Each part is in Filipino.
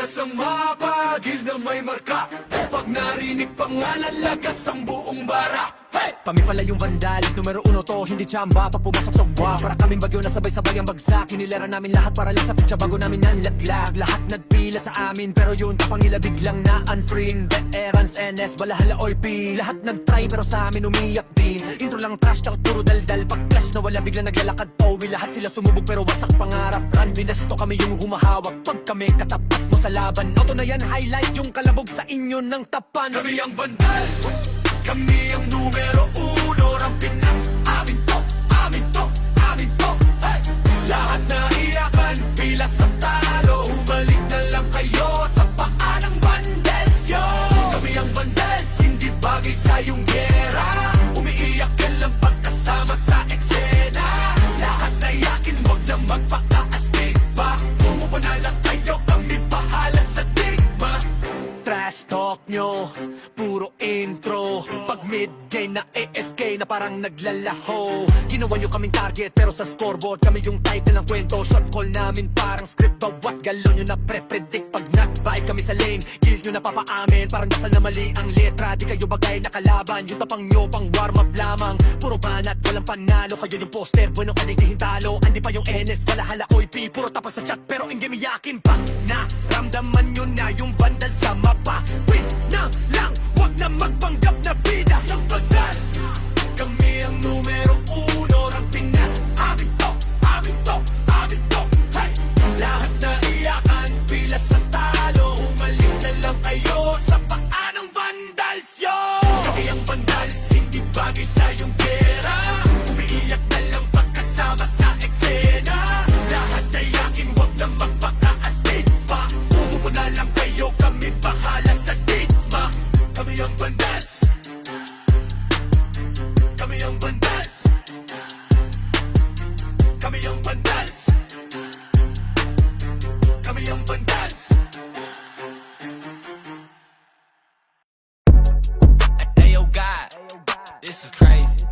sa mapa, gilda may marka. Pag narinig pangalan, lagas ang buong bara. Kami pala yung vandalis, numero uno to, hindi tsamba. Pag pumasok sa wa, para kaming bagyo na sabay-sabay ang bagsak. Hinilera namin lahat para lang sa pitsa bago namin nanlaglag. Lahat nagpila sa amin, pero yun tapang nila biglang na-unfree. Veterans, NS, balahala, OP. Lahat nag-try pero sa amin umiyak din. Intro lang trash, takot puro daldal. Pag clash na wala biglang naglalakad Towi. Lahat sila sumubog pero wasak pangarap. Run, binasto kami yung humahawak. Pag kami katapat mo sa laban, auto na yan, highlight yung kalabog sa inyo ng tapan. Kami ang vandals, kami ang numero uno ng Pinas. Amin to, amin to, amin to, hey! Lahat na iyakan, pila sa talo. Humalik na lang kayo sa paa ng vandals, yo. Kami ang vandals, hindi bagay sa iyong gera. Umiiyak ka lang pagkasama sa eksena. Lahat na yakin, wag na magpaka-astig pa. Umupo na lang kayo, kami bahala sa digma. Trash talk nyo, puro intro. Pag mid-game na AFK na parang naglalaho. Ginawa nyo kaming target pero sa scoreboard kami yung title ng kwento. Shot call namin parang script, bawat galaw nyo na pre-predict. Pag nagbike kami sa lane, kill nyo na papaamin. Parang dasal na mali ang letra, di kayo bagay na kalaban. Yung tapang nyo pang warm up lamang, puro banat, walang panalo. Kayo yung poster, bueno ka di hintalo. Andi pa yung NS, balahala, OIP. Puro tapos sa chat pero in game yakin pa. Naramdaman nyo na yung vandal sa mapa. Win na lang, wag na magpanggap na bida. Ang vandal, kami ang numero uno ng Pinas. Amin to, amin to, amin to, hey! Lahat na iyakan, pila sa talo. Humalik na lang kayo sa paa ng vandals, yo. Kami ang vandals, hindi bagay sa iyong pera. Umiiyak na lang pagkasama sa eksena. Lahat na yakin, wag na magpaka-astig pa. Umupo na lang kayo, kami bahala sa digma. Kami ang vandals, kami ang vandals, kami ang vandals, kami ang vandals. Hey yo God, this is crazy.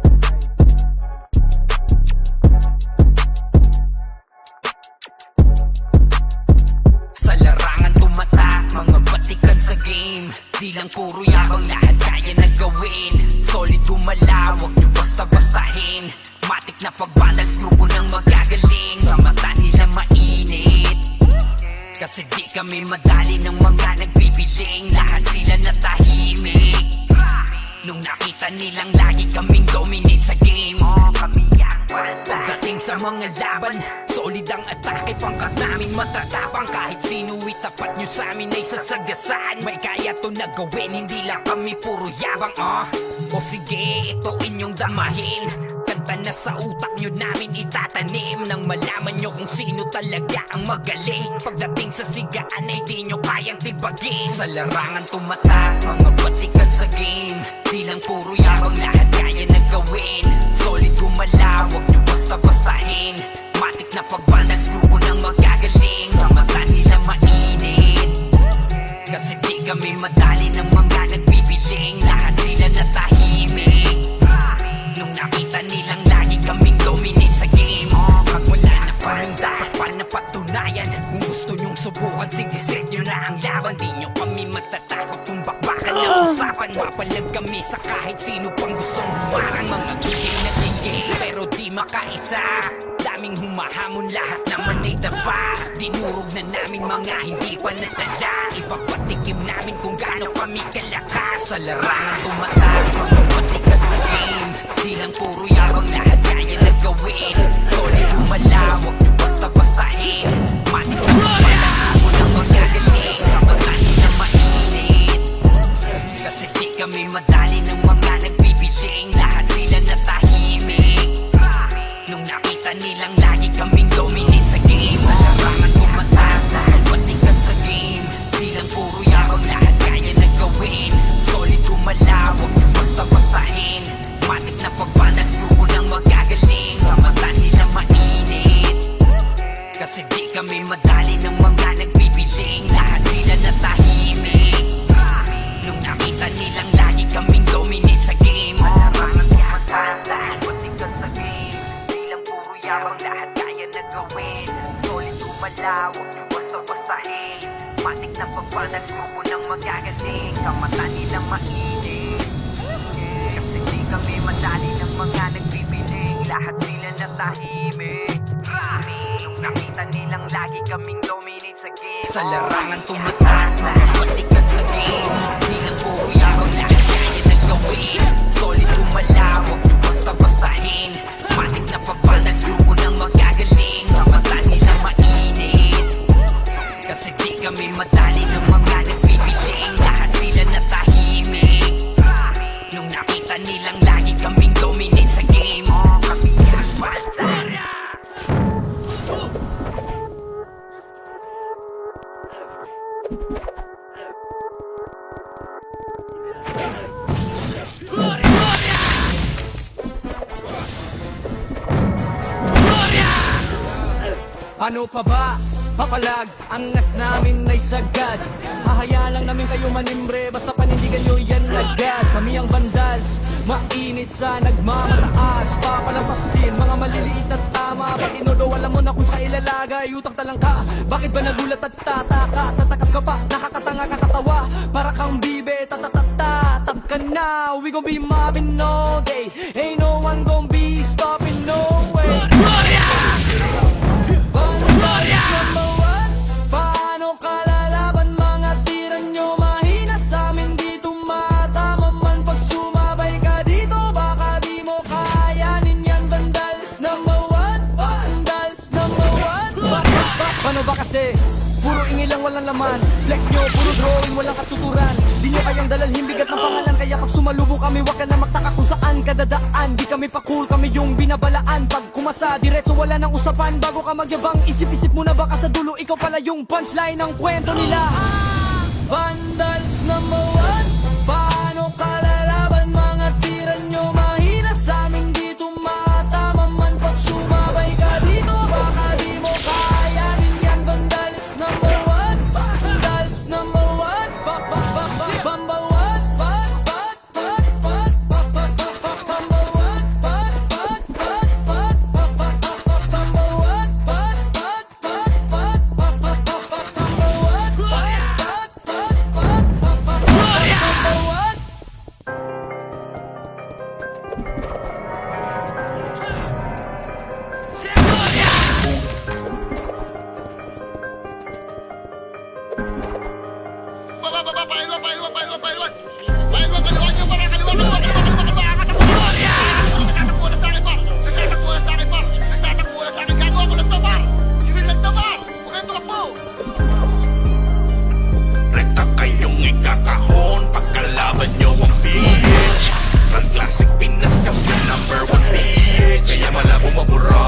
Sa larangan tumata, mga batikan sa game. Di lang puro yabang, lahat kaya na gawin. Solid gumalaw, wag nyo basta-bastahin. Matik na pag-vandals, grupo ng magagaling. Sa mata nila mainit, kasi di kami madali ng mga nagbibiling. Lahat sila natahimik nung nakita nilang lagi kaming dominate sa game. Pagdating sa mga laban, solid ang atake. Pangkat namin matatapang, kahit sino itapat nyo sa amin ay sasagasaan. May kaya to na gawin, hindi lang kami puro yabang. O sige, ito inyong damahin. Kanta na sa utak nyo namin itatanim, nang malaman nyo kung sino talaga ang magaling. Pagdating sa sigaan ay di nyo kayang tibagin. Sa larangan tumata, mga batikan sa game. Di lang puro yabang, lahat kaya na gawin. Solid gumalaw, wag nyo basta-bastahin. Matik na pag-vandals, grupo ng magagaling. Sa mata nila mainit, kasi di kami madali ng mga nagbibiling. Lahat sila natahimik nung nakita nilang lagi kaming dominate sa game. Pag wala na parang dapat pa napatunayan. Kung gusto nyong subukan, sige set nyo na ang laban. Di nyo kami matatakot kung bakbakan ng usapan. Mapalag kami sa kahit sino pang gustong humarang. Mga gigay na gigay pero di makaisa. Daming humahamon, lahat naman ay taba. Dinurog na namin mga hindi pa natala. Ipapatikim namin kung gaano kami kalakas. Sa larangan tumata, mga batikan sa game. Di lang puro yabang, lahat kaya na gawin. Solid gumalaw, wag nyo basta-bastahin. Matik na pagpalas, ako nang magagaling. Sa mata nila mainit, kasi di kami madali ng mga nagbibiling. Lahat sila natahimik nung nakita nilang lagi kaming dominate sa game. Sa larangan tumata, mga batikan sa game. Di lang puro yabang, lahat kaya na gawin. Solid gumalaw, wag nyo basta-bastahin. Matik na pag-vandals, grupo ng magagaling. Sa mata nila mainit, kasi di kami madali ng mga nagbibiling. Lahat sila natahimik nung nakita nilang lagi kaming dominate sa game. Malarangan tumata, lahat batikan sa game. Di lang puro yabang, lahat kaya na gawin. Solid gumalaw, wag nyo basta-bastahin. Matik na pagpalag, grupo ng magagaling. Kamata nilang mainit. Kasi di kami madali ng mga nagbibiling. Lahat sila natahimik. Nung nakita nilang lagi kaming dominate sa game. Sa larangan tumatak, mga patikan sa game. Di lang puro yabang, lahat kaya nagawin. Solid gumalaw, huwag niyo basta-bastahin. Matik na pagpalag, grupo ng magagaling. Kamata nilang mainit. Kasi di kami madali ng mga nagbibiling. Lahat sila natahimik. Nung nakita nilang lagi kaming dominate sa game. Kami ang banda. Ano pa ba? Papalag, angas namin ay sagad. Hahayaan lang namin kayo manimbre, basta panindigan nyo yan agad. Kami ang vandals, mainit sa nagmamataas. Papalampasin, mga maliliit at tama. Pag inodo, alam mo na kung sa ilalagay. Utang talang ka, bakit ba nagulat at tataka? Tatakas ka pa, nakakatanga kakatawa. Para kang bibe, tatatata. Tap ka na, we gon' be mobbing all day. Ain't no one gon' be stopping, no way. Number one, paano ka lalaban? Mga tira nyo mahina sa amin, di tumatama man. Pag sumabay ka dito, baka di mo kayanin yan. Vandals number one, vandals number one. Paano ba kasi? Puro ingay lang, walang laman. Flex nyo, puro drawing, walang katuturan. Di nyo kayang dalalhin, bigat ng pangalan. Kaya pag sumalubong kami, wag ka na magtaka kung saan ka dadaan. Di kami pa cool, kami yung binabalaan. Pag kumasa, diretso wala nang usapan. Bago ka magyabang, isip-isip muna baka sa dulo ikaw pala yung punchline ng kwento nila. Vandals number one, paano ka lalaban? Mga tira nyo mahina sa amin, di tumatama man. Pag sumabay ka dito, baka di mo kayanin yan. Vandals number one, vandals number one, number one. Rekta kayong ikakahon pagkalaban nyo ang PH. Run Classic Pinas Champion number 1 PH. Kaya malabo mabura.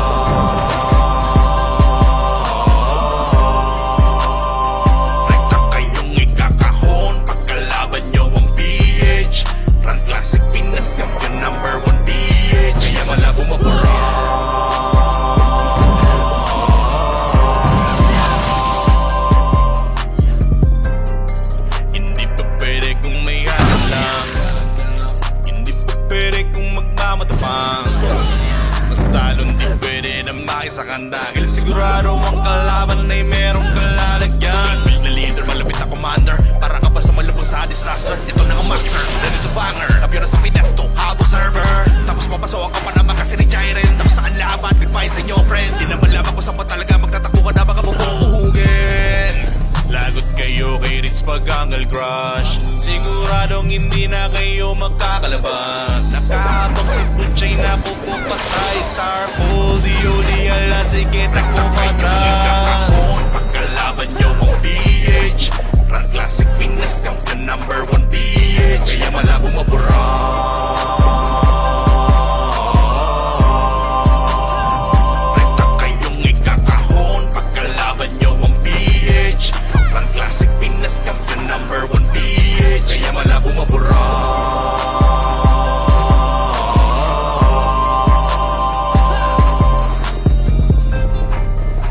Rekta kayong ikakahon pagkalaban nyo ang PH. Run Classic Pinas Champion number 1 PH. Kaya malabo mabura. Hindi pa pwede kung may halang. Hindi pa pwede kung magmamatapang. Mas talon di pwede na makisakan. Dahil sigurado ang kalaban ay merong kalalagyan. Na leader, malapit na commander. Para ka ba sa malubos sa disaster? Ito na ang master, ready to banger. Appearance sa Finesto, habo server. Tapos mapasok ka pa naman kasi ni Jairen. Tapos sa laban, goodbye sa inyo friend. Di naman laban ko sa pa talaga magtatakbo ka na baka bubuhugin. Lagot kayo kay Ritz Pagangal Crush. Siguradong hindi na kayo magkakalabas. Nakahabang si Puchay na pupapatay. Star Hole, di ala, sige takbo patas. Pagkalaban nyo ang PH. Run Classic Pinas Champion number 1 PH. Kaya malabo mabura. Rekta kayong ikakahon pagkalaban nyo ang PH. Run Classic Pinas Champion number 1 PH. Kaya malabo mabura.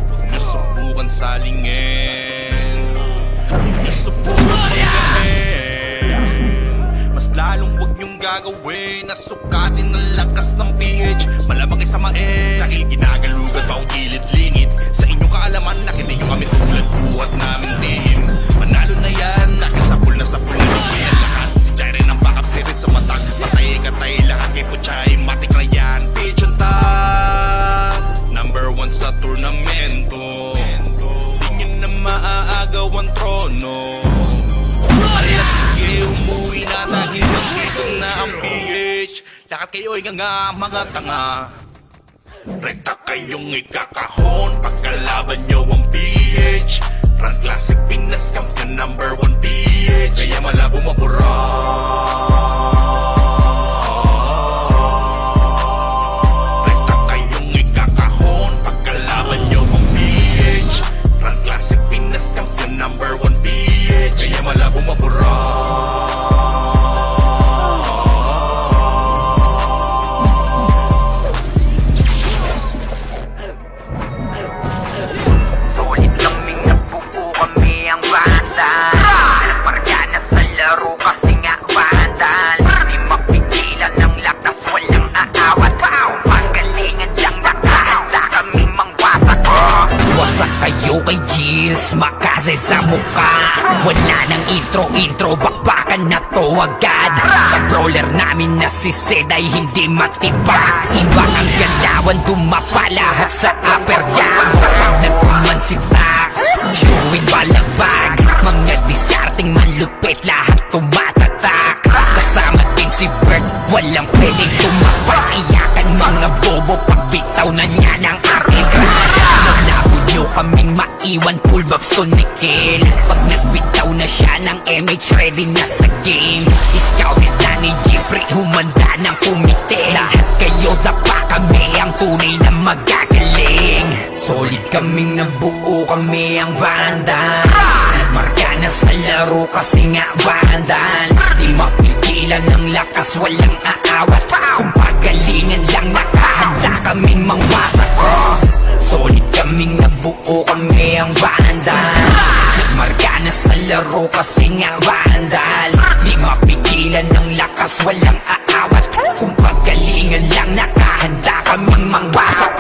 Huwag nyo subukan salingin. Huwag nyo subukan magahin. Mas lalong huwag nyong gagawin. Nasukatin ang lakas ng PH. Malamang isamain. Dahil ginagalugan pa ang kilid-lingid. Sa inyong kaalaman na hindi nyo kami tulad buhat kayo'y nga mga tanga. Rekta kayong ikakahon pagkalaban nyo ang PH. Run Classic Pinas Champion #1 PH. Kaya malabo mabura. Rekta kayong ikakahon pagkalaban nyo ang PH. Run Classic Pinas Champion #1 PH. Kaya malabo mabura. Solid kaming nabuo kami ang banda. Margana sa laro kasi nga vandal. Di mapigilan ng lakas, walang aawat. Pagalingan lang nakahanda kaming mangwasak. Wasak kayo kay Gilles, makase sa muka. Wala nang intro, bakbakan na to agad. Sa brawler namin na si Zed ay hindi matibag. Iba ang galawan, dumapa lahat sa upper jab. Nagkuman si Tax, showing balagbag. Mga diskarting malupit, lahat tumatatak. Kasama din si Bert, walang pwedeng tumapak. Iyakan mga bobo, pagbitaw na niya ng aking crush. Malabo nyo kaming maiwan, full babs to Nickel. Pag nagbitaw na siya ng MH, ready na sa game. Scouted na ni Jeffrey, humanda ng kumite. Lahat kayo dapa, kami ang tunay na magagaling. Solid kaming nabuo, kami ang Vandals. Marka na sa laro kasi nga Vandals. Di mapigilan ng lakas, walang aawat. Kung pagalingan lang, nakahanda kaming mangwasak. Solid kaming nabuo, kami ang Vandals. Marka na sa laro kasi nga Vandals. Di mapigilan ng lakas, walang aawat. Kung pagalingan lang, nakahanda kaming mangwasak.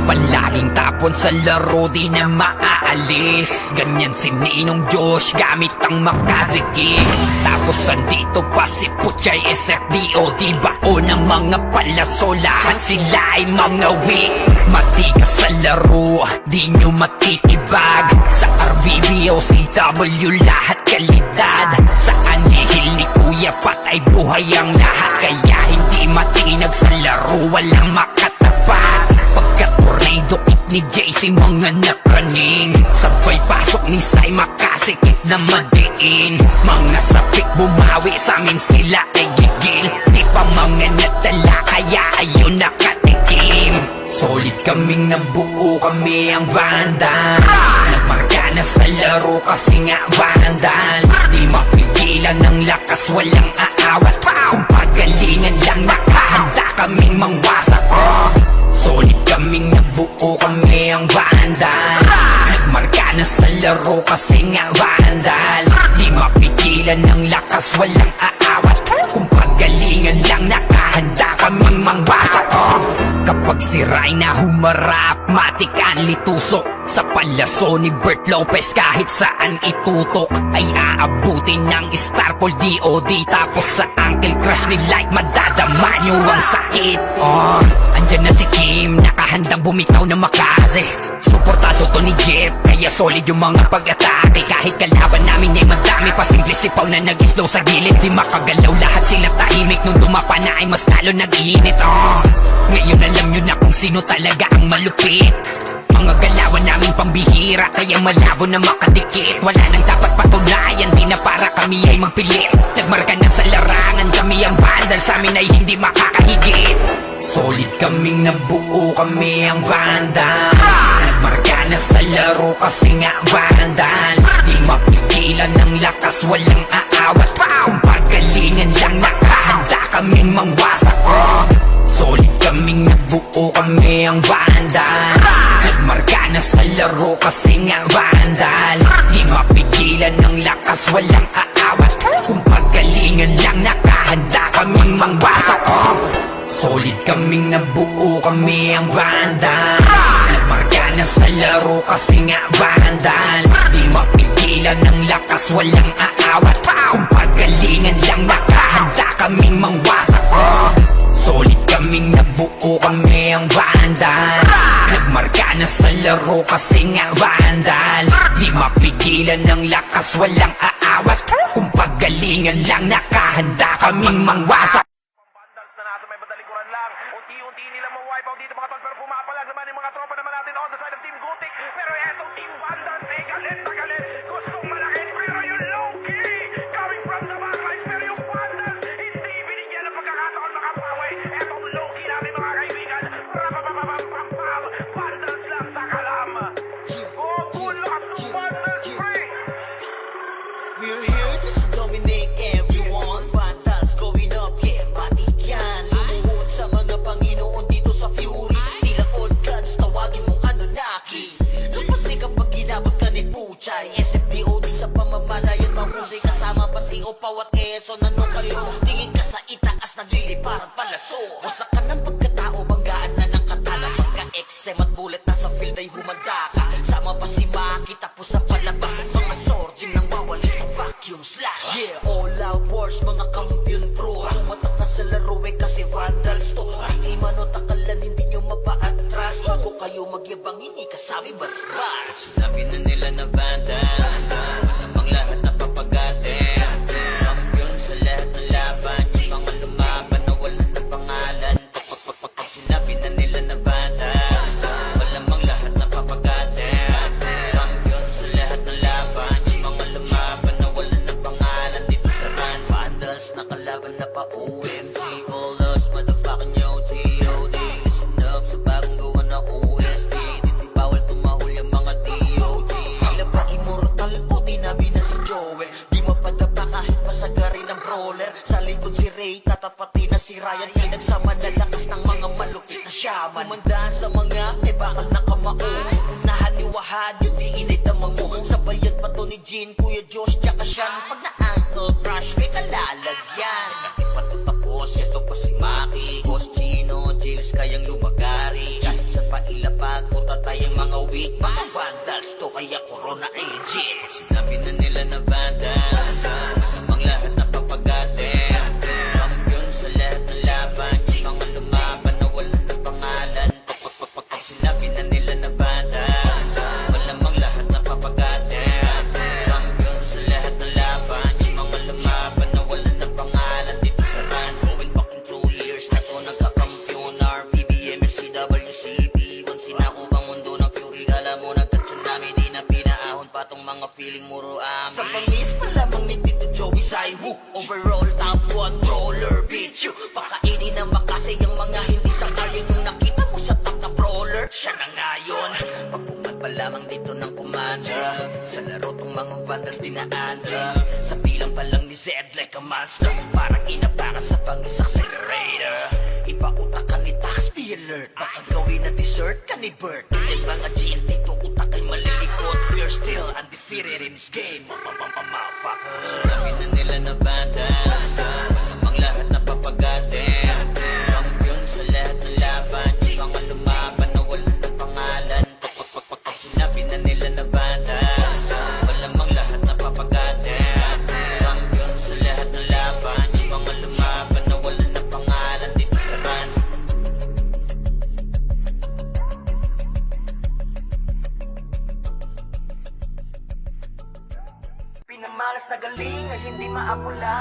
Palaging tapon sa laro, di na maaalis. Ganyan si Ninong Josh, gamit ang makazikig. Tapos andito pa si Puchay SFDO. Di bao ng mga palaso, lahat sila ay mga weak. Matikas sa laro, di nyo matitibag. Sa RBB o CW, lahat kalidad. Sa anihil ni Kuya Pat ay buhay ang lahat. Kaya hindi matinag sa laro, walang makatapat. Pagka tornado kick ni JC, mga napraning. Sabay pasok ni Sai, makasikip na madiin. Mga sapik bumawi, sa amin sila ay gigil. Di pa mga natala, kaya ayun nakatikim. Solid kaming nabuo, kami ang Vandals. Nagmarka na sa laro kasi nga Vandals. Di mapigilan ng lakas, walang aawat. Kung pagalingan lang, nakahanda kaming mangwasak. Solid kaming nabuo, kami ang Vandals. Nagmarka na sa laro kasi nga Vandals. Di mapigilan ng lakas, walang aawat. Kung pagalingan lang, nakahanda kaming mangwasak. Kapag siray na humarap, matik ang litusok. Sa palaso ni Bert Lopez, kahit saan itutok ay aabutin ng Starpol DOD. Tapos sa Uncle Crush ni Light, madadama nyo ang sakit. Andyan na si Kim, nakahandang bumitaw na makaze. Suportado to ni Jeff, kaya solid yung mga pag-atake. Kahit kalaban namin ay madami pa, simple sipaw na nag-slow sa gilid. Di makagalaw, lahat sila tahimik. Nung dumapa na ay mas lalo nag-iinit. Ngayon alam nyo na kung sino talaga ang malupit. Mga galawan namin pambihira, kaya malabo na makadikit. Wala nang dapat patunayan, di na para kami ay magpilit. Nagmarka na sa larangan, kami ang Vandal, sa amin ay hindi makakahigit. Solid kaming nabuo, kami ang Vandals. Nagmarka na sa laro kasi nga Vandals. Di mapigilan ng lakas, walang aawat. Kung pagalingan lang, nakahanda kaming mangwasak. Solid kaming nabuo, kami ang Vandals. Nagmarka na sa laro kasi nga Vandals. Di mapigilan ng lakas, walang aawat. Kung pagalingan lang, nakahanda kaming mangwasak. Solid kaming nabuo, kami ang Vandals. Nagmarka na sa laro kasi nga Vandals. Di mapigilan ng lakas, walang aawat. Kung pagalingan lang, nakahanda kaming mangwasak. Solid kaming nabuo, kami ang Vandals. Nagmarka na sa laro kasi nga Vandals. Di mapigilan ng lakas, walang aawat. Kung pagalingan lang, nakahanda kaming mangwasak. Vandals na nasa may madaling dito on the side of Team Gutik. Pero etong Team Vandals, galit na galit. Gustong malakit, pero yung low-key coming from the backlines. Pero yung Vandals, hindi binigyan ng pagkakataon makapawi. Etong low-key namin mga kaibigan. Rapapapapapapam, Vandals lang sa kalam. Oh, good luck to Vandals free. We're here just to dominate everyone. Vandals going up, yeah, matik yan. Lumuhod sa mga Panginoon dito sa Fury. Tila old gods, tawagin mong Anunnaki. Lapasay kapag ginabot ka ni Puchay. SFDOD sa pamamalayan, mahusay kasama pa si Opaw at Eson. Ano kayo? Tingin ka sa itaas, nagliliparan palaso. Wasak ka ng pagkatao, banggaan na ng katana. Pagka-XM at bullet na sa field ay humanda ka. Sama pa si Maki, tapos ang palabas. Mga sorging nang wawali sa vacuum slash. Yeah, all out wars, mga kampiyon bro. Tumatak na sa laro eh kasi Vandals to. Hindi manot akalan, hindi nyo mapa-atras. Bago kayo magyabang, hindi kasami bas-bas. Sinabi na nila na Vandals, namang lahat na papagatin. Kampiyon sa lahat ng laban, yung mga lumaban na wala na pangalan. Pag sinabi na nila na Vandals, malamang lahat na papagatin. Kampiyon sa lahat ng laban, yung mga lumaban na wala na pangalan dito sa run. Vandals, nakalaban na pa OMG. All us, motherfucking yo, G.O.D. Listen up sa bagong gawa na OST. Dito bawal tumahol yung mga D.O.D. Tila ba immortal o dinabi na si Joel? Di mapadapa kahit pasagarin ng brawler. Sa likod si Ray, tatapati na si Ryan. Pinagsama na lakas ng mga malupit na shaman. Umandaan sa mga may bakal na kamao. Unahan ni Wahad, yun di inidamang mo. Sabayan pa to ni Jean, Kuya Josh, tsaka Sean. Pag na-ankle crush, may kalalagyan. Kahit pa to tapos, ito pa si Maki, Boss Chino, Jills kayang lumagari. Kahit saan pa ilapag, punta tayong mga weak. Mga Vandals to, kaya Corona agent. Sinabi na nila na Vandals, namang lahat na papagatin. Kampiyon sa lahat ng laban, yung mga lumaban na wala na pangalan. Pag sinabi na nila na Vandals, malamang lahat na papagatin. Kampiyon sa lahat ng laban, yung mga lumaban na wala na pangalan dito sa run. Going fucking 2 years na to nagkakampiyon. RPBM, SCWCP, once sinakupang mundo ng Fury. Alam mo nagka-tsunami, di na pinaahon pa tong mga feeling muro amin. Sa pangis pa lamang ni Tito Joey Saiwu, overall top 1 brawler, bitch you. Pakainin ng makasay ang mga hindi sangayon. Yung nakita mo sa top na brawler, siya na ngayon. Pagpungan pa lamang dito ng kumanda, sa laro tong mga Vandals dinaanda. Sa bilang pa lang ni Zed like a monster, parang inabaka sa pangis accelerator. Ipautak ka ni Tax, be alert. Baka gawin na dessert ka ni Bert. Hindi mga GL dito utak ay malilikot. We're still undefeated in this game. Motherfuckers. Sinabi na nila na Vandals, namang lahat na papagatin. Kampiyon sa lahat ng laban, yung mga lumaban na wala na pangalan. Pag sinabi na nila na Vandals, malamang lahat na papagatin. Kampiyon sa lahat ng laban, yung mga lumaban na wala na pangalan dito sa run. Pinamalas na galing ay hindi maapula.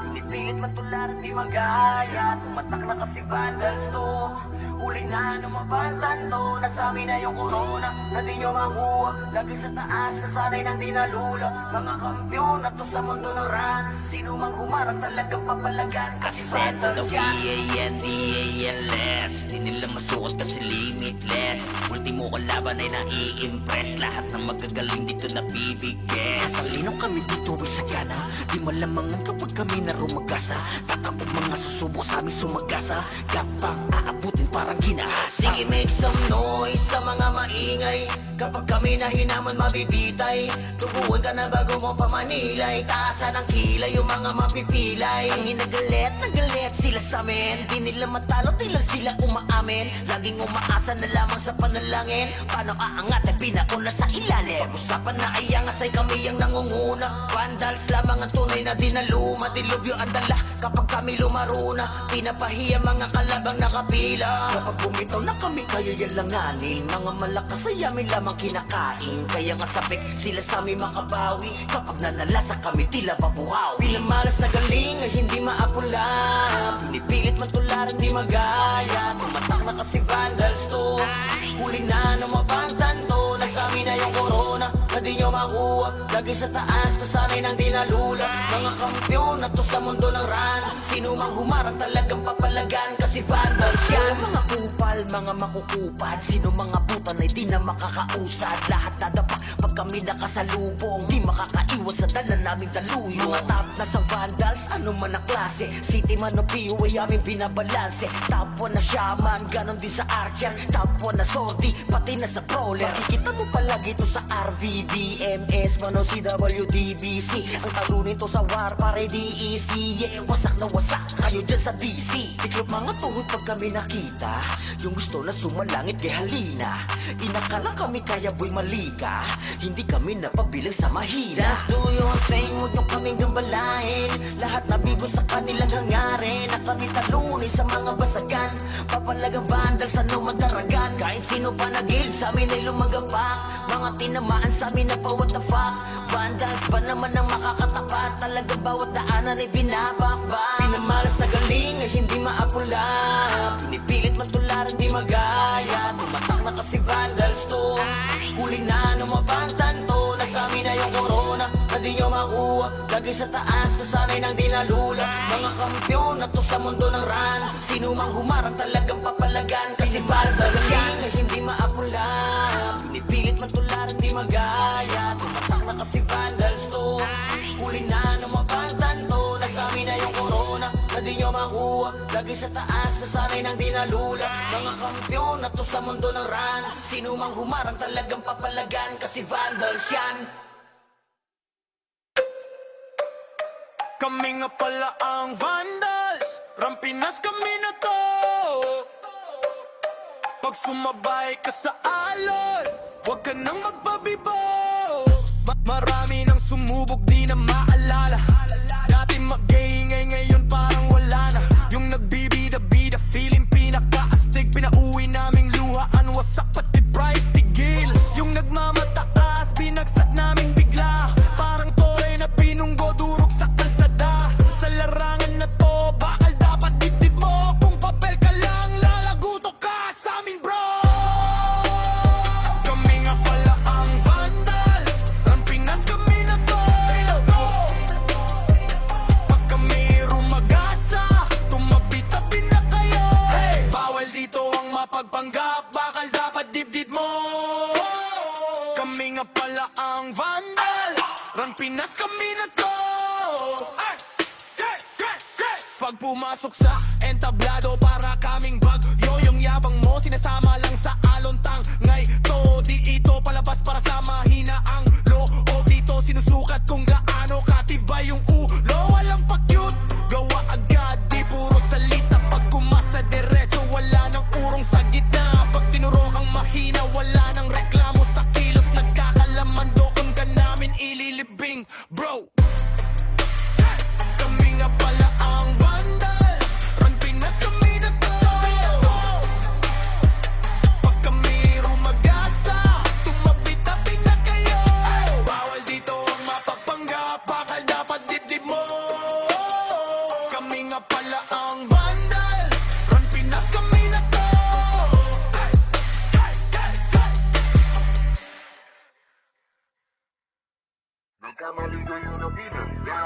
Pinipilit matularan di magaya. Tumatak na kasi Vandals to. Huli na numabatan to. Nasabi na yung corona na di nyo makuha. Lagi sa taas na sanay nang di nalula. Mga kampiyon na to sa mundo ng run. Sino mang humarang talagang papalagan. Kasi Vandals yan. D-A-N-D-A-N-less. Di nila masukat kasi limitless. Ultimo kalaban ay nai-impress. Lahat ng magagaling dito nabibigyan. Sasalinong kami dito ay sagana. Di malamangan kapag kami na rumagasa. Tatapog mga susubok sa amin sumagasa. Gapang aabutin parang ginahasa. Sige, make some noise sa mga maingay. Kapag kami na hinaman mabibitay. Tuguan ka na bago mo pamanilay. Taasan ang kilay yung mga mapipilay. Ang inagalit, nagalit sila sa amin. Di nila matalo, di lang sila umaamin. Laging umaasa na lamang sa panalangin. Paano aangat ay pinauna sa ilalim. Pag-usapan na ay angas ay kami ang nangunguna. Vandals lamang ang tunay na dinaluma. Dilubyo ang dala kapag kami lumaro na. Pinapahiya mga kalabang nakapila. Kapag bumitaw na kami kayo yan langanin. Mga malakas ay amin lamang kinakain. Kaya nga sabik sila sa amin makabawi. Kapag nanalasa kami tila babuhaw. Pinamalas na galing ay hindi maapula. Pinipilit matularan di magaya. Tumatak na kasi Vandals to. Huli na ng mapantanto, nasa amin na yung corona na di nyo makuha. Lagi sa taas, na sa amin ang dinalula. Mga kampyon na to sa mundo ng ran. Sino mang humarang talagang papalagan, kasi vandals yan. Mga kupal, mga makukupad, sino mga putan ay di na makakausad. Lahat nadapa pag kami nakasalubong, di makakaiwas sa dala naming taluyong. Mga top na sa vandals, ano man ang klase, city man o PO ay aming binabalanse. Top 1 na shaman, ganon din sa archer. Top 1 na sortie, pati na sa brawler. Makikita mo palagi ito sa RVDMS, man o CWDBC. Ang talo nito sa war, pare DEC. Yeah, wasak na wasak kayo dyan sa DC. Tiklop mga tuhod pag kami nakita, yung gusto na sumalangit kay halina. Inakala kami kaya boy malika, hindi kami napabilang sa mahina. Just do your thing, huwag nyo kaming gambalain. Lahat nabigo sa kanilang hangarin, na kami talunin sa mga basagan. Papalagang vandals, ano madaragan. Kahit sino pa nagil, sa amin ay lumagapak. Mga tinamaan sa amin na pa what the fuck. Vandals ba naman ang makakatapat? Talaga bawat daanan ay binabakbak. Pinamalas na galing ay hindi maapula, pinipilit matularan di magaya. Tumatak na kasi vandals to, huli na ng mapantanto, nasa amin na yung corona na di nyo makuha. Lagi sa taas, na sa amin ang dinalula. Mga kampyon na to sa mundo ng ran. Sino mang humarang talagang papalagan, kasi vandals yan ay hindi maapula, pinipilit matularan di magaya. Tumatak na kasi vandals to, huli na ng mapantanto, nasa amin na yung corona na di nyo makuha. Lagi sa taas, na sa amin ang dinalula. Mga kampyon na to sa mundo ng ran. Sino mang humarang talagang papalagan, kasi vandals yan. Kami nga pala ang vandals, Rampinas kami na to. Pag sumabay ka sa alon, huwag ka nang magpabibo. Marami nang sumubok, di na maalala. Dati mag-iingay, ngayon parang wala na. Yung nagbibida-bida, feeling pinaka-astig. Pinauwi naming luhaan, wasak pati bright tigil. Yung nagmamataas, binagsak naming bigla. Parang tore na pinunggo, durog sa kalsada. Sa larangan na to, bakal dapat dibdib mo. Kung papel ka lang, lalaguto ka sa amin bro. Kami nga pala ang vandals, Rampinas kami na to. Pag kami rumagasa, tumabi-tabi na kayo. Bawal dito ang mapagpanggap, bakal dapat dibdib mo. Kami nga pala ang vandals, Rampinas kami na to. Pag pumasok sa entablado, para kaming bagyo. Yung yabang mo, sinasama lang sa alontang. Ngay to, di ito palabas para sa mahina ang loob. Dito sinusukat kung gaano katibay yung ulo. Walang pa-cute, gawa agad, di puro salita. Pag kumasa diretso, wala nang urong sa gitna. Pag tinuro kang mahina, wala nang reklamo sa kilos. Nagkakalaman doon ka namin ililibing, bro. Kami nga pala ang vandals, Rampinas kami na to. Pag kami rumagasa, tumabi-tabi na kayo. Bawal dito ang mapagpanggap, bakal dapat dibdib mo. Kami nga pala ang vandals, Rampinas kami na to. Nagkamali kayo na binangga,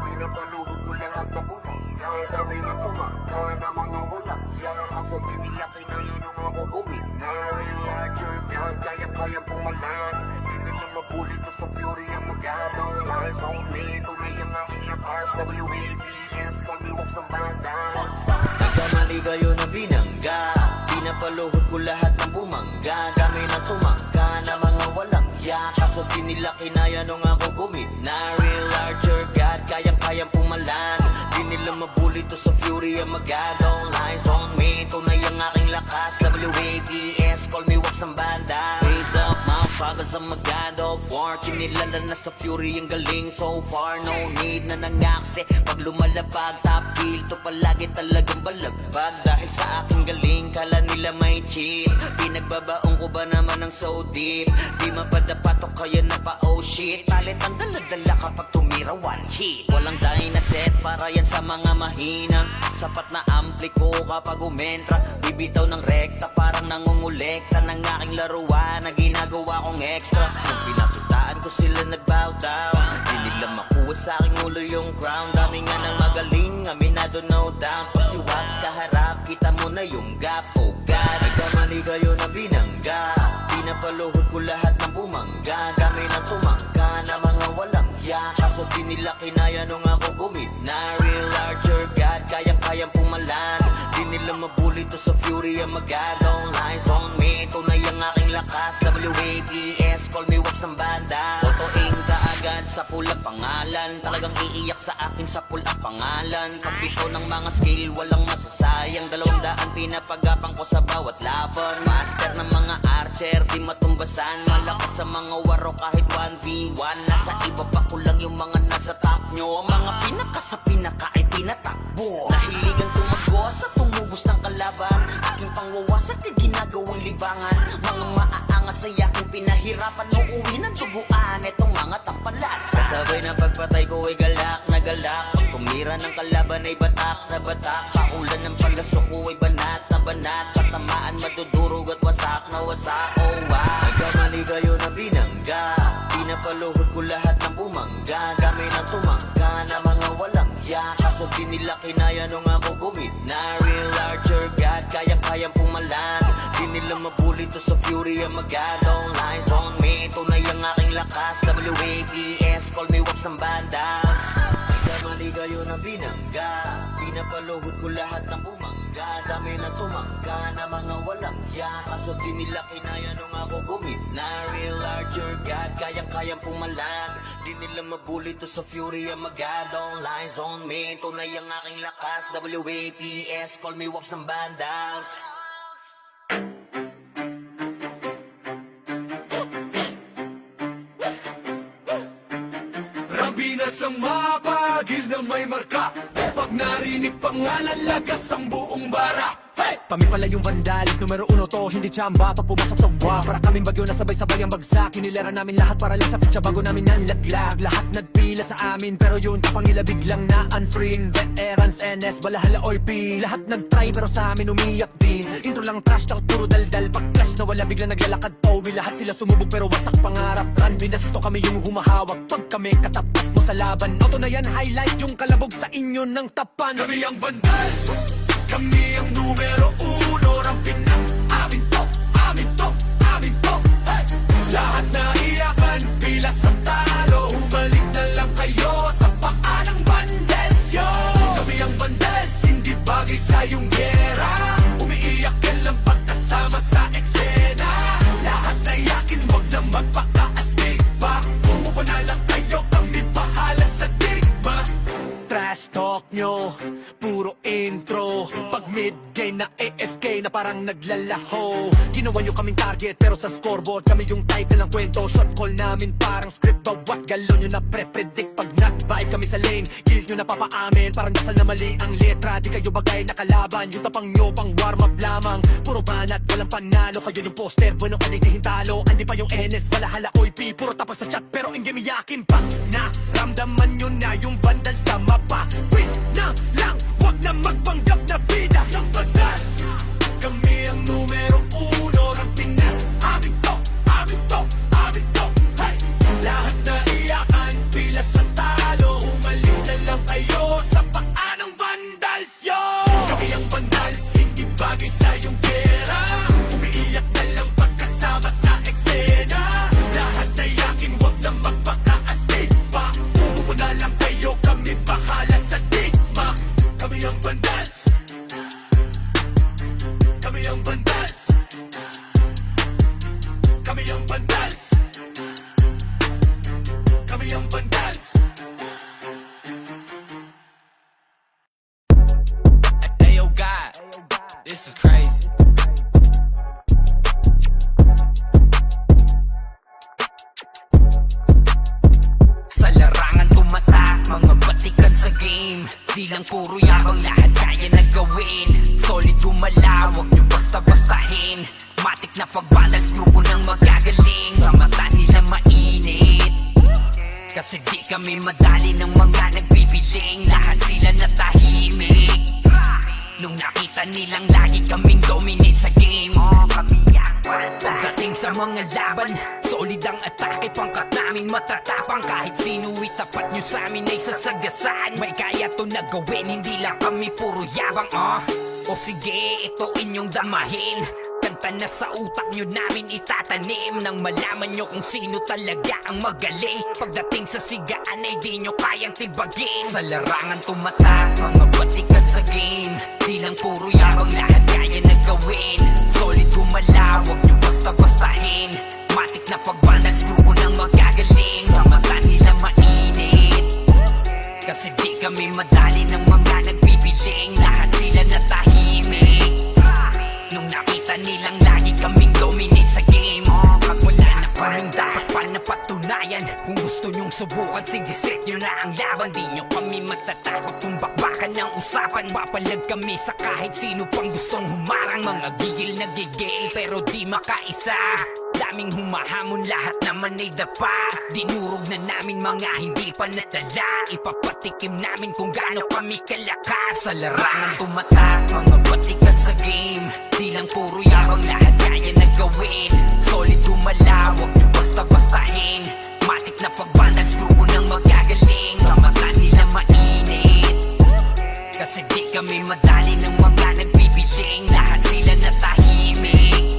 pinapaluhod ko lahat na kumang. Kaya dami na kumang, kaya na mga wala. Kaya kaso pinilaki na yun ang mga gumit. Nare-larger God, kaya pumalan. Hindi na mabuli ko sa fury ang magabang. Lies on me, tunay ang aking lakas. WABS, kaliwak sa bandas. Nagkamali kayo na binangga, pinapaluhod ko lahat ng bumangga. Kami na tumangka na mga walang hiya, kaso di nila kinaya nung ako gumit. Nare-larger God, kayang pumalan. Di nila mabuli to sa fury ang magadong. Lies on me, tunay ang aking lakas. WABS, call me wax ng banda. Raise up my Pagas ang mag-God of War Kinilala na sa Fury ang galing so far. No need na nangakse pag lumalabag. Top kill to palagi talagang balagbag. Dahil sa aking galing kala nila may cheat. Pinagbabaong ko ba naman ng so deep. Di mapadapatok kaya na pa oh shit. Talent ang daladala kapag tumira one hit. Walang dahil na set para yan sa mga mahina. Sapat na ampli ko kapag umentra. Bibitaw ng rekta parang nangungulekta ng aking laruan na ginagawa kong extra. Nung pinakitaan ko sila nag-bow down. Di nila makuha sa aking ulo yung crown. Dami nga ng magaling, aminado no doubt. Pag si Waps kaharap, kita mo na yung gap. Oh God, nagkamali kayo na binangga. Pinapaluhod ko lahat ng bumangga. Kami na tumangga na mga walang hiya. Kaso di nila kinaya nung ako gumit na real larger God, kayang-kayang pumalan. Di nila mabuli to sa Fury ang mag-God. All eyes on me, tunay ang aking lakas. WAPS, call me Wax ng banda. Totoing kaagad sa pulang pangalan. Talagang iiyak sa akin sa pulang pangalan. Pagbito ng mga skill, walang masasayang. 200 pinapagapang ko sa bawat laban. Master ng mga archer, di matumbasan. Malakas sa mga waro kahit 1v1. Nasa iba pa ko lang yung mga nasa top nyo. Mga pinaka sa pinaka ay tinatakbo. Nahiligan tumago sa tumubos ng kalaban. Aking pangwawasak ay ginagawang libangan. Mga maaangas ay aking pinahirapan. Uuwi ng duguan itong mga tampalas. Kasabay na pagpatay ko ay galak na galak. Pag tumira ng kalaban ay batak na batak. Paulan ng palaso ko ay banat na banat. Patamaan madudurog at wasak na wasak. Oh wow, nagkamali kayo na binangga. Pinapaluhod ko lahat ng bumangga. Kami na tumangga na mga walang hiya. Kaso di nila kinaya nung ako gumit na real larger God, kayang-kayang pumalag. Di nila mabuli to sa Fury ang mag-God. All eyes on me, tunay ang aking lakas. WAPS, call me Wax ng bandas. Nagkamali kayo na binangga. Pinapaluhod ko lahat ng bumangga. Dami na tumangga na mga walang hiya. Kaso di nila kinaya nung ako gumit na real larger God, kayang-kayang pumalag. Di nila mabuli to sa Fury ang mag-God. All eyes on me, tunay ang aking lakas. WAPS, call me Wax ng bandas. Rabinas ang mapagil na may marka. Pag narinig pangalan, lagas ang buong bara. Hey! Kami pala yung vandalis, numero 1 to, hindi tsamba. Pag pumasok sa wa, para kaming bagyo na sabay-sabay ang bagsak. Kinilera namin lahat para lang sa pitsa bago namin nanlaglag. Lahat nagpila sa amin, pero yun tapang nila biglang na unfree. Veterans, NS, balahala, OP. Lahat nagtry pero sa amin umiyak din. Intro lang trash talk, puro daldal. Pag clash na wala biglang naglalakad Toby. Lahat sila sumubog pero wasak pangarap. Run, binasto kami yung humahawak. Pag kami katapat mo sa laban, auto na yan, highlight yung kalabog sa inyo ng tapan. Kami ang vandals, kami ang numero 1 ng Pinas. Amin to, amin to, amin to. Hey! Lahat na iyakan, pila sa talo. Humalik na lang kayo sa paa ng vandals, yo. Kami ang vandals, hindi bagay sa iyong gera. Umiiyak ka lang pagkasama sa eksena. Lahat na yakin, wag na magpakaastig pa. Umupo na lang kayo, kami bahala sa digma. Trash talk nyo, puro intro. Pag mid-game na AFK na parang naglalaho. Ginawa nyo kaming target pero sa scoreboard kami yung title ng kwento. Shot call namin parang script, bawat galo nyo na pre-predict. Pag nag-vibe kami sa lane, guild nyo na papaamin. Parang dasal na mali ang letra, di kayo bagay na kalaban. Yung tapang nyo pang warm up lamang. Puro banat, walang panalo. Kayo yung poster, bueno kanitihin talo. Andi pa yung NS, balahala, OIP. Puro tapang sa chat pero in game iyakin pa. Naramdaman nyo na yung vandal sa mapa. Wait na lang, wag na magpanggap na bida ng bandal. Kami ang numero 1 ng Pinas. Amin to, amin to, amin to. Hey! Lahat na iyakan, pila sa talo. Humalik na lang kayo sa paa ng vandals, yo. Kami ang vandals, hindi bagay sa iyong pera. Umiiyak na lang pagkasama sa eksena. Lahat na yakin, wag na magpakaastig pa. Umupo na lang kayo, kami bahala sa digma. Kami ang vandals. Kami ang vandals. Kami ang vandals. Kami ang vandals. Hey yo God, this is crazy. Di lang puro yabang, lahat kaya na gawin. Solid gumalaw, wag nyo basta-bastahin. Matik na pag-vandals, grupo ng magagaling. Sa mata nila mainit, kasi di kami madali ng mga nagbibiling. Lahat sila natahimik nung nakita nilang lagi kaming dominate sa game. Pagdating sa mga laban, solid ang atake, pangkat namin matatapang. Kahit sino itapat nyo sa amin ay sasagasaan. May kaya to na gawin, hindi lang kami puro yabang. O sige, ito inyong damahin. Kanta na sa utak nyo namin itatanim, nang malaman nyo kung sino talaga ang magaling. Pagdating sa sigaan ay di nyo kayang tibagin. Sa larangan tumatak, mga batikan sa game. Di lang puro yabang, lahat kaya na gawin. Solid gumalaw, wag nyo basta-bastahin. Matik na pag-vandals, grupo ng magagaling. Sa mata nila mainit, kasi di kami madali ng mga nagbibiling. Lahat sila natahimik nung nakita nilang lagi kaming dominate sa game. Pag wala na kaming dapat pa napatunayan, kung gusto nyong subukan, sige set nyo na ang laban. Di nyo kami matatakot kung bakbakan ng usapan. Mapalag kami sa kahit sino pang gustong humarang. Mga gigil na gigil pero di makaisa. Daming humahamon, lahat naman ay dapa. Dinurog na namin mga hindi pa natala. Ipapatikim namin kung gaano kami kalakas. Sa larangan tumatak, mga batikan sa game. Di lang puro yabang, lahat kaya na gawin. Solid gumalaw, wag nyo basta-bastahin. Matik na pag-vandals, grupo ng magagaling. Sa mata nila mainit, kasi di kami madali ng mga nagbibiling. Lahat sila natahimik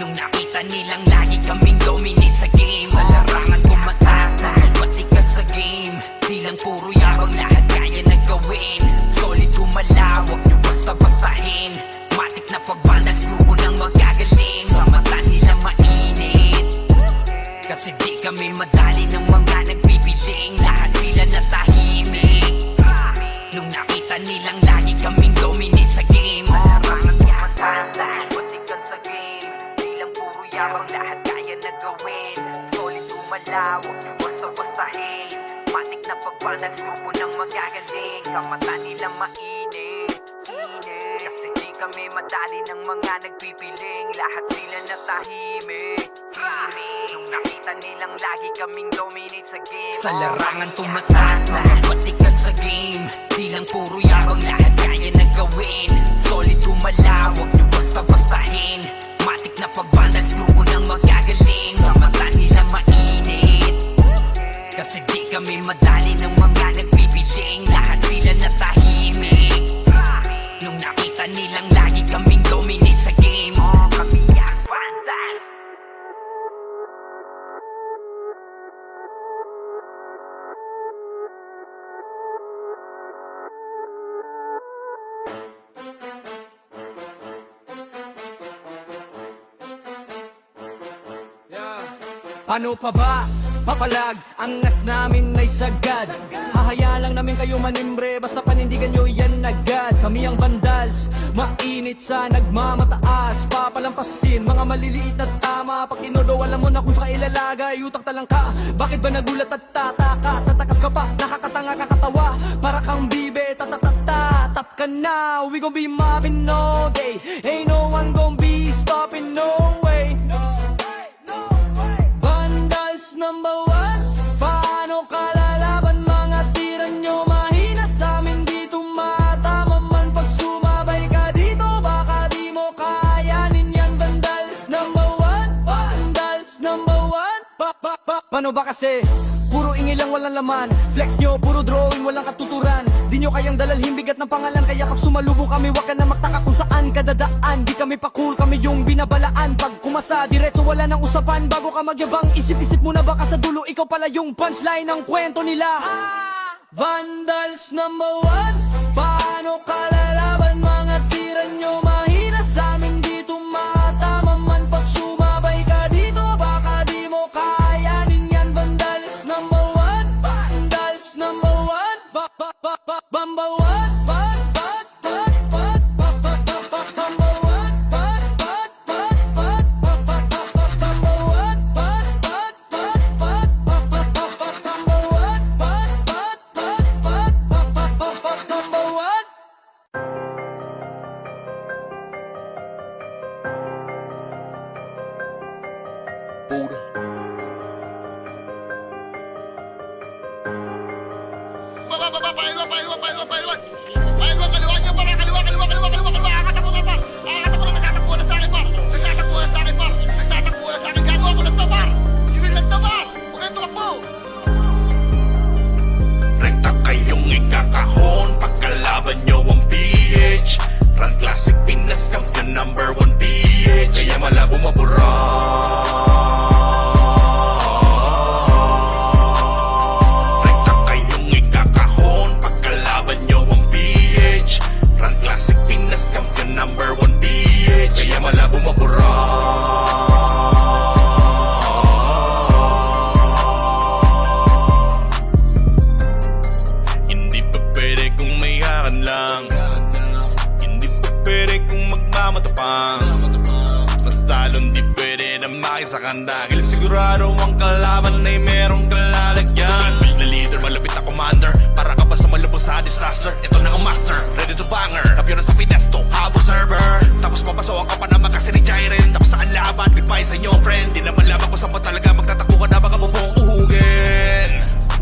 nung nakita nilang lagi kaming dominate sa game. Sa larangan tumatak, mga batikan sa game. Di lang puro yabang, lahat kaya na gawin. Solid gumalaw, wag nyo basta-bastahin. Matik na pag-vandals, grupo ng magagaling. Sa mata nila mainit, kasi di kami madali ng mga nagbibiling. Lahat sila natahimik nung nakita nilang lagi kaming dominate sa game. Larangan tumatak, lahat batikan sa game. Di lang puro yabang, lahat kaya na gawin. Solid gumalaw, wag nyo basta-bastahin. Matik na pag-vandals, grupo ng magagaling. Sa mata nila mainit, kasi di kami madali ng mga nagpipiling. Lahat sila natahimik nung nakita nilang lagi kaming dominate sa game. Sa larangan tumatak, mga batikan sa game. Di lang puro yabang, lahat kaya na gawin. Solid gumalaw, wag nyo basta-bastahin. Matik na pag-vandals, grupo ng magagaling. Sa mata nila mainit, kasi di kami madali ng mga nagbibiling. Lahat sila natahimik nung nakita nilang lagi kaming dominate sa game. Kami ang vandals. Ano pa ba? Papalag, ang ngas namin ay sagad. Hahayaan lang namin kayo manimbre, basta panindigan nyo yan agad. Kami ang vandals, mainit sa nagmamataas. Papalampasin, mga maliliit na tama. Pag tinodo, alam mo na kung sa ilalagay. Utak talang ka, bakit ba nagulat at tataka? Tatakas ka pa, nakakatanga kakatawa. Para kang bibe, tatatata. Tap ka na, we gon' be mobbing all day. Ain't no one gon' be stopping, no way. Number one, paano ka lalaban? Mga tira nyo mahina sa amin, di tumatama man. Pag sumabay ka dito, baka di mo kayanin yan. Vandals number one, vandals number one. Paano ba kasi? Puro ingay lang, walang laman. Flex nyo, puro drawing, walang katuturan. Di nyo kayang dalalhin bigat ng pangalan. Kaya pag sumalubong kami, wag ka na magtaka kung saan ka dadaan. Di kami pa cool, kami yung binabalaan. Pag kumasa, diretso wala nang usapan. Bago ka magyabang, isip-isip muna baka sa dulo ikaw pala yung punchline ng kwento nila. Vandals number one, paano ka lalaban? Mga tira nyo mahina sa amin, di tumatama man. Pag sumabay ka dito, baka di mo kayanin yan. Vandals number one, vandals number one, number one. Buddha. Rekta kayong ikakahon pagkalaban nyo ang PH. Run Classic Pinas Champion number 1 PH. Kaya malabo mabura. Rekta kayong ikakahon pagkalaban nyo ang PH. Run Classic Pinas Champion number 1 PH. Kaya malabo mabura. Hindi pa pwede kung may hakan lang. Hindi pa pwede kung magmamatapang. Mas lalong di pwede na makisakan dahil sigurado ang kalaban ay merong kalalagyan. Na leader, malapit na commander. Para ka ba sa malubog sa disaster? Ito na ang master, ready to banger. Kampiyon na sa Finesto, habang server. Tapos papasokan ka pa naman kasi ni Jairen. Tapos sa laban, goodbye sa inyo friend. Di naman laban kung saan ba talaga magtatakbo ka na baka bubong uhugin.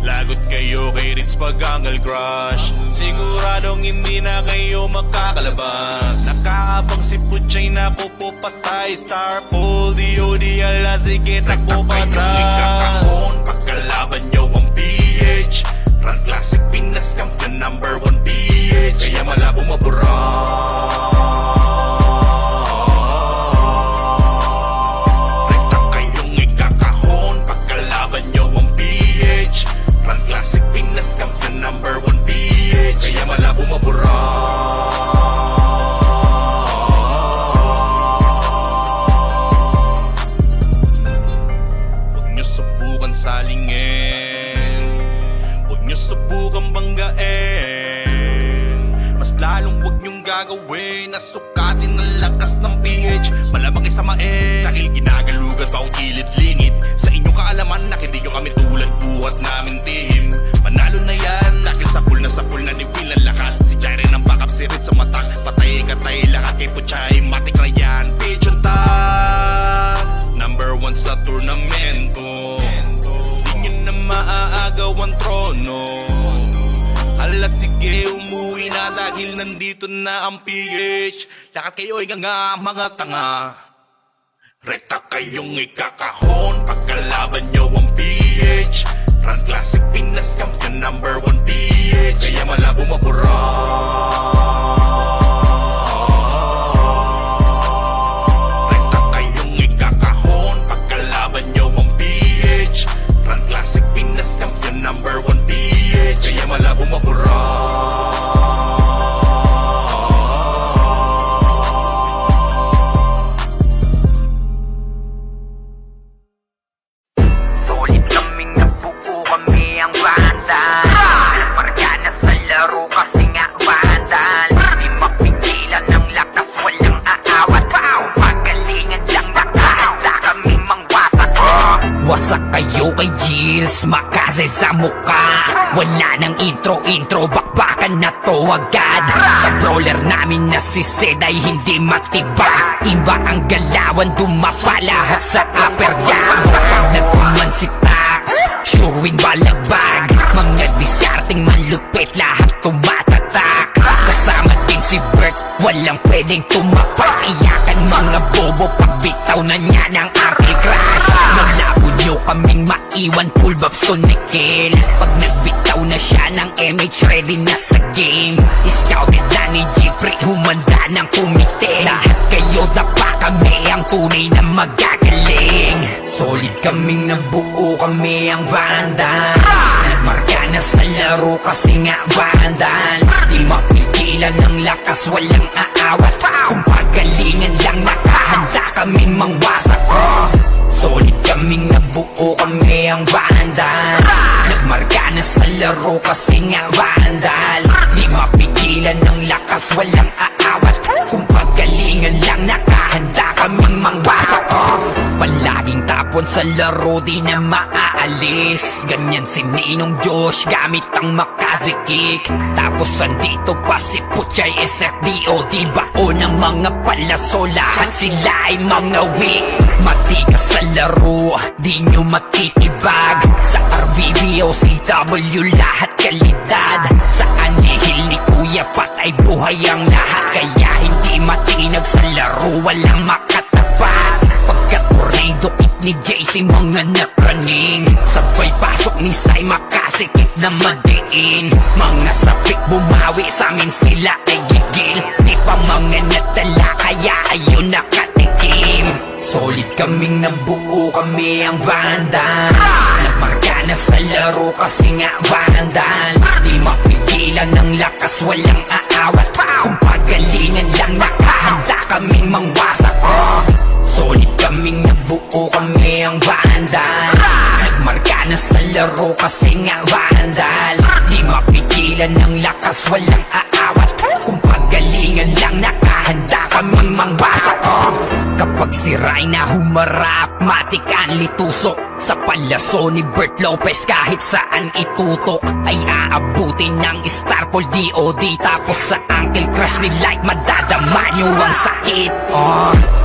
Lagot kayo kay Ritz Pagangal Crush. Siguradong hindi na kayo makakalabas. Nakakabang si Puchay na pupupatay. Star Pool, DOD, ala sige takbo patay. Pagkalaban nyo ang PH. Run Classic Pinas Champion number 1 PH. Kaya malabo mabura. Rekta kayong ikakahon pagkalaban nyo ang PH. Run Classic Pinas Champion number 1 PH. Kaya malabo mabura. Huwag nyo subukan salingin. Huwag nyo subukan banggain. Mas lalong huwag nyong gagawin. Nasukatin ang lakas ng PH. Malamang isamain. Dahil ginagalugan pa ang kilid-lingid. Sa inyong kaalaman na hindi nyo kami tulad buhat namin team. Manalo na yan. Dahil sa pool na ni Will ang lakat. Si Jairen ang backup, si Ritz ang matak. Patay katay lahat kay Puchay. Matik na yan. PH on top. Number 1 sa turnamento. Di nyo na maaagaw ang trono. Ala sige umuwi na dahil nandito na ang PH. Lahat kayo ay nga mga tanga. Rekta kayong ikakahon pagkalaban nyo ang PH. Run Classic Pinas Champion number 1 PH. Kaya malabo mabura. Rekta kayong ikakahon pagkalaban nyo ang PH. Run Classic Pinas Champion number 1 PH. Kaya malabo mabura. Solid kaming nabuo kami ang bandal. Marga na sa laro kasi nga bandal. Di mapigilan ng lakas, walang aawat. Pagalingan lang nakahanda kami mangwasak. Wasak kayo kay Gilles, makase sa muka. Wala nang intro, bakbakan na to agad. Sa brawler namin na si Zed ay hindi matibag. Iba ang galawan, dumapa lahat sa upper jab. Pag nagpuman si Tax, sure win balagbag. Mga discarding malupit, lahat tumatatak. Kasama din si Bert, walang pwedeng tumapak. Iyakan mga bobo, pagbitaw na niya ng anti-crash. Malabo nyo kaming maiwan, full babs to Nickel. Pag nagbitaw na siya ng MH, ready na sa game. Scouted na ni Jeffrey, humanda ng kumite. Lahat kayo dapa kami, ang tunay na magagaling. Solid kaming nabuo, kami ang Vandals. Marga na sa laro kasi nga Vandals. Di mapigilan ng lakas, walang aawat. Kung pagalingan lang nakahanda kaming mangwasak. Solid kaming nabuo, kami ang Vandals. Nagmarga na sa laro kasi nga Vandals. Di mapigilan ng lakas, walang aawat. Kung pagalingan lang nakahanda kaming mangwasak Palaging tapon sa laro di na maaalis Ganyan si Ninong Josh gamit ang makazikik Tapos andito pa si Puchay SFDO Di bao ng mga palaso lahat sila ay mga weak Matikas sa laro di nyo matitibag Sa RBB o CW lahat kalidad Sa anihil ni Kuya patay buhay ang lahat Kaya hindi matinag sa laro walang makatapat Pagka-tornado kit ni JC mga napraning Sabay pasok ni Sai makasikip na madiin Mga sapik bumawi sa amin sila ay gigil Di pa mga natala kaya ayun nakatikim Solid kaming nabuo kami ang Vandals Nagmarka na sa laro kasi nga Vandals Di mapigilan ng lakas walang aawat Kung pagalingan lang nakahanda kaming mangwasak Solid kaming nabuo kami ang Vandals Nagmarka na sa laro kasi nga Vandals Di mapigilan ng lakas walang aawat Kung pagalingan lang nakahanda kaming mangwasak Kapag si Rayna humarap matik ang litusok Sa palaso ni Bert Lopez kahit saan itutok Ay aabutin ng Starpol DOD Tapos sa Uncle Crush ni Light madadama nyo ang sakit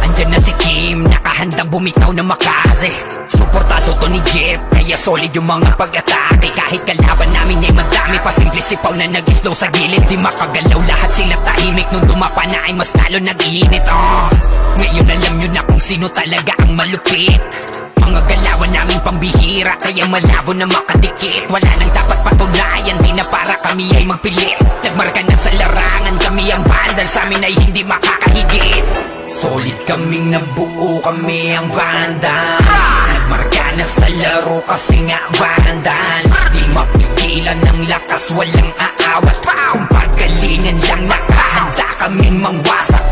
Andyan na si Kim nakahandang bumitaw na makaze Suportado to ni Jeff kaya solid yung mga pag-atake Kahit kalaban namin ay madami pa simple sipaw na nag-slow sa gilid Di makagalaw lahat sila tahimik nung dumapa na ay mas lalo nag-iinit Ngayon alam nyo na kung sino talaga ang malupit Mga galawan namin pambihira kaya malabo na makadikit Wala nang dapat patunayan di na para kami ay magpilit Nagmarka na sa larangan kami ang Vandal sa amin ay hindi makakahigit Solid kaming nabuo kami ang Vandals Nagmarka na sa laro kasi nga Vandals Di mapigilan ng lakas walang aawat Kung pagalingan lang nakahanda kaming mangwasak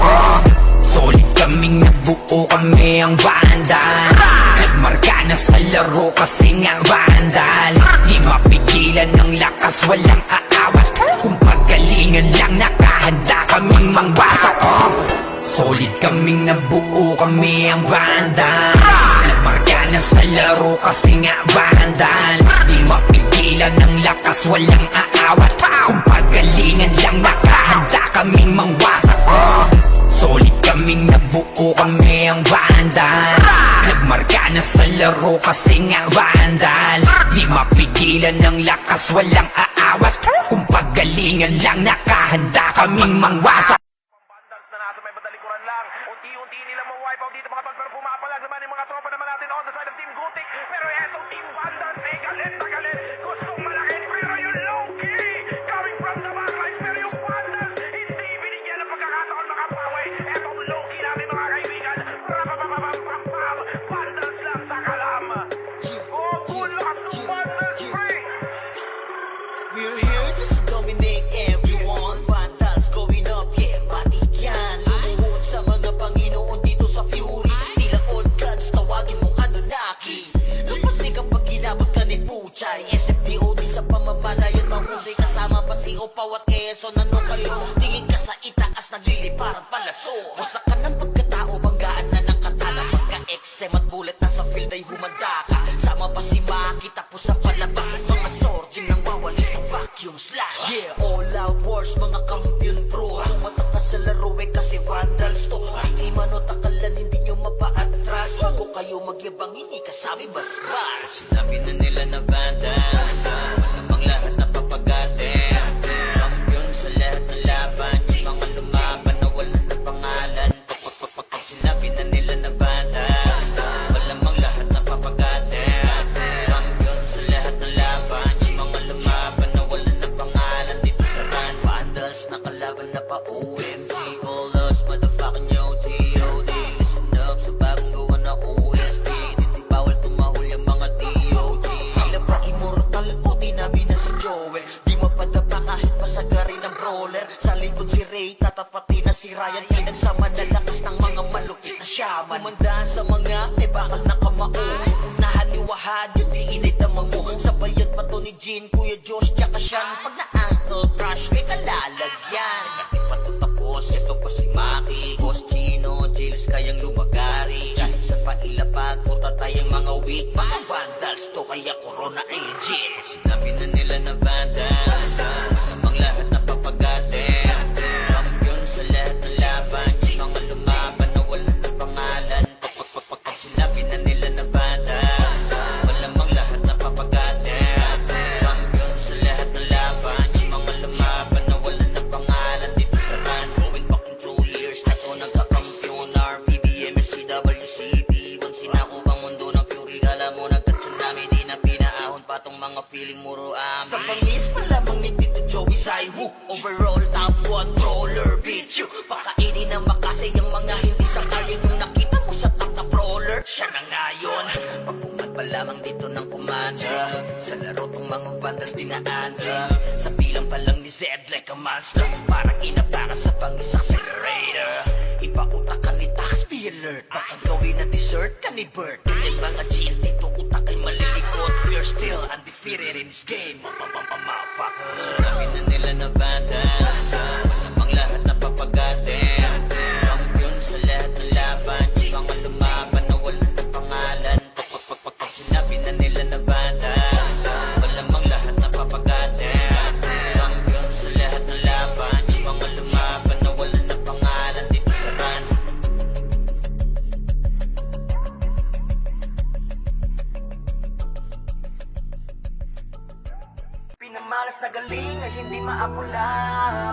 Solid kaming nabuo kami ang Vandals Nagmarka na sa laro kasi nga Vandals Di mapigilan ng lakas walang aawat Kung pagalingan lang nakahanda kaming mangwasak Solid kaming nabuo kami ang Vandals Nagmarka na sa laro kasi nga Vandals Di mapigilan ng lakas walang aawat Kung pagalingan lang nakahanda kaming mangwasak Solid kaming nabuo kami ang Vandals Nagmarka na sa laro kasi nga Vandals Di mapigilan ng lakas walang aawat Kung pagalingan lang nakahanda kaming mangwasak Vandals na nasa may badalikuran lang Unti-unti nila ma-wipe out dito mga tol Pero pumapalag naman yung mga tropa naman natin on the side of Team Gutik Pero etong Team Vandals ay galit na galit Gustong malaki pero yung low-key Coming from the backlines pero yung Vandals Hindi binigyan ng pagkakataon makapawi Etong low-key natin mga kaibigan Rapapapapapapam Vandals lang sa kalam Oh, tulak ng Vandals free We're here just to dominate everyone Vandals going up, yeah, matik yan Lumuhod sa mga Panginoon dito sa Fury Tila old gods, tawagin mong Anunnaki Lapasay kapag ginabot ka ni Puchay SFDO di sa pamamalayan mahusay Kasama pa si Opaw at Quezon Ano kayo? Tingin ka sa itaas nagliliparang palaso Wasak ka ng pagkatao, banggaan na ng katana Pagka-XM at bullet na sa field ay humanda ka Sama pa si Maki tapos ang palabas Mga sorgin nang wawalis ang vacuum slash Yeah, all out wars mga kampiyon pro Tumatak na sa laro eh kasi Vandals to Ay manot akalan hindi nyo mapa-atras Bago kayo magyabang hindi kasabi basbas Sinabi na nila na Vandals Masamang lahat na papagatin Kampiyon sa lahat ng laban Yung mga lumaban na wala na pangalan Sinabi na nila na Vandals Malamang lahat na papagatin Kampiyon sa lahat ng laban Yung mga lumaban na wala na pangalan Dito sa run Vandals nakalaban na pa OMG All us motherfucking yo G.O.D. Listen up sa bagong gawa na OST Dito bawal tumahol yung mga D.O.G. Tila ba immortal o di namin na si Joel Di mapadapa kahit masagari ng brawler Sa likod si Ray tatapatin na si Ryan Pinagsama na lakas ng mga malupit na shaman Kumandaan sa mga ay bakal na kamao Unahan ni Wahad yung di inidamang mo Sabayad pa to ni Jean, Kuya Josh, tsaka Sean Pag na-ankle crush may kalalagyan Kasi pa to tapos, ito pa si Mac pagputa tayong mga weak mga vandals to kaya corona agent. Sinabi na nila na vandals namang lahat na papagatin. Kampiyon sa lahat ng laban, mga lumaban na wala ng pangalan. Pag sinabi na nila na vandals malamang lahat na papagatin. Kampiyon sa lahat ng laban, mga lumaban na wala ng pangalan dito sa run. Going fucking 2 years na to nagkakampiyon. RPBM, SCWCP, kung sinakupang mundo ng fury, alam mo nagka-tsunami, di na pinaahon pa tong mga feeling muro amin. Sa pangis pa lamang ni Tito Joey Saiwu, overall top 1 brawler, bitch you. Pakainin ng makasay yung mga hindi sakayin yung nakita mo sa top na brawler. Siya na ngayon, pagpungat pa lamang dito ng kumanda. Sa laro tong mga vandals dinaanda. Sa bilang pa lang ni Zed like a monster, parang inabaka sa pangis accelerator. Ipautak ka ni Tax, be alert. Baka gawin na dessert ka ni Bert. Ganyan mga GL dito, utak ay malilikot. We're still undefeated in this game, motherfuckers. Sinabi na nila na vandals namang lahat na papagatin. Kampiyon sa lahat ng laban, mga lumaban na wala ng pangalan. Pag sinabi na nila na vandals malamang lahat na papagatin. Kampiyon sa lahat ng laban, mga lumaban na wala ng pangalan dito sa run. Pinamalas na galing ay hindi maapula.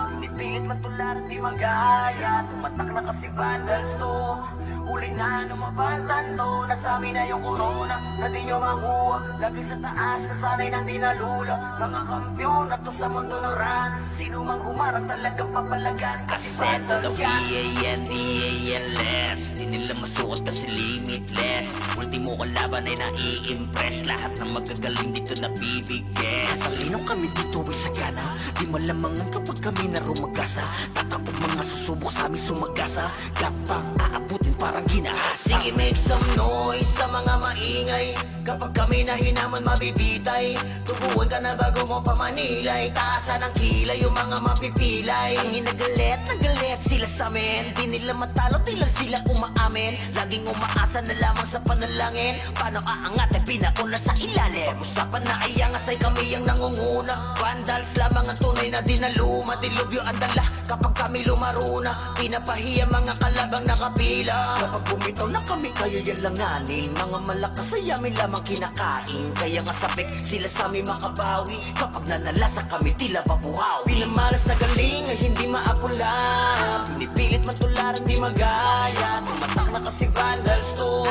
Pinipilit matularan di magaya. Tumatak na kasi vandals to. Huli na lumabatan to. Nasami na yung corona na di nyo makuha. Lagi sa taas na sanay nang di nalula. Mga kampiyon na to sa mundo ng run. Sino mang humarang talagang papalagan. Kasi vandals yan. V-A-N-D-A-L-S. Di nila masuot kasi limitless. Ultimo kalaban ay nai-impress. Lahat ng magagaling dito nabibigyan. Talinong kami dito ay sagana. Di malamangan kapag kami na rumagasa. Tatapog mga susubok sa amin sumagasa. Gapang aabutin parang ginahasa. Sige, make some noise sa mga maingay. Kapag kami na hinaman mabibitay. Tuguan ka na bago mo pamanilay. Taasan ng kilay yung mga mapipilay. Ang inagalit, nagalit sila sa amin. Di nila matalo, di lang sila umaamin. Laging umaasa na lamang sa panalangin. Paano aangat ay pinauna sa ilalim. Pag-usapan na ay angas ay kami ang nangunguna. Vandals lamang ang tunay na dinaluma. Dilubyo ang dala kapag kami lumaruna. Pinapahiya mga kalabang nakapila. Kapag bumitaw na kami kayo yan langanin. Mga malakas ay amin lamang kinakain. Kaya nga sabik sila sa amin makabawi. Kapag nanalasa kami tila babuhaw. Pinamalas na galing ay hindi maapula. Pinipilit matularan di magaya. Tumatak na kasi vandals to.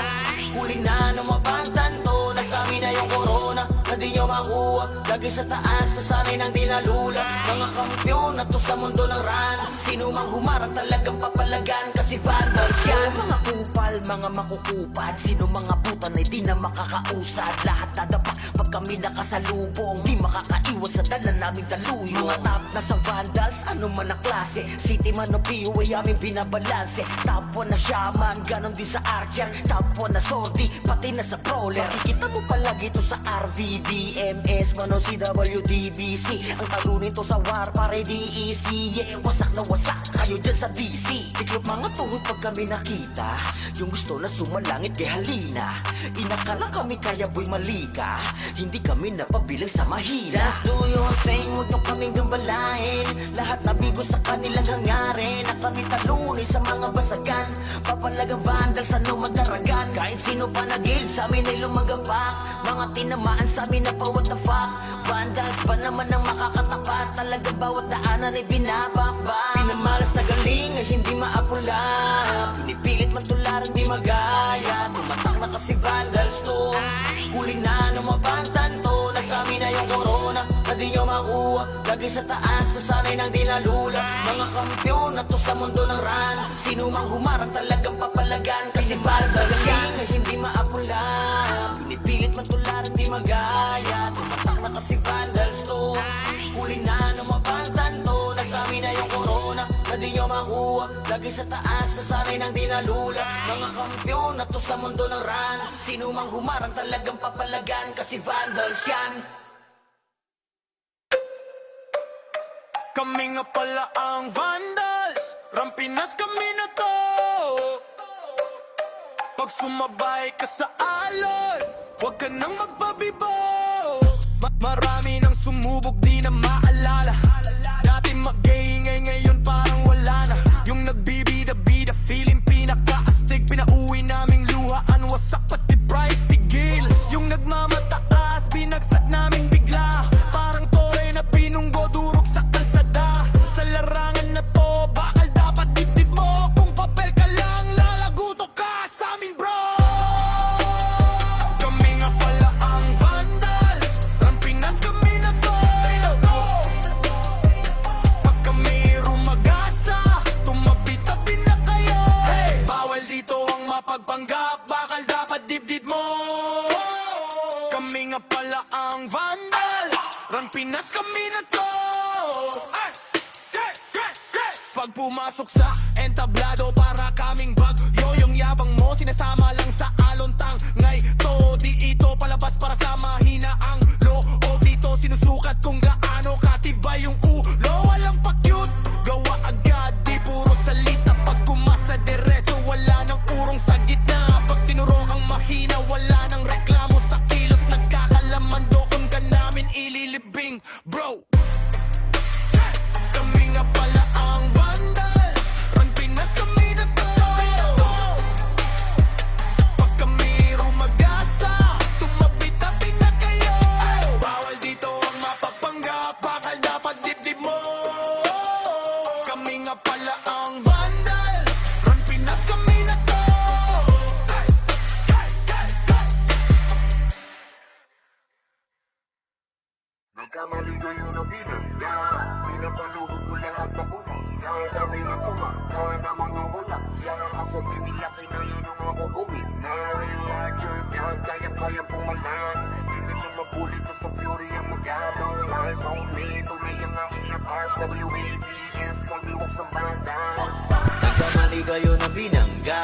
Huli na lumabantan to. Nasami na yung corona na di nyo makuha. Lagi sa taas na sanay nang di nalula. Mga kampiyon na to sa mundo ng run. Sino mang humarang talagang papalagan. Kasi vandals yan. Mga kupal, mga makukupad. Sino mga butan ay di na makakausad. Lahat nadapa pag kami nakasalubong. Di makakaiwas sa dala naming taluyong. Mga top na sa vandals, ano man ang klase. City man o PO ay aming binabalanse. Top 1 na shaman, ganon din sa archer. Top 1 na sordi, pati na sa brawler. Makikita mo palagi ito sa RVDMS, man o CWDBC. Ang talunin to sa war, pare DEC. Yeah, wasak na wasak kayo dyan sa DC. Tiklop mga tuhod pag kami nakita. Yung gusto na sumalangit kay halina. Inakala kami kaya boy malika. Hindi kami napabilang sa mahina. Just do your thing, huwag nyo kaming gambalain. Lahat nabigo sa kanilang hangarin. Na kami talunin sa mga basagan. Papalagang vandals, ano madaragan. Kahit sino pa nagil sa amin ay lumagapak. Mga tinamaan sa amin na pa what the fuck. Vandals pa naman ang makakatapat. Talagang bawat daanan ay binabakbak. Pinamalas na galing ay hindi maapula. Pinipilit matularan di magaya. Tumatak na kasi vandals to. Huli na lumabantan to. Nasami na yung corona na di nyo makuha. Lagi sa taas na sanay nang di nalula. Mga kampiyon na to sa mundo ng run. Sino mang humarang talagang papalagan. Kasi vandals yan ay hindi maapula. Pinipilit matularan di magaya. Tumatak na kasi vandals to. Huli na lumabantan to. Nasami na yung corona na di nyo makuha. Lagi sa taas na sanay nang di nalula. Mga kampiyon na to sa mundo ng run. Sino mang humarang talagang papalagan. Kasi vandals yan. Kami nga pala ang vandals. Rampinas kami na to. Pag sumabay ka sa alon, huwag ka nang magpabibo. Marami nang sumubok, di na maalala. Dati mag-iingay, ngayon parang wala na. Yung nagbibida-bida, feeling pinaka-astig. Pinauwi naming luhaan, wasak pati bright tigil. Yung nagmamataas, binagsak namin bigla. Parang tore na pinunggo, durog sa kalsada. Sa larangan na to, bakal dapat dibdib mo. Kung papel ka lang, lalaguto ka sa amin bro. Kami nga pala ang vandals, Rampinas kami na to. Pag kami rumagasa, tumabi-tabi na kayo. Bawal dito ang mapagpanggap, bakal dapat dibdib mo. Kami nga pala ang vandals, Rampinas kami na to. Pag pumasok sa entablado, para kaming bagyo. Yung yabang mo, sinasama lang sa alontang. Ngay to, di ito palabas para sa mahina ang loob. Dito sinusukat kung gaano katibay yung ulo. Walang pa-cute, gawa agad, di puro salita. Pag kumasa diretso, wala nang urong sa gitna. Pag tinuro kang mahina, wala nang reklamo sa kilos. Nagkakalaman doon ka namin ililibing, bro. Kami nga pala ang vandals, Rampinas kami na to. Pag kami rumagasa, tumabi-tabi na kayo. Bawal dito ang mapapanggap, bakal dapat dibdib mo. Kami nga pala ang vandals, Rampinas kami na to. Nagkamali kayo na binangga, pinapaluhod ko lahat na bumangga. Dami na tumangga na mga walang yan. Kasabi nila kinayo nung ako gumina. Larger God, kaya pumalan. Di nila mabulit ko sa fury ang magalaw. Lies on me, tunay ang aking lakas. WAPS, call me walks ng bandas. Nagkamali kayo na binangga,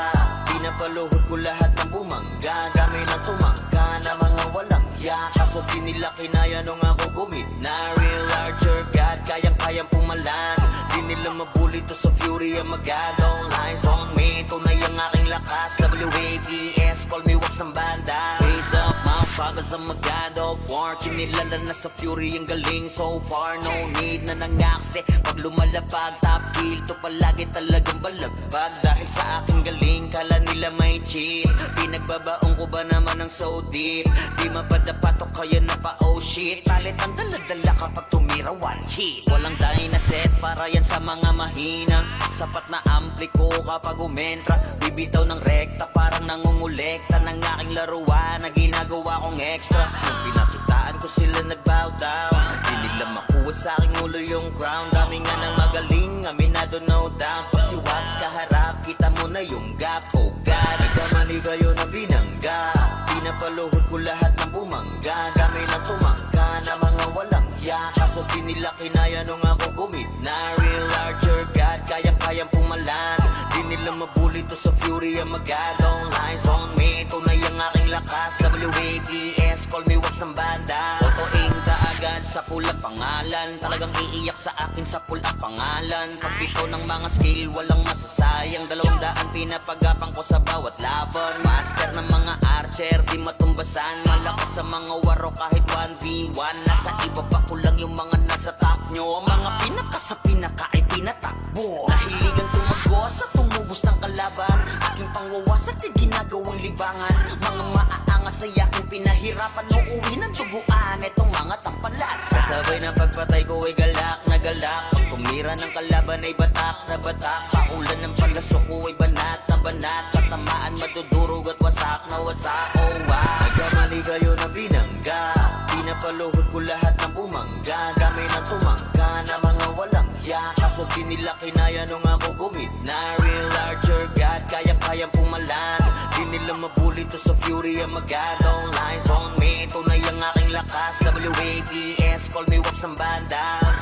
pinapaluhod ko lahat ng bumangga. Kami na tumangga na mga walang ya. Kaso di nila kinaya nung ako gumina. Real larger God, kayang pumalan. Di nila mabuli to sa fury ang magalaw. Lies on me, tunay ang aking lakas. WAPS, call me wax ng banda. Raise up, motherfuckers ang magado. War, kinilala na sa fury ang galing. So far, no need na nangaksi. Pag lumalapag, top kill to palagi talagang balagbag. Dahil sa aking galing, kala nila may cheat. Pinagbabaong ko ba naman ng so deep? Di mapadapat o kaya na pa oh shit. Talit ang daladala kapag tumira one hit. Walang dahil na set para yan sa mga mahina. Sapat na ampli ko kapag umentra. Bibitaw ng rekta parang nangungulekta ng aking laruan na ginagawa kong extra. Nung pinakitaan ko sila nagbow down, di nila makuha sa aking ulo yung crown. Dami nga ng magaling, aminado no doubt. Pag si Waps kaharap, kita mo na yung gap. Oh God, nagkamali kayo na binangga, pinapaluhod ko lahat ng bumangga. Kami na tumangga na mga walang ya. Kaso di nila kinaya nung ako gumina. Real larger God, kayang pumalan. Di nila mabuli to sa fury ang magadong. Lies on me, tunay ang aking lakas. WAPS, call me wax ng banda. Totoing kaagad sa pulang pangalan. Talagang iiyak sa akin sa pulang pangalan. Pagbito ng mga skill, walang masasayang. 200 pinapagapang ko sa bawat laban. Master ng mga archer, di matumbasan. Malakas sa mga waro kahit 1v1. Nasa iba pa ko lang yung mga nasa top nyo. Mga pinaka sa pinaka ay tinatakbo. Nahiligan tumagos at tumubos ng kalaban. Aking pangwawasak ay ginagawang libangan. Mga maaangas ay aking pinahirapan. Uuwi ng duguan itong mga tampalas. Kasabay na pagpatay ko ay galak na galak. Pag tumira ng kalaban ay batak na batak. Paulan ng palasok ko ay banat na banat. Katamaan madudurog at wasak na wasak. Oh wow, nagkamali kayo na binangga, pinapaluhod ko lahat ng bumangga. Kami na tumangga na mga walang ya. Kaso di nila kinaya nung ako gumina. Real larger God, kayang pumalan. Di nila mabuli to sa fury ang magadong. Lies on me, tunay ang aking lakas. WAPS, call me wax ng bandas.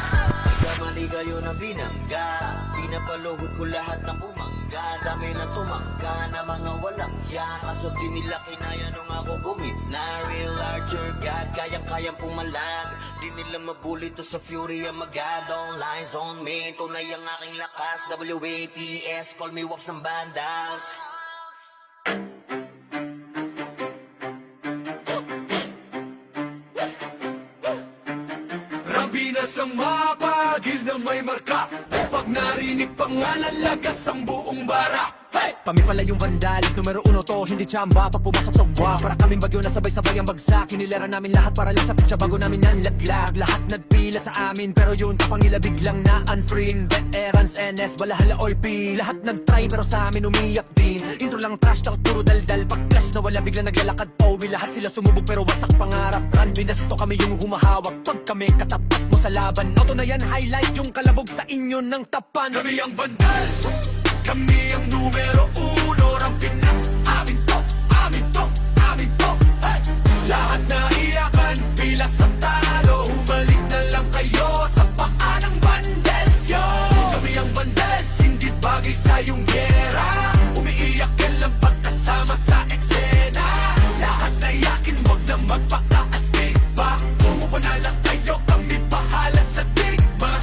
Nagkamali kayo na binangga, pinapaluhod ko lahat ng bumangga. Dami na tumangga na mga walang ya. Kaso di nila kinaya nung ako gumina. Real larger God, kayang pumalag. Di nila mabuli to sa fury ang magadong. Lies on me, tunay ang aking lakas. WAPS, call me wax ng bandas. Pilipinas ang mapagil na may marka. Pag narinig pangalan, lagas ang buong bara. Hey! Kami pala yung vandalis, numero 1 to, hindi tsamba. Pag pumasok sa wa, para kaming bagyo na sabay-sabay ang bagsak. Kinilera namin lahat para lang sa pitsa bago namin yan laglag. Lahat nagpila sa amin, pero yun tapang nila biglang na unfriend. Veterans, NS, balahala, OP. Lahat nagtry pero sa amin umiyak din. Intro lang trash talk, puro daldal. Pag clash na wala biglang naglalakad pauwi. Lahat sila sumubog pero wasak pangarap. Run, binasto kami yung humahawak. Pag kami katapat mo sa laban, auto na yan, highlight yung kalabog sa inyo ng tapan. Kami ang vandals, kami ang numero 1 ng Pinas. Amin to, amin to, amin to. Hey! Lahat na iyakan, pila sa talo. Humalik na lang kayo sa paa ng vandals, yo. Kami ang vandals, hindi bagay sa iyong gera. Umiiyak ka lang pagkasama sa eksena. Lahat na yakin, wag na magpaka-astig pa. Umupo na lang kayo, kami bahala sa digma.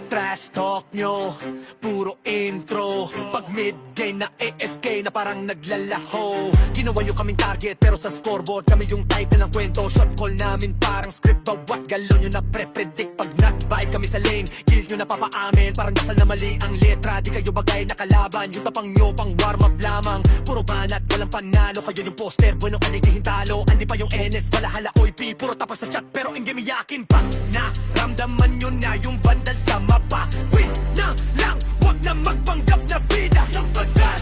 Trash talk nyo, puro intro. Pag mid-game na AFK na parang naglalaho. Ginawa nyo kaming target pero sa scoreboard kami yung title ng kwento. Shot call namin parang script, bawat galo nyo na pre-predict. Pag nag-bite kami sa lane, kill nyo na papaamin. Parang dasal na mali ang letra, di kayo bagay na kalaban. Yung tapang nyo pang warm up lamang, puro banat, walang panalo. Kayo yung poster, bueno ka naging talo. Andi pa yung NS, balahala, OP. Puro tapas sa chat pero in game yakin pa. Naramdaman nyo na yung vandal sa mapa. Win na lang, wag na magpanggap na bida ng bagal.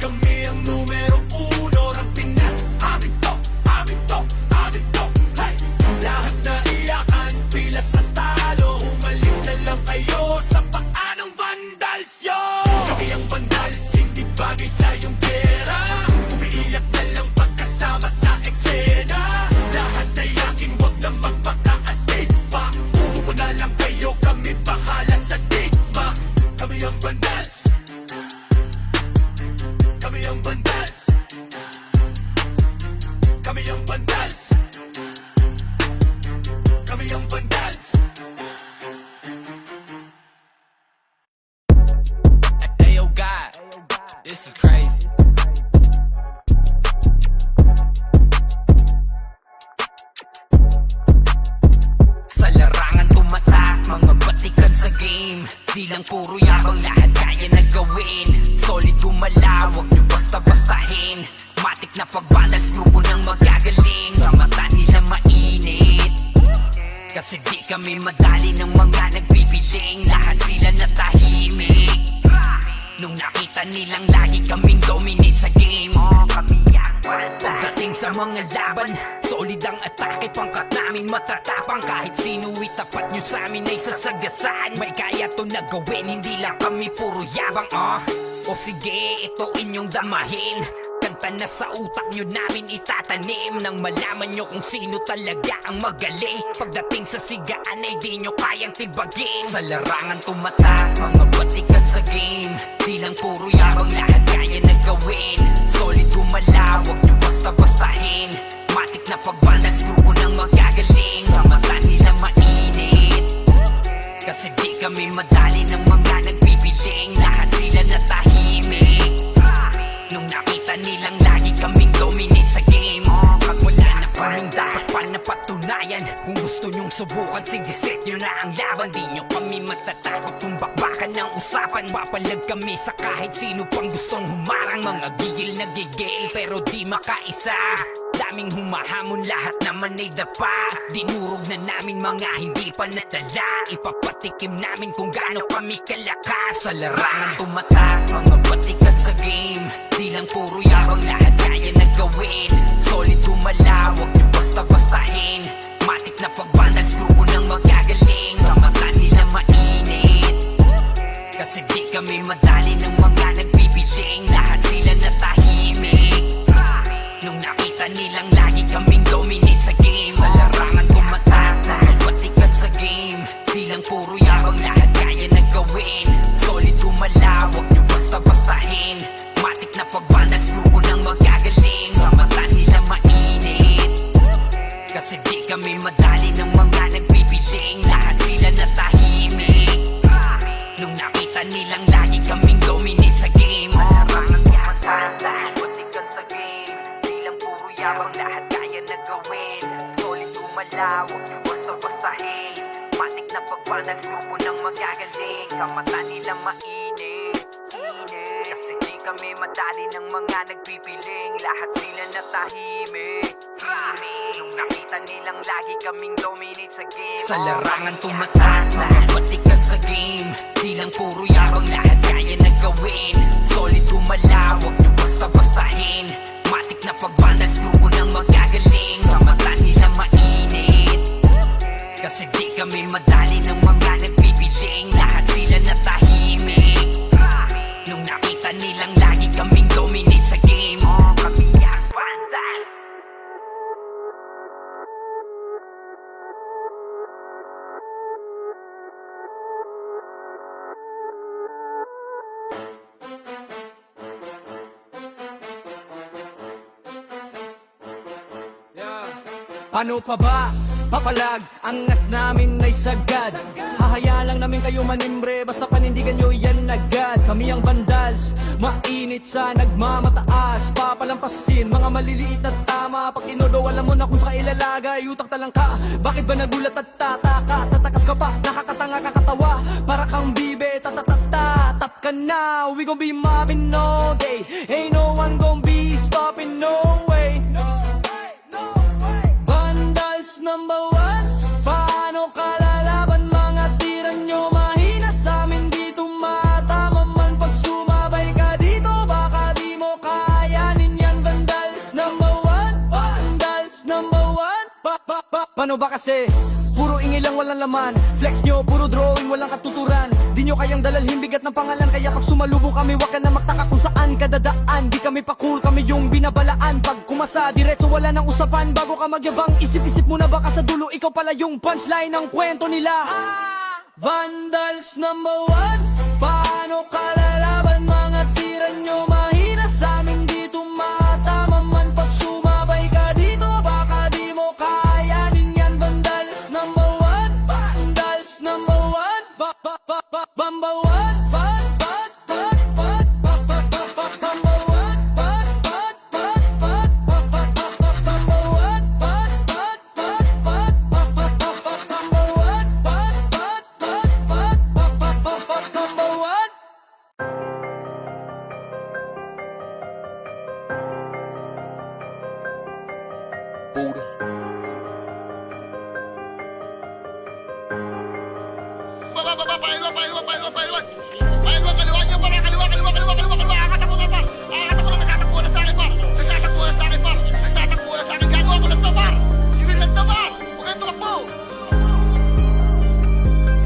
Kami ang numero 1 ng Pinas. Amin to, amin to, amin to. Hey! Lahat na iyakan, pila sa talo. Humalik na lang kayo sa paa ng vandals, yo. Kami ang vandals, hindi bagay sa iyong pera. Umiiyak na lang pagkasama sa eksena. Lahat na yakin, wag na magpaka-astig pa. Umupo na lang kayo, kami bahala sa digma. Kami ang vandals, kami ang vandals, kami ang vandals, kami ang vandals. Hey, yo, God, this is crazy. Sa larangan tumatak, mga batikan sa game. Di lang puro yabang, lahat kaya na gawin. Solid gumalaw, wag nyo basta-bastahin. Matik na pag-vandals, grupo ng magagaling. Sa mata nila mainit, kasi di kami madali ng mga nagbibiling. Lahat sila natahimik nung nakita nilang lagi kaming dominate sa game. Pagdating sa mga laban, solid ang atake. Pangkat namin matatapang, kahit sino itapat nyo sa amin ay sasagasaan. May kaya to na gawin, hindi lang kami puro yabang. O sige, ito inyong damahin. Kanta na sa utak nyo namin itatanim. Nang malaman nyo kung sino talaga ang magaling. Pagdating sa sigaan ay di nyo kayang tibagin. Sa larangan tumatak, mga batikan sa game. Di lang puro yabang, lahat kaya na gawin. Solid gumalaw, wag nyo basta-bastahin. Matik na pag-vandals, grupo ng magagaling. Sa mata nila mainit, kasi di kami madali ng mga nagbibiling. Lahat sila natahimik nung nakita nilang lagi kaming dominate sa game. Pag wala na kaming dapat pa napatunayan. Kung gusto nyong subukan, sige set nyo na ang laban. Di nyo kami matatakot kung bakbakan ng usapan. Mapalag kami sa kahit sino pang gustong humarang. Mga gigil na gigil pero di makaisa. Daming humahamon, lahat naman ay dapa. Dinurog na namin mga hindi pa nadala. Ipapatikim namin kung gaano kami kalakas. Sa larangan tumatak, mga batikan sa game. Di lang puro yabang, lahat kaya na gawin. Solid gumalaw, wag nyo basta-bastahin. Matik na pag-vandals, grupo ng magagaling. Sa mata nila mainit, kasi di kami madali ng mga nagbibiling. Lahat sila natahimik nung nakita nilang lagi kaming dominate sa game. Sa larangan tumatak, mga batikan sa game. Di lang puro yabang, lahat kaya na gawin. Solid gumalaw, wag nyo basta-bastahin. Matik na pag-vandals, grupo ng magagaling. Sa mata nila mainit, kasi di kami madali ng mga nagbibiling. Lahat sila natahimik nung nakita nilang lagi kaming dominate sa game. Larangan tumatak, lahat batikan sa game. Di lang puro yabang, lahat kaya na gawin. Solid gumalaw, wag nyo basta-bastahin. na pag-finals, grupo ng magagaling. Kamata nilang mainit, init. Kasi di kami madali ng mga nagpipiling. Lahat sila natahimik, nung nakita nilang lagi kaming dominate sa game. Sa larangan tumatak, mga batikan sa game. Di lang puro yabang, lahat kaya na gawin. Solid gumalaw, wag nyo basta-bastahin. Matik na pag-finals, grupo ng magagaling. Sa mata nila mainit, kasi di kami madali ng mga nagpipiling. Lahat sila natahimik, nung nakita nilang lagi kaming dominate sa game. Kami ang Vandals. Ano pa ba? Papalag, angas namin ay sagad. Hahayaan lang namin kayo manimbre, basta panindigan nyo yan agad. Kami ang Vandals, mainit sa nagmamataas. Papalampasin, mga maliliit at tama. Pag tinodo, alam mo na kung sa ilalagay. Utak talang ka, bakit ba nagulat at tataka? Tatakas ka pa, nakakatanga kakatawa. Para kang bibe, tatatata. Tap ka na, we gon' be mobbing all day. Ain't no one gon' be stopping, no way. Vandals number one, paano ka lalaban? Mga tira nyo mahina sa amin, di tumatama man. Pag sumabay ka dito, baka di mo kayanin yan. Vandals number one, Vandals number one. Paano ba kasi? Puro ingay lang, walang laman. Flex nyo, puro drawing, walang katuturan. Di nyo kayang dalalhin bigat ng pangalan. Kaya pag sumalubong kami, wag ka na magtaka kung saan ka dadaan. Di kami pa cool, kami yung binabalaan. Pag kumasa, diretso wala nang usapan. Bago ka magyabang, isip-isip muna baka sa dulo ikaw pala yung punchline ng kwento nila. Vandals number one, paano ka lalaban? Mga tira nyo mahina sa amin, di tumatama man. Pag sumabay ka dito, baka di mo kayanin yan. Vandals number one, Vandals number one, Bamba one,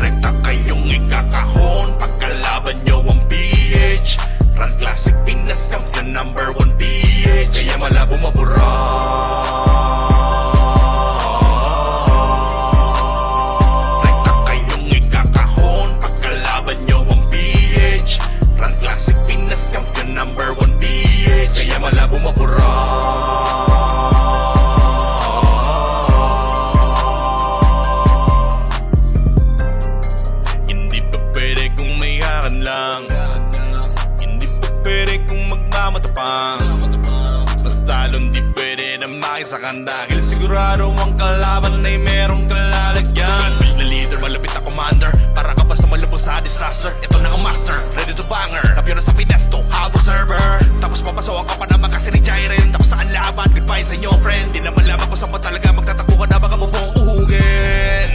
Rekta kayong ikakahon pagkalaban nyo ang PH. Run Classic Pinas Champion number 1 PH. Kaya malabo mabura. Rekta kayong ikakahon pagkalaban nyo ang PH. Run Classic Pinas Champion number 1 PH. Kaya malabo mabura. Basta long di pwede na makisakan. Dahil sigurado ang kalaban ay merong kalalagyan. Na leader, malapit na commander. Para ka ba sa malubos sa disaster? Ito na ang master, ready to banger. Kapiro sa Pinesto, habo server. Tapos papasawan ka pa naman kasi ni Jairen. Tapos na ang laban, goodbye sa inyo friend. Di naman laban ko sa talaga magtatakbo ka na baka mo mong uhugin.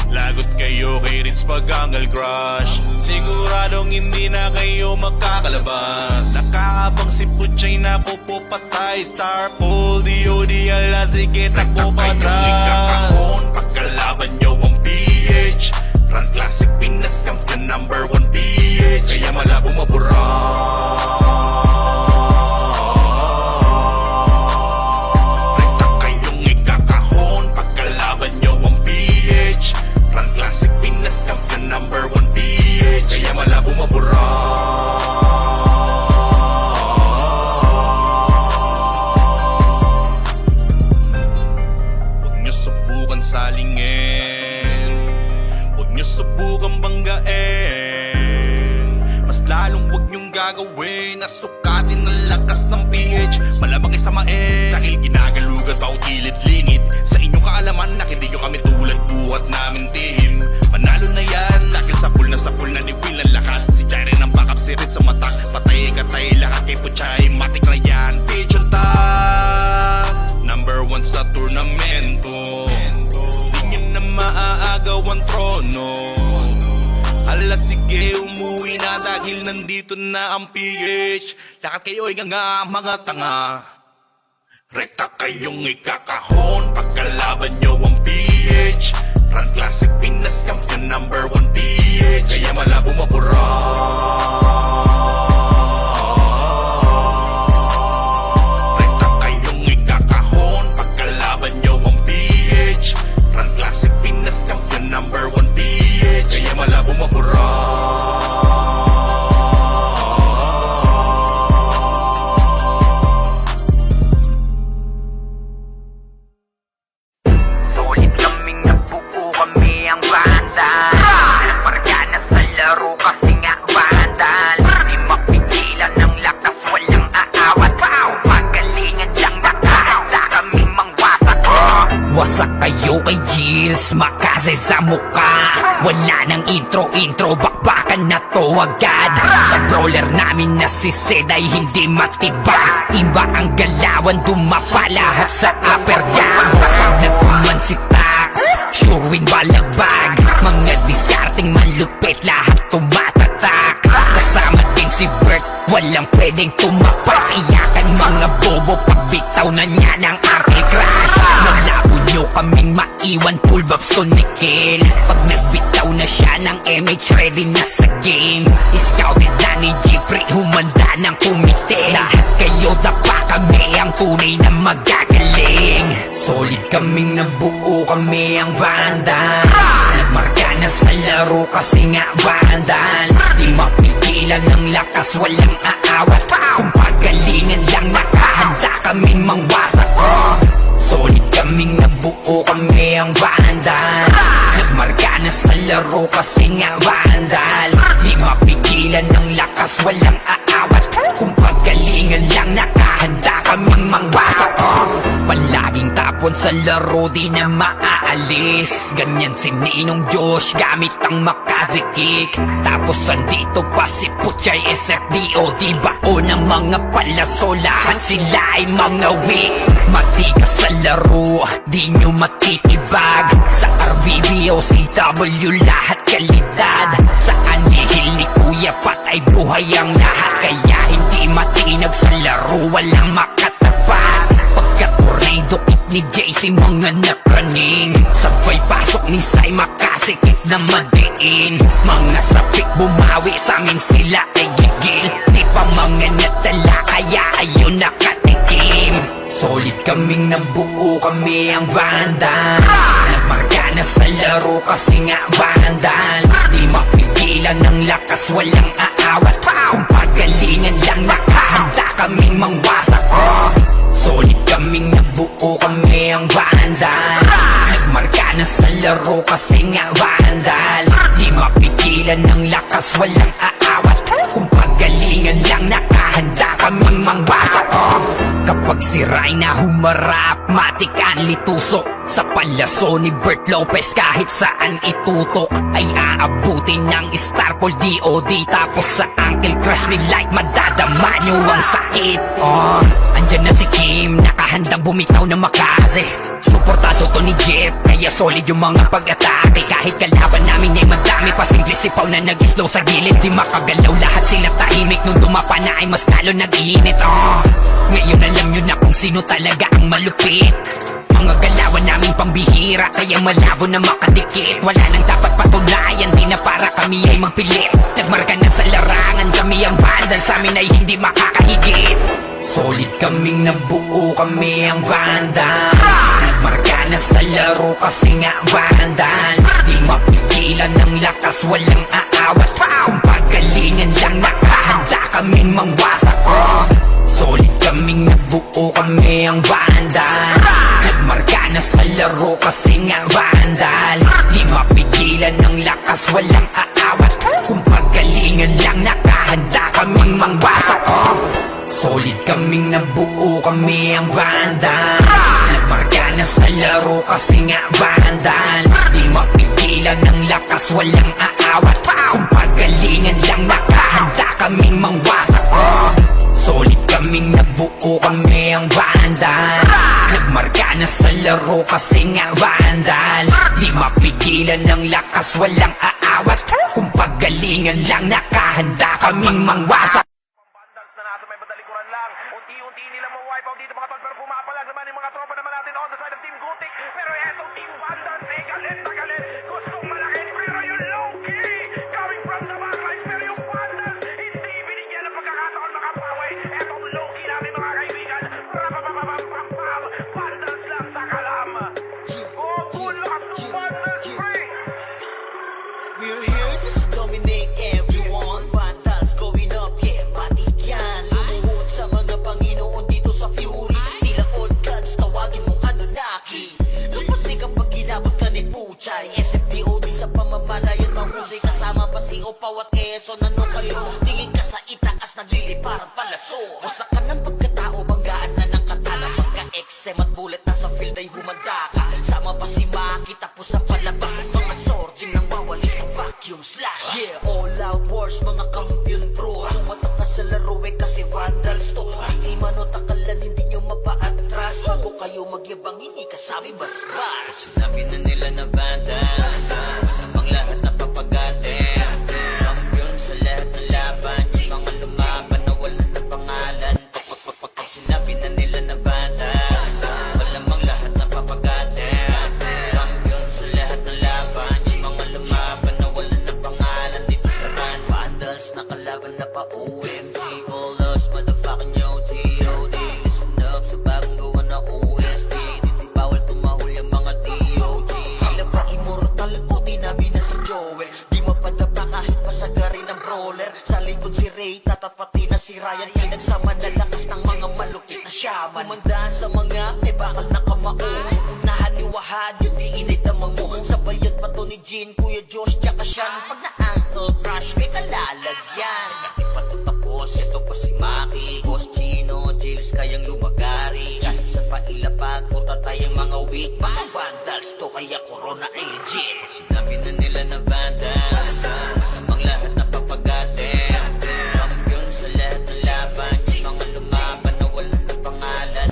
Lagot kayo kay Ritz Pagangal Crush. Siguradong hindi na kayo magkakalabas. Nakakabang si Puchay na pupupatay. Star Pool, DOD, ala sige takbo patras. Kayong ikakahon pagkalaban nyo ang PH. Run Classic Pinas Champion number 1 PH. Kaya malabo mabura. Rekta kayong ikakahon pagkalaban nyo ang PH. Run Classic Pinas Champion number 1 PH. Kaya malabo mabura. Huwag nyo subukan salingin, huwag nyo subukan banggain. Mas lalong huwag nyong gagawin na sukatin ang lakas ng PH. Malamang isamain dahil ginagalugan pa ang kilid-lingid. Sa inyong kaalaman na hindi nyo kami tulad buhat namin team. Manalo na dalawang trono. Ala sige, umuwi na dahil nandito na ang PH. Lahat kayo ay nga mga tanga. Rekta kayong ikakahon pagkalaban nyo ang PH. Run Classic Pinas Champion #1 PH. Kaya malabo mapura. Rekta kayong ikakahon pagkalaban nyo ang PH. Run Classic Pinas Champion #1 PH. Kaya malabo mapura. Solid kaming nabuo, kami ang bandal. Marga na sa laro kasi nga bandal. Di mapigilan ng lakas, walang aawat. Pagalingan lang nakahanda kaming mangwasak. Wasak kayo kay Gilles, makase sa muka. Wala nang intro, bakbakan na to agad. Sa brawler namin na si Zed ay hindi matibag. Iba ang galawan, dumapa lahat sa upper jab. Pag nagpuman si Tax, sure win balagbag. Mga discarding malupit, lahat tumatatak. Kasama din si Bert, walang pwedeng tumapak. Iyakan mga bobo, pagbitaw na niya ng anti-crash. Malabo nyo kaming maiwan, full babs to Nickel. Pag nagbitaw na siya ng MH, ready na sa game. Scouted na ni Jeffrey, humanda ng kumite. Lahat kayo dapa, kami ang tunay na magagaling. Solid kaming nabuo, kami ang Vandals. Nagmarka na sa laro kasi nga Vandals. Di mapigilan ng lakas, walang aawat. Kung pagalingan lang nakahanda kaming mangwasak. Solid kaming nabuo, kami ang Vandals. Nagmarka na sa laro kasi nga Vandals. Di mapigilan ng lakas, walang aawat. Kung pagalingan lang nakahanda kaming mangwasak. Palaging tapon sa laro, di na maaalis. Ganyan si Ninong Josh, gamit ang Makazi kick. Tapos andito pa si Puchay SFDO. Di bao ng mga palaso, lahat sila ay mga weak. Matikas sa laro, di nyo matitibag. Sa RVBO, CW, lahat kalidad. Sa anihil ni Kuya Pat ay buhay ang lahat. Kaya hindi matinag sa laro, walang makatapat. Pagka-tornado kick ni JC, mga napraning. Sabay pasok ni Sai, makasikip na madiin. Mga sapik bumawi, sa amin sila ay gigil. Di pa mga natala, kaya ayun nakatikim. Solid kaming nabuo, kami ang Vandals. Nagmarka na sa laro kasi nga Vandals. Di mapigilan ng lakas, walang aawat. Kung pagalingan lang nakahanda kaming mangwasak. Solid kaming nabuo, kami ang Vandals. Nagmarka na sa laro kasi nga Vandals. Di mapigilan ng lakas, walang aawat. Kung pagalingan lang nakahanda kaming mangwasak. Kapag si Rayna humarap, matik ang litusok. Sa palaso ni Bert Lopez, kahit saan itutok ay aabutin ng Starpol DOD. Tapos sa Uncle Crush ni Light, madadama nyo ang sakit. Andyan na si Kim, nakahandang bumitaw na Makaze. Suportado to ni Jeff, kaya solid yung mga pag-atake. Kahit kalaban namin ay madami, pasimple sipaw na nag-slow sa gilid. Di makagalaw, lahat sila tahimik. Nung dumapa na ay mas lalo nag-iinit. Ngayon alam nyo na kung sino talaga ang malupit. Mga galawan namin pambihira, kaya malabo na makadikit. Wala nang dapat patunayan, di na para kami ay magpilit. Nagmarka na sa larangan, kami ang Vandal, sa amin ay hindi makakahigit. Solid kaming nabuo, kami ang Vandals. Nagmarka na sa laro kasi nga Vandals. Di mapigilan ng lakas, walang aawat. Kung pagalingan lang nakahanda kaming mangwasak. Solid kaming nabuo, kami ang Vandals. Nagmarka na sa laro kasi nga Vandals. Di mapigilan ng lakas, walang aawat. Kung pagalingan lang nakahanda kaming mangwasak. Solid kaming nabuo, kami ang Vandals. Nagmarka na sa laro kasi nga Vandals. Di mapigilan ng lakas, walang aawat. Kung pagalingan lang nakahanda kaming mangwasak. Solid kaming nabuo, kami ang Vandals. Nagmarka na sa laro kasi nga Vandals. Di mapigilan ng lakas, walang aawat. Kung pagalingan lang, nakahanda kaming mangwasak. Vandals na nasa may badalikuran lang. Unti-unti nila ma-wipe out dito mga tol. Pero pumapalag naman yung mga tropa naman natin on the side of Team Gutik. Pero etong Team Vandals, galit na galit. Gustong malaki, pero yung low-key coming from the backlines. Pero yung Vandals, hindi binigyan ng pagkakataon makapawi. Etong low-key namin mga kaibigan. Rapapapapapapam. Vandals lang sa kalam. Oh, tulak ng Vandals, pre! We're here just to dominate everyone. Vandals going up, yeah, matik yan. Lumuhod sa mga Panginoon dito sa Fury. Tila old gods, tawagin mong Anunnaki. Lupasi kapag ginabot ka ni Puchay. SFDOD sa pamamalayan mahusay. Kasama pa si Opaw at Quezon. Ano kayo? Tingin ka sa itaas, nagliliparang palaso. Wasak ka ng pagkatao, banggaan na ng katana. Pagka-XM at bullet na sa field ay humanda ka. Sama pa si Maki, tapos ang palabas. Mga sorging nang wawalis ang vacuum slash. Yeah, all out wars, mga kampiyon pro. Tumatak na sa laro eh kasi Vandals to. Di manot akalan, hindi nyo mapa-atras. Bago kayo magyabang, hindi kasami basbas. Sinabi na nila na Vandals, ang lahat na papagatin. Kampiyon sa lahat ng laban, yung mga lumaban na wala na pangalan. Pag sinabi na nila na Vandals, malamang lahat na papagatin. Kampiyon sa lahat ng laban, yung mga lumaban na wala na pangalan dito sa run. Vandals na kalaban na pa OMG, all us motherfucking yo G.O.D. Listen up sa bagong gawa na OST. Di bawal tumahol yung mga DOG. Tila ba immortal o di namin na si Joel? Di mapadapa kahit pasagarin ng brawler. Sa likod si Ray, tatapati na si Ryan. Pinagsama na lakas ng mga malupit na shaman. Kumandaan sa mga may bakal na kamao. Unahan ni Wahad, yung di inidamang mo. Sabayat pa to ni Jean, Kuya Josh, tsaka Sean. Pag na-ankle crush, may kalalagyan. Kasi pa to tapos, ito pa si Maki, Boss Chino, Jills kayang lumagari. Kahit sa pa ilapag, puta tayong mga weak. Mga Vandals to, kaya Corona ay legit. Sinabi na nila na Vandals, ang lahat na papagatin. Kampiyon sa lahat ng laban, yung mga lumaban na wala na pangalan.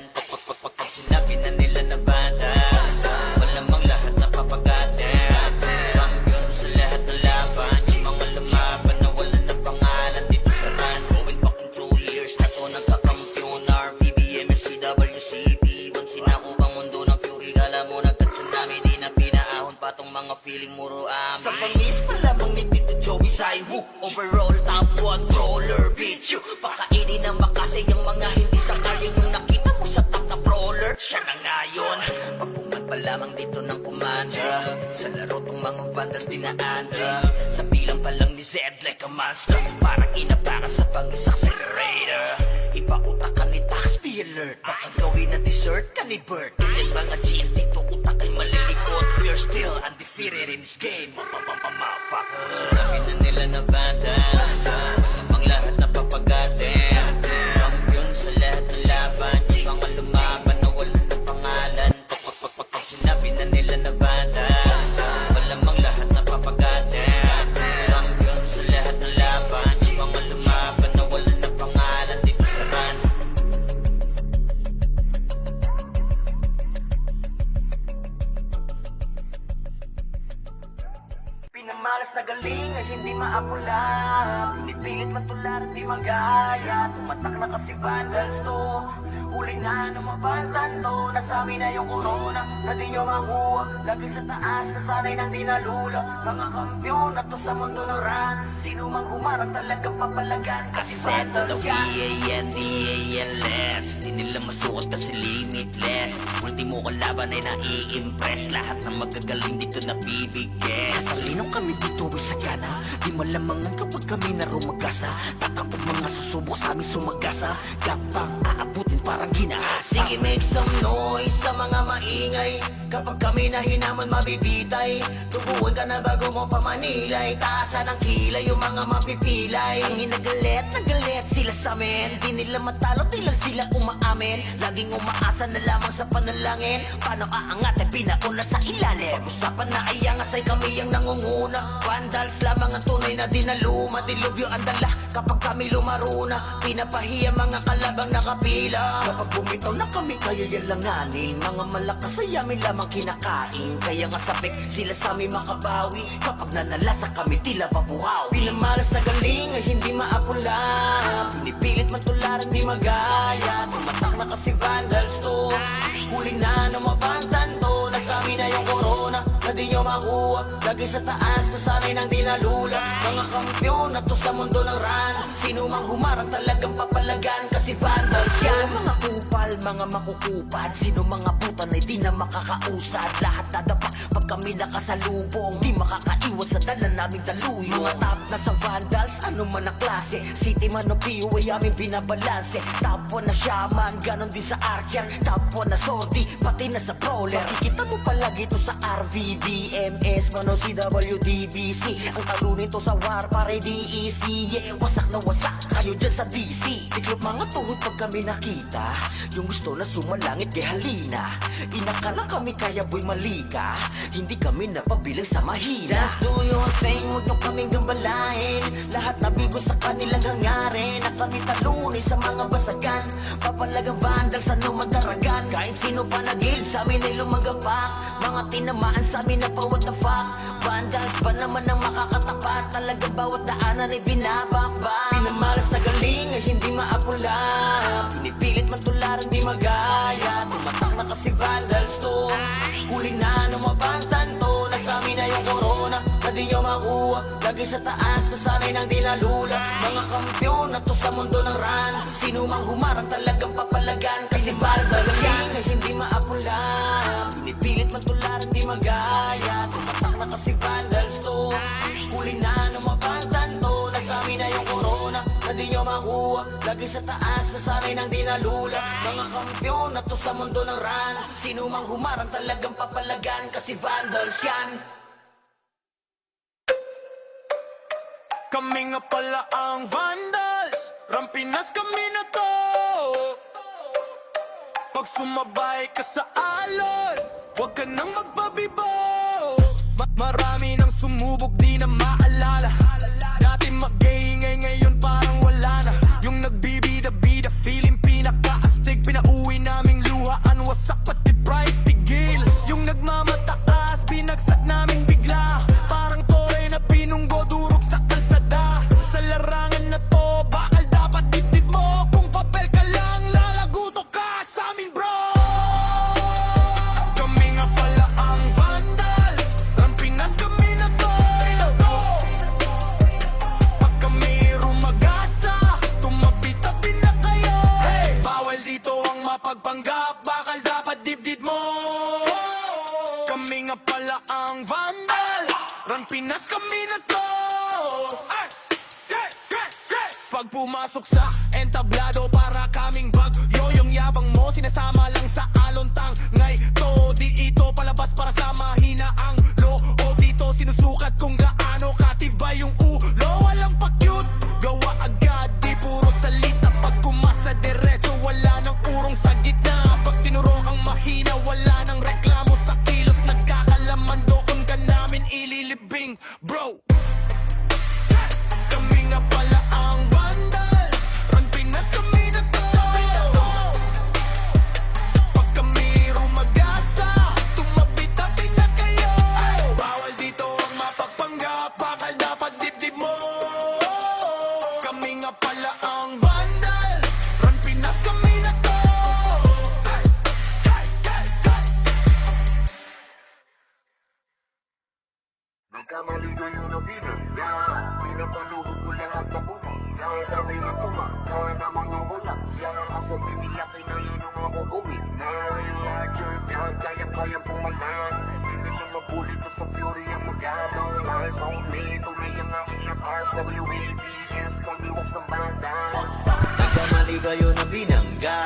Pag sinabi na nila na Vandals, malamang lahat na papagatin. Kampiyon sa lahat ng laban, yung mga lumaban na wala na pangalan dito sa run. Going fucking 2 years na to nagkakampiyon. RPBM, SCWCP, once sinakupang mundo ng Fury. Kala mo nagka-tsunami, di na pinaahon pa tong mga feeling muro amin. Sa pangis pa lamang ni Tito Joey Saiwu, overall top 1 brawler, bitch. Pakainin ng makasay yung mga hindi sakayin. Yung nakita mo sa top na brawler, siya na ngayon. Pagpungan pa lamang dito ng commander. Sa laro tong mga Vandals dinaandra. Sa bilang pa lang ni Zed like a monster. Parang inabaka sa pangis accelerator. Ipautak ka ni Tax, be alert. Baka gawin na dessert ka ni Bert. Ilan mga GL dito utak ay malilikot. We're still undefeated in this game. Motherfuckers. Sinabi na nila na Vandals, ang lahat na papagatin. Kampiyon sa lahat ng laban, yung mga lumaban na wala na pangalan. Pag sinabi na nila na Vandals, malamang lahat na papagatin. Kampiyon sa lahat ng laban, yung mga lumaban na wala na pangalan dito sa run. Pinamalas na galing ay hindi maapula. Pinipilit matularan di magaya. Tumatak na kasi Vandals to. Huli na ng mabantan to. Nasabi na yung corona na di nyo makuha. Lagi sa taas na sanay nang di nalula. Mga kampiyon na to sa mundo ng run. Sino mang humarang talagang papalagan. Kasi Vandals yan. D-A-N-D-A-L-S. Di nila masuot kasi limitless. Ultimo kalaban ay nai-impress. Lahat ng magagaling dito nabibigyan. Salinong kami dito ay sagana. Di malamangan kapag kami na rumagasa. Tatapog mga susubok sa amin sumagasa. Gapang aabutin parang ginahasa. Sige, make some noise sa mga maingay. Kapag kami na hinaman mabibitay, tuguan ka na bago mo pamanilay. Taasan ang kilay yung mga mapipilay. Ang nagalit sila sa amin. Di nila matalo, di lang sila umaamin. Laging umaasa na lamang sa panalangin. Paano aangat ay pinauna sa ilalim. Pag-usapan na ay angas ay kami ang nangunguna. Vandals lamang ang tunay na dinaluma. Dilubyo ang dala kapag kami lumaruna. Pinapahiya mga kalabang nakapila. Kapag bumitaw na kami kayo yan langanin. Mga malakas ay amin lamang kinakain. Kaya nga sabik sila sa amin makabawi. Kapag nanalasa kami tila babuhaw. Pinamalas na galing ay hindi maapula. Pinipilit matularan di magaya. Tumatak na kasi vandals to. Huli na ng mabantan to. Nasa amin na yung corona na di nyo makuha. Lagi sa taas na sanay nang dinalula. Mga kampyon na to sa mundo ng ran. Sino mang humarang talagang papalagan. Kasi vandals yan. Mga kupal, mga makukupad. Sino mga putan ay di na makakausad. Lahat nadapa pag kami nakasalubong. Di makakaiwas sa dala naming daluyo. Mga top na sa vandals, ano man ang klase. City man o PU ay aming binabalanse. Top 1 na shaman, ganon din sa archer. Top 1 na sortie, pati na sa brawler. Makikita mo palagi to sa RVDMS, man o CWDBC. Ang talunin to sa war, pare DEC. Yeah, wasak na wasak kayo dyan sa DC. Tiklop mga tuhod pag kami nakita. Yung gusto na sumalangit kay halina. Inakala kami kaya boy malika. Hindi kami napabilang sa mahina. Just do your thing, huwag nyo kaming gambalain. Lahat nabigo sa kanilang hangarin. Na kami talunin sa mga basagan. Papalagang vandals, ano madaragan. Kahit sino pa nagil sa amin ay lumagapak. Mga tinamaan sa amin na pa what the fuck. Vandals pa naman ang makakatapat. Talagang bawat daanan ay binabakbak. Pinamalas na galing ay hindi maapula. Pinipilit matularan di magaya. Tumatak na kasi vandals to. Huli na ng mabantan to. Nasa amin na yung corona na di nyo makuha. Lagi sa taas na sanay nang dinalula. Mga kampyon na to sa mundo ng ran. Sino mang humarang talagang papalagan. Kasi vandals yan ay hindi maapula. Pinipilit matularan di magaya. Tumatak na kasi vandals to. Huli na ng mabantan to. Nasa amin na yung corona na di nyo makuha. Lagi sa taas na sanay nang dinalula. Mga kampyon na to sa mundo ng ran. Sino mang humarang talagang papalagan. Kasi vandals yan. Kami nga pala ang vandals. Rampinas kami na to. Pag sumabay ka sa alon, huwag ka nang magpabibo. Marami nang sumubok di na maalala. Dati mag-iingay ngayon parang wala na. Yung nagbibida-bida feeling pinaka-astig. Pinauwi naming luhaan, wasak pati pride tigil. Yung nagmamataas, binagsak naming bigla. Parang toray na pinunggo, durog sa kalsada. Sa larangan na to, bakal dapat dibdib mo. Kung papel ka lang, lalaguto ka sa amin bro. Kami nga pala ang vandals. Rampinas kami na to. Pag kami rumagasa, tumabi-tabi na kayo. Bawal dito ang mapagpanggap, bakal dapat dibdib mo. Kami nga pala ang vandals. Rampinas kami na to. Pag pumasok sa entablado, para kaming bagyo. Yung yabang mo, sinasama lang sa alontang. Ngay to, di ito palabas para sa mahina ang loob. Dito sinusukat kung gaano katibay yung ulo. Walang pa-cute, gawa agad, di puro salita. Pag kumasa diretso, wala nang urong sa gitna. Pag tinuro kang mahina, wala nang reklamo sa kilos. Nagkakalaman doon ka namin ililibing, bro. Kami nga pala ang vandals. Rampinas kami na to. Pag kami rumagasa, tumabi-tabi na kayo. Bawal dito ang mapagpanggap, bakal dapat dibdib mo. Kami nga pala ang vandals. Rampinas kami na to. Nagkamali kayo na binaya. Pinapaluhod ko lahat na puna. Kaya dami na tuma, kaya na mga wala. Kaya asa binilaki na yun ang mga gawin. Nare-larger, kaya pumalan. Hindi na mabulit ko sa fury ang magabang. Eyes on me, tuloy ang aking FRs. WABS, kami walks ng bandas. Nagkamali kayo na binangga.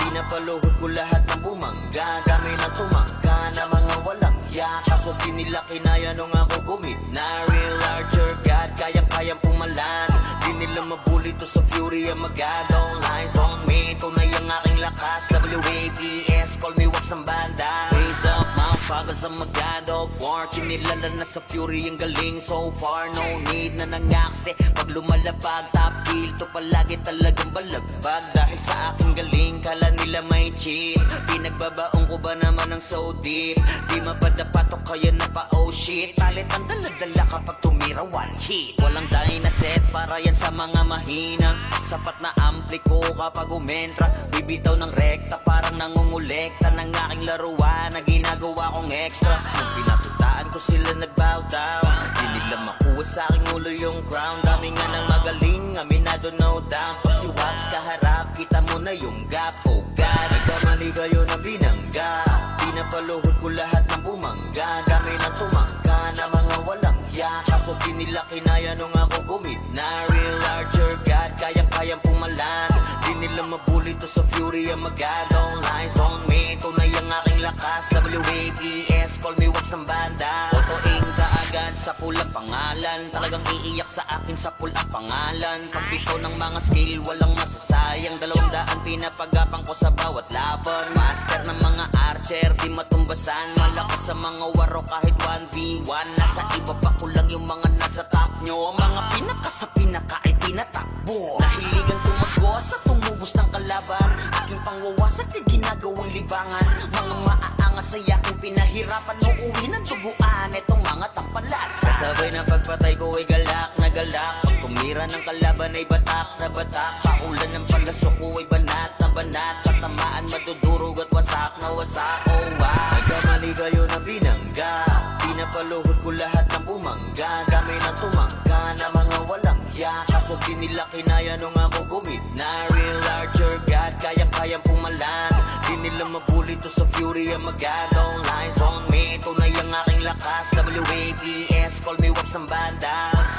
Pinapaluhod ko lahat ng bumangga Kami na tumangga na mga walang hiya Kaso di nila kinaya nung ako gumit Na real larger God, kayang-kayang pumalag Di nila mabuli to sa fury ang magad All eyes on me, tunay ang aking lakas WAPS, call me wax ng banda Raise up, motherfuckers ang magad of war Kinilala na sa fury ang galing so far No need na nangakse Pag lumalabag, top kill to palagi talagang balagbag Dahil sa aking galing, kala nila may cheat Pinagbabaong ko ba naman ng so deep Di mapadapat o kaya na pa oh shit Talent ang daladala kapag tumira one hit Walang dahi na set para yan sa mga mahina Sapat na ampli ko kapag umentra Bibitaw ng rekta parang nangungulekta Ng aking laruan na ginagawa kong extra Nung pinatutaan ko sila nagbow down Di nila makuha sa aking ulo yung crown Dami nga ng magaling, aminado no doubt Pag si Wax kaharap, kita mo na yung gap Oh God, nagkamali kayo na binangga Pinapaluhod ko lahat ng bumangga Kami na tumangga na mga walang hiya Kaso di nila kinaya nung ako gumit Na real larger God, kayang-kayang pumalag Di nila mabuli to sa fury ang magad All eyes on me, tunay ang aking lakas WAPS, call me wax ng banda Otoing kaagad sa pulang pangalan Talagang iiyak sa akin sa pulang pangalan Pagbitaw ng mga skill, walang masasayang 200 pinapagapang ko sa bawat laban Master ng mga archer, di matumbasan Malakas sa mga waro kahit 1v1 Nasa iba pa ko lang yung mga nasa top nyo Mga pinaka sa pinaka ay tinatakbo Nahiligan tumagos at tumubos ng kalaban Aking pangwawasak ay ginagawang libangan Mga maaangas ay aking pinahirapan Uuwi ng duguan itong mga tampalas Kasabay ng pagpatay ko ay galak na galak Pag tumira ng kalaban ay batak na batak Paulan ng palaso ko ay banat na banat Katamaan madudurog at wasak na wasak Oh wow, nagkamali kayo na binangga Pinapaluhod ko lahat ng bumangga Kami na tumangga na mga walang hiya Kaso di nila kinaya nung ako gumit Na real larger God, kayang-kayang pumalag Di nila mabuli to sa fury ang magad All eyes on me, tunay ang aking lakas WAPS, call me wax ng bandas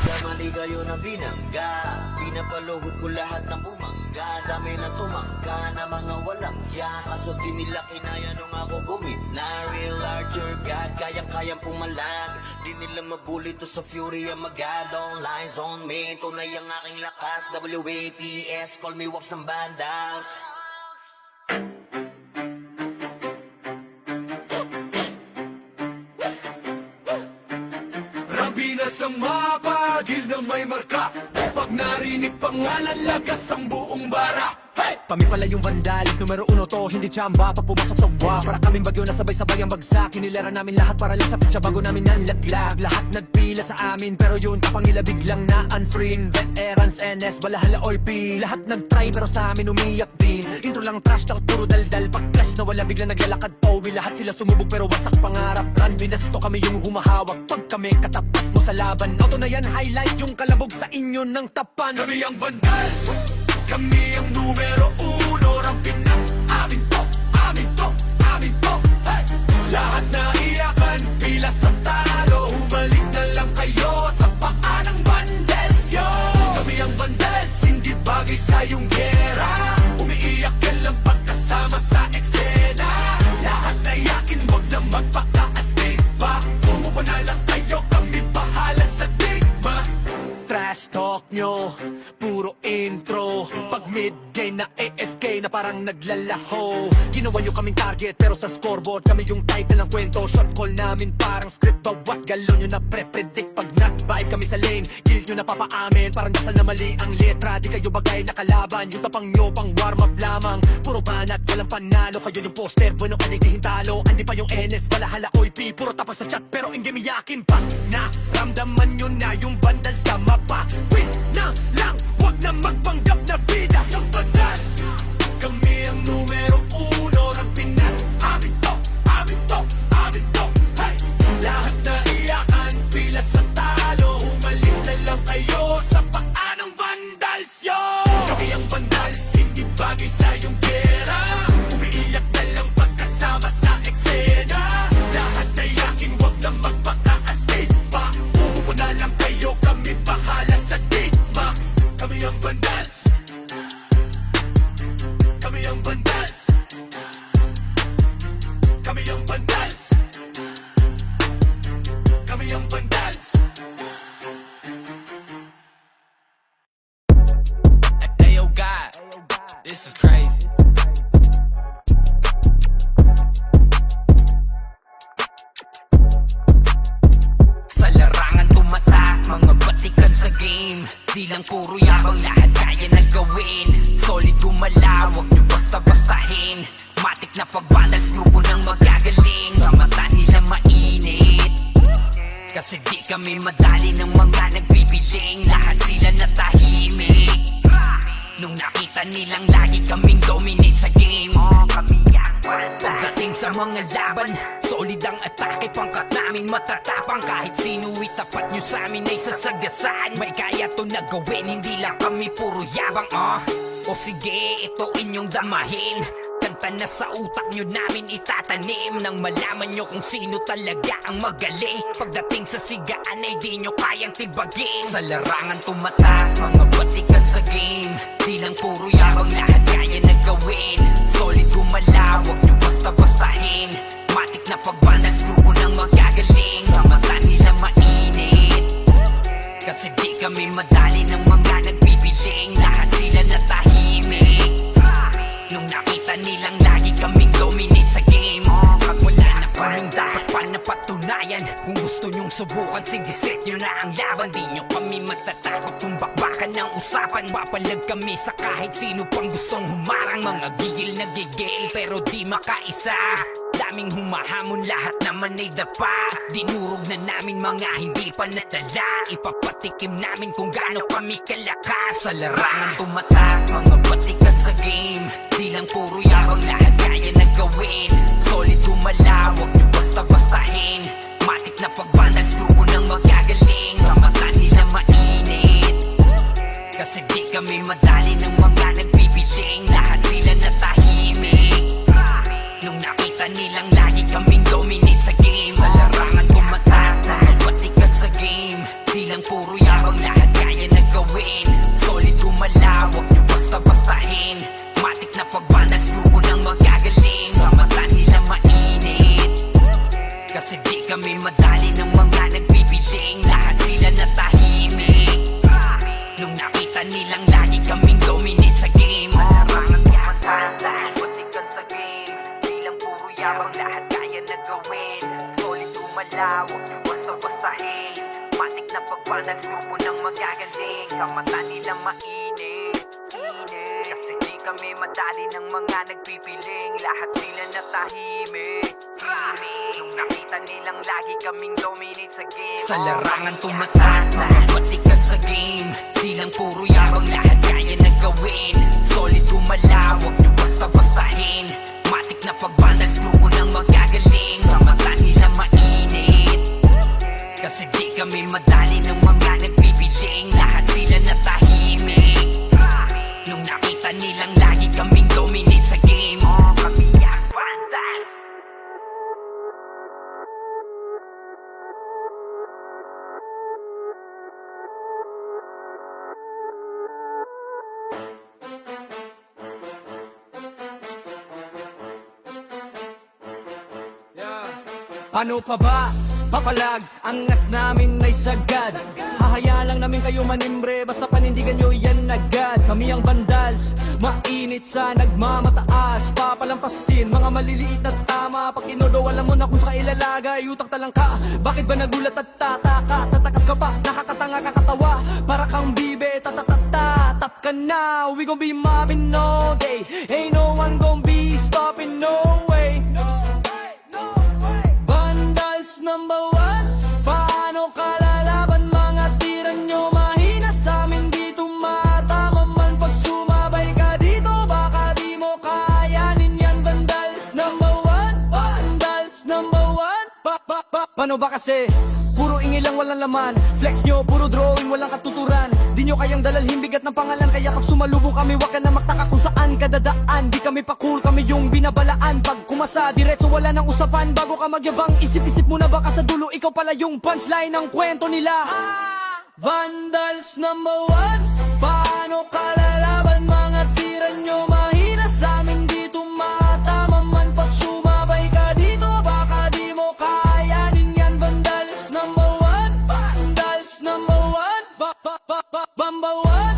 Nagkamali kayo na binangga Pinapaluhod ko lahat ng bumangga Dami na tumangga na mga walang hiya Kaso di nila kinaya nung ako gumit Na real larger God, kayang-kayang pumalag Di nila mabuli to sa fury ang magad All eyes on me, tunay ang aking lakas WAPS, call me wax ng bandas Rampinas ang mapagil na may marka Pag narinig pangalan, lagas ang buong bara Hey! Kami pala yung vandalis, numero 1 to, hindi tsamba Pag pumasok sa wa, para kaming bagyo na sabay-sabay ang bagsak Kinilera namin lahat para lang sa pitsa bago namin nanlaglag Lahat nagpila sa amin, pero yun kapang nila biglang na unfree Veterans, NS, balahala, OP Lahat nagtry pero sa amin umiyak din Intro lang trash talk, puro daldal Pag clash na wala biglang naglalakad Powi, lahat sila sumubog pero wasak pangarap Run, binasto kami yung humahawak Pag kami katapat mo sa laban Auto na yan, highlight yung kalabog sa inyo ng tapan Kami ang vandals, kami ang numero 1 ng Pinas. Amin to, amin to, amin to. Hey! Lahat na iyakan, pila sa talo. Humalik na lang kayo sa paa ng vandals, yo. Kami ang vandals, hindi bagay sa iyong gera. Umiiyak ka lang pagkasama sa eksena. Lahat na yakin, wag na magpaka-astig pa. Umupo na lang kayo, kami bahala sa digma. Trash talk nyo, puro intro. Pag mid-game na AFK na parang naglalaho. Ginawa nyo kaming target pero sa scoreboard kami yung title ng kwento. Shot call namin parang script, bawat galo nyo na pre-predict. Pag nag-vibe kami sa lane, guild nyo na papaamin. Parang dasal na mali ang letra, di kayo bagay na kalaban. Yung tapang nyo pang warm up lamang. Puro banat, walang panalo. Kayo yung poster, bueno ka nagtihin talo. Andi pa yung NS, balahala, OIP. Puro tapos sa chat pero in game yakin pa. Naramdaman nyo na yung vandal sa mapa. Win na lang, wag na magpanggap na bida. Yung bandal, kami ang numero 1 ng Pinas. Amin to, amin to, amin to. Hey! Lahat na iyakan, pila sa talo. Humalik na lang kayo sa paa ng vandals, yo. Kami ang vandals, hindi bagay sa iyong gera. Umiiyak na lang pagkasama sa eksena. Lahat na yakin, wag na magpaka-astig pa. Umupo na lang kayo, kami bahala sa game. Di lang puro yabang, lahat kaya na gawin. Solid gumalaw, wag nyo basta-bastahin. Matik na pag-vandals, grupo ng magagaling. Sa mata nila mainit, kasi di kami madali ng mga nagbibiling. Lahat sila natahimik nung nakita nilang lagi kaming dominate sa game. Pagdating sa mga laban, solid ang atake, pangkat namin matatapang. Kahit sino itapat nyo sa amin ay sasagasaan. May kaya to na gawin, hindi lang kami puro yabang. O sige, ito inyong damahin. Kanta na sa utak nyo namin itatanim, nang malaman nyo kung sino talaga ang magaling. Pagdating sa sigaan ay di nyo kayang tibagin. Sa larangan tumatak, mga batikan sa game. Di lang puro yabang, lahat kaya na gawin. Solid gumalaw, wag nyo basta-bastahin. Matik na pag-vandals, grupo ng magagaling. Sa mata nila mainit, kasi di kami madali ng mga nagbibiling. Lahat sila natahimik nung nakita nilang lagi kaming dominate sa game. Pag wala na kaming dapat pa napatunayan, kung gusto nyong subukan, sige set nyo na ang laban. Di nyo kami matatakot kung bakbakan ng usapan. Papalag kami sa kahit sino pang gustong humarang. Mga gigil na gigil pero di makaisa. Daming humahamon, lahat naman ay dapa. Dinurog na namin mga hindi pa natala. Ipapatikim namin kung gaano kami kalakas. Sa larangan tumatak, mga batikan sa game. Di lang puro yabang, lahat kaya na gawin. Solid gumalaw, wag nyo basta-bastahin. Matik na pag-vandals, grupo ng magagaling. Sa mata nila mainit, kasi di kami madali ng mga nagbibiling. Lahat sila natahimik nung nakita nilang lagi kaming dominate sa game. Sa larangan tumatak, mga batikan sa game. Di lang puro yabang, lahat kaya na gawin. Solid gumalaw, wag nyo basta-bastahin. Matik na pag-vandals, grupo ng magagaling. Sa mata nila mainit, kasi di kami madali ng mga nagbibiling. Lahat sila natahimik nung nakita nilang lagi kaming dominate sa game. Larangan tumatak, lahat batikan sa game. Di lang puro yabang, lahat kaya na gawin. Solid gumalaw, wag nyo basta-bastahin. Matik na pag-vandals, grupo ng magagaling. Sa mata nila mainit, kasi di kami madali ng mga nagpipiling. Lahat sila natahimik nung nakita nilang lagi kaming dominate sa game. Sa larangan tumatak, mga batikan sa game. Di lang puro yabang, lahat kaya na gawin. Solid gumalaw, wag nyo basta-bastahin. Matik na pag-vandals, grupo ng magagaling. Sa mata nila mainit, kasi di kami madali ng mga nagbibiling. Lahat sila natahimik nung nakita nilang lagi kaming dominate sa game. Kami ang vandals. Ano pa ba? Papalag, angas namin ay sagad. Hahayaan lang namin kayo manimbre, basta panindigan nyo yan agad. Kami ang vandals, mainit sa nagmamataas. Papalampasin, mga maliliit na tama. Pag inodo, alam mo na kung sa ilalagay. Utak talang ka, bakit ba nagulat at tataka? Tatakas ka pa, nakakatanga kakatawa. Para kang bibe, tatatata. Tap ka na, we gon' be mobbing all day. Ain't no one gon' be stopping, no way. Number one, paano ka lalaban? Mga tira nyo mahina sa amin, di tumatama man. Pag sumabay ka dito, baka di mo kayanin yan. Vandals number one, vandals number one. Paano ba kasi? Puro ingay lang, walang laman. Flex nyo, puro drawing, walang katuturan. Di nyo kayang dalalhin bigat ng pangalan. Kaya pag sumalubong kami, wag ka na magtaka kung saan ka dadaan. Di kami pa cool, kami yung binabalaan. Pag kumasa, diretso wala nang usapan. Bago ka magyabang, isip-isip muna baka sa dulo ikaw pala yung punchline ng kwento nila. Vandals number one, paano ka lalaban? Mga tira nyo mahina sa amin, di tumatama man. Pag sumabay ka dito, baka di mo kayanin yan. Vandals number one, vandals number one, number one.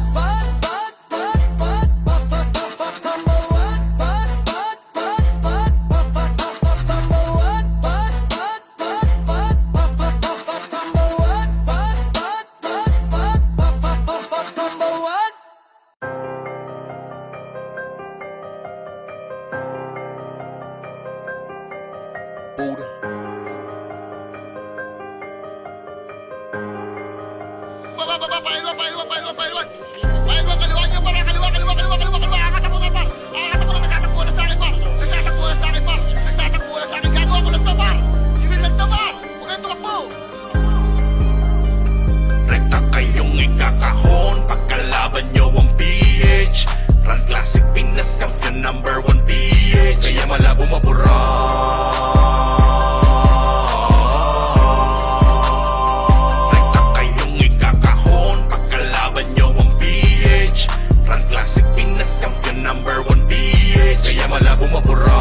Rekta kayong ikakahon pagkalaban nyo ang PH. Run Classic Pinas Champion number 1 PH. Kaya malabo mabura. Rekta kayong ikakahon pagkalaban nyo ang PH. Run Classic Pinas Champion number 1 PH. Kaya malabo mabura.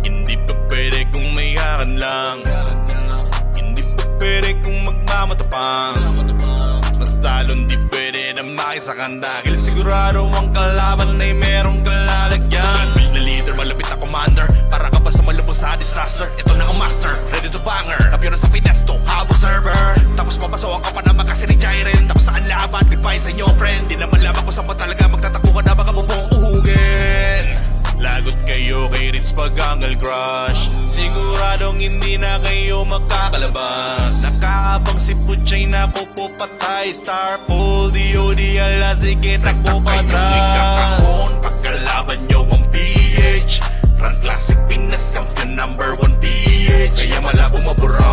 Hindi pa pwede kung may hakan lang. Hindi pa pwede kung magmamatapang. Mas lalong di pwede na makisakan. Dahil sigurado ang kalaban ay merong kalalagyan. Build na leader, malapit na commander. Para ka ba sa malubos sa disaster? Ito na ang master, ready to banger. Kampiyon sa Pinesto, habang server. Tapos papasokan ka pa na makasi ni Jairen. Tapos saan laban, goodbye sa inyo friend. Di naman laban kung saan ba talaga magtatakbo ka na baka bubong uhugin. Lagot kayo kay Ritz Pagangal Crush. Siguradong hindi na kayo makakalabas. Nakakabang si Puchay na pupupatay. Star Pool, DOD, ala sige takbo pa ikakahon pagkalaban nyo ang PH. Run Classic Pinas Champion number 1 PH. Kaya malabo mabura.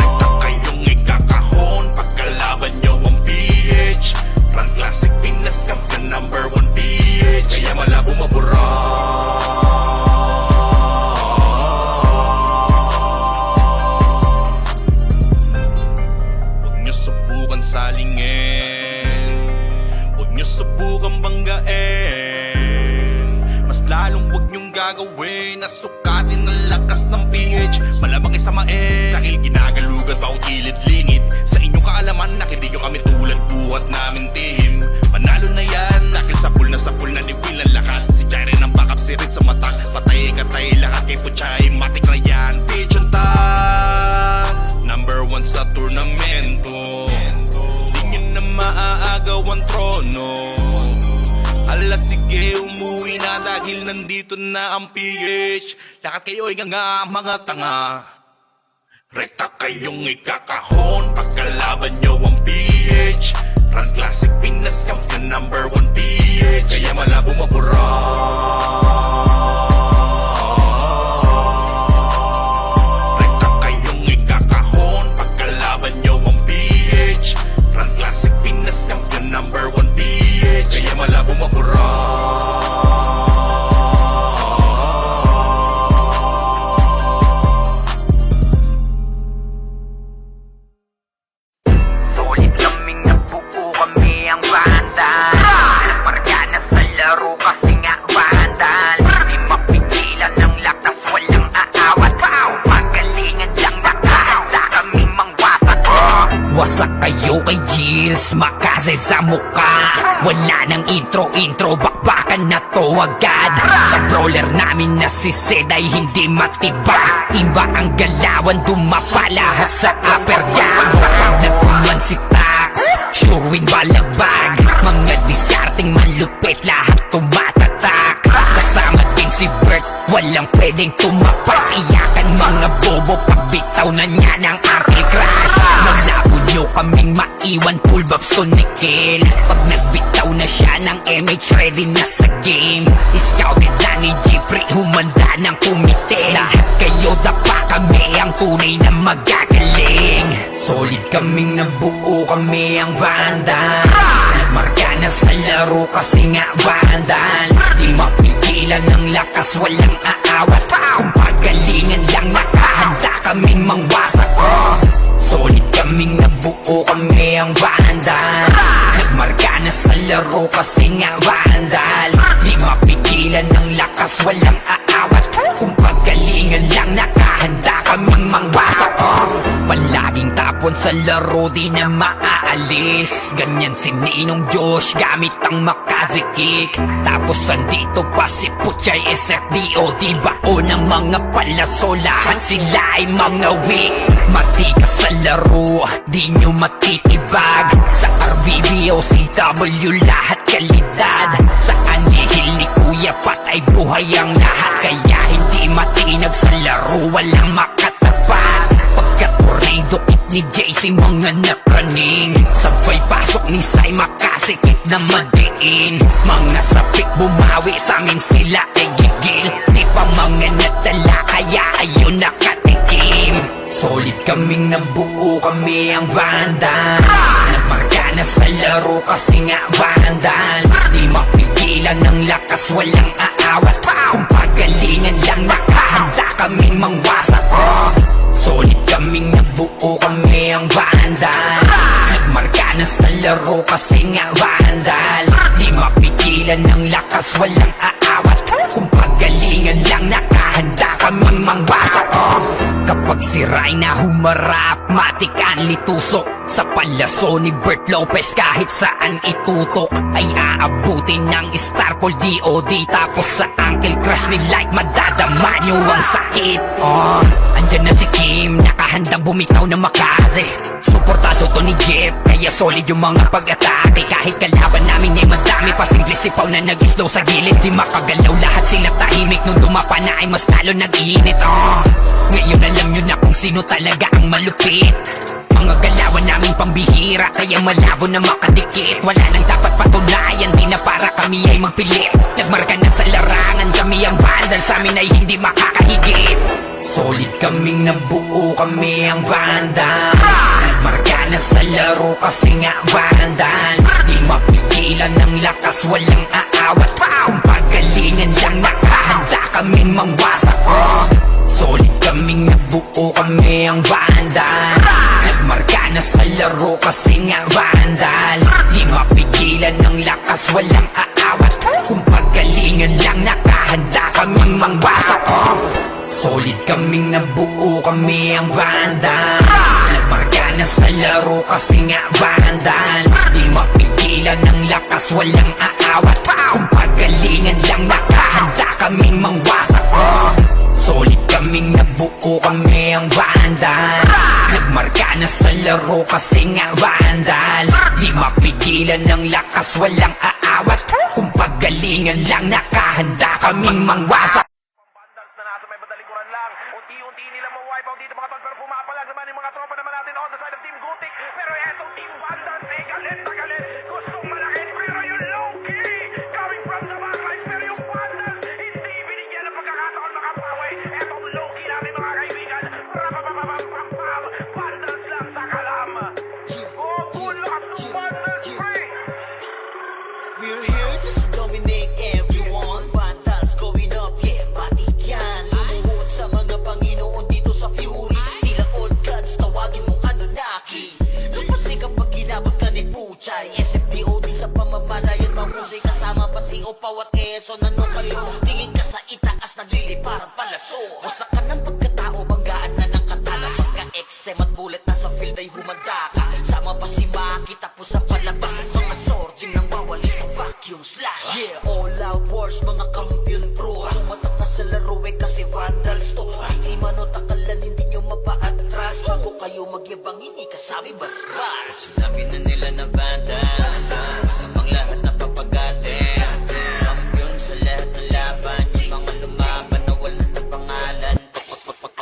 Rekta kayong ikakahon pagkalaban nyo ang PH. Run Classic Pinas Champion number 1 PH. Kaya malabo mabura. Huwag nyo subukan salingin. Huwag nyo subukan banggain. Mas lalong huwag nyong gagawin. Nasukatin ang lakas ng PH. Malamang isamain. Dahil ginagalugan pa ang kilid-lingid. Sa inyong kaalaman na hindi nyo kami tulad buhat namin team. Panalo na yan. Dahil sa pool na ni Will ang lahat. Si Jairen ang backup, si Ritz sa matak. Patay katay lahat kay Puchay. Matik na yan. Pitch on top. Number 1 sa turnamento. Di nyo na maaagaw ang trono. Ala sige umuwi na dahil nandito na ang PH. Lahat kayo ay nga mga tanga. Rekta kayong ikakahon pagkalaban nyo ang PH. Run Classic Pinas Champion number 1 PH. Kaya malabo mabura. Rekta kayong ikakahon pagkalaban nyo ang PH. Run Classic Pinas Champion number 1 PH. Kaya malabo mabura. Solid kaming nabuo kami ang bandal. Marga na sa laro kasi nga bandal. Di mapigilan ng lakas, walang aawat. Magalingan lang nakahanda kaming mangwasak. Wasak kayo kay Gilles, makase sa muka. Wala nang intro, bakbakan na to agad. Sa brawler namin na si Zed ay hindi matibag. Iba ang galawan, dumapa lahat sa upper jab. Nagpuman si Tax, sure win balagbag. Mga discarding malupit, lahat tumatatak. Kasama din si Bert, walang pwedeng tumapak. Iyakan mga bobo, pagbitaw na niya ng anti-crash. Malabo nyo kaming maiwan, full babs to Nickel. Pag nagbitaw na siya ng MH, ready na sa game. Scouted na ni Jeffrey, humanda ng kumite. Lahat kayo dapa, kami ang tunay na magagaling. Solid kaming nabuo, kami ang Vandals. Marka na sa laro kasi nga Vandals. Di mapigilan ng lakas, walang aawat. Kung pagalingan lang, nakahanda kaming mangwasak. Solid kaming nabuo, kami ang Vandals. Nagmarka na sa laro kasi nga Vandals. Di mapigilan ng lakas, walang aawat. Kung pagalingan lang, nakahanda kaming mangwasak. Palaging tapon sa laro, di na maaalis. Ganyan si Ninong Josh, gamit ang Makazi kick. Tapos andito pa si Puchay SFDO. Di bao ng mga palaso, lahat sila ay mga weak. Matikas sa laro, di nyo matitibag. Sa RBB DOCW lahat kalidad. Saan lihil ni Kuya patay buhay ang lahat. Kaya hindi matinag sa laro, walang makatapat. Pagka-tornado it ni JC mga napraning. Sabay pasok ni Sai makasikip na madiin. Mga sapik bumawi sa amin sila ay gigil. Di pa mga natala kaya ayun nakatikim. Solid kaming nabuo, kami ang Vandals. Nagmarka na sa laro kasi nga Vandals. Di mapigilan ng lakas, walang aawat. Kung pagalingan lang nakahanda kaming mangwasak. Solid kaming nabuo, kami ang Vandals. Nagmarka na sa laro kasi nga Vandals. Di mapigilan ng lakas, walang aawat. Kung pagalingan lang nakahanda kaming mangwasak. Kapag si Rayna humarap, matik ang litusok. Sa palaso ni Bert Lopez kahit saan itutok ay aabutin ng Starpol DOD. Tapos sa Uncle Crush ni Light madadama nyo ang sakit. Andyan na si Kim, nakahandang bumitaw na makaze. Suportado to ni Jeff, kaya solid yung mga pag-atake. Kahit kalaban namin ay madami pa, simple sipaw na nag-slow sa gilid. Di makagalaw lahat sila tahimik, nung dumapa na ay mas lalo nag-iinit. Ngayon alam nyo na kung sino talaga ang malupit. Mga galawan namin pambihira, kaya malabo na makadikit. Wala nang dapat patunayan, di na para kami ay magpilit. Nagmarka na sa larangan, kami ang Vandal, sa amin ay hindi makakahigit. Solid kaming nabuo, kami ang Vandals. Nagmarka na sa laro kasi nga Vandals. Di mapigilan ng lakas, walang aawat. Kung pagalingan lang nakahanda kaming mangwasak. Solid kaming nabuo, kami ang Vandals. Nagmarka na sa laro kasi nga Vandals. Di mapigilan ng lakas, walang aawat. Kung pagalingan lang nakahanda kaming mangwasak. Solid kaming nabuo, kami ang Vandals. Nagmarka na sa laro kasi nga Vandals. Di mapigilan ng lakas, walang aawat. Kung pagalingan lang nakahanda kaming mangwasak. Solid kaming nabuo, kami ang Vandals. Nagmarka na sa laro kasi nga Vandals. Di mapigilan ng lakas, walang aawat. Kung pagalingan lang nakahanda kaming mangwasak. Vandals na nasa may badalikuran lang. Unti-unti nila ma-wipe out dito mga tol. Pero pumapalag naman yung mga tropa naman natin on the side of Team Gutik. Pero etong Team Vandals ay galit na galit. Gustong malakit pero yung low-key coming from the backline. Pero yung Vandals hindi binigyan ng pagkakataon makapawi. Etong low-key namin mga kaibigan. Rapapapapapapam. Vandals lang sa kalam. Oh, good luck to Vandals free. We're here just to dominate everyone. Vandals going up, yeah, matik yan. Lumuhod sa mga Panginoon dito sa Fury. Tila old gods, tawagin mong Anunnaki. Napasi kapag ginabot ka ni Puchay. SFDOD sa pamamalayan mahusay. Kasama pa si Opaw at Quezon. Ano kayo? Tingin ka sa itaas, nagliliparang palaso. Wasak ka ng pagkatao, banggaan na ng katana. Pagka-XM at bullet na sa field ay humanda ka. Sama pa si Maki, tapos ang palabas. Mga sorging nang bawali sa vacuum slash. Yeah, all out wars, mga kampiyon pro. Tumatak na sa laro eh kasi Vandals to. Ay manotakalan, hindi nyo mapa-atras. Bago kayo magyabang, hindi kasami basbas. Sinabi na nila na Vandals ang lahat na papagatin. Kampiyon sa lahat ng laban. Yung mga lumaban na wala na pangalan.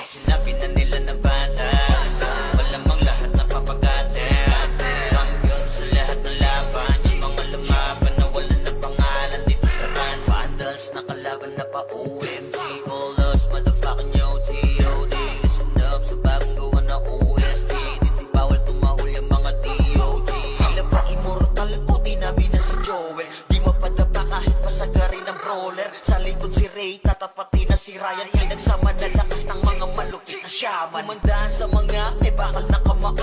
Sinabi na nila na Vandals malamang lahat na papagatin. Kampiyon sa lahat ng laban. Yung mga lumaban na wala na pangalan. Dito sa run, Vandals nakalaban na pa OMG. All us motherfucking yo T.O.D. Listen up sa bagong gawa na OST. Dito bawal tumahol yung mga D.O.G. Tila ba immortal o di namin na si Joel. Di mapadapa kahit pasagari ng brawler. Sa likod si Ray, tatapatin na si Ryan. Pinagsama na lakas ng mga malupit na shaman. Kumandaan sa mga may bakal na kamao.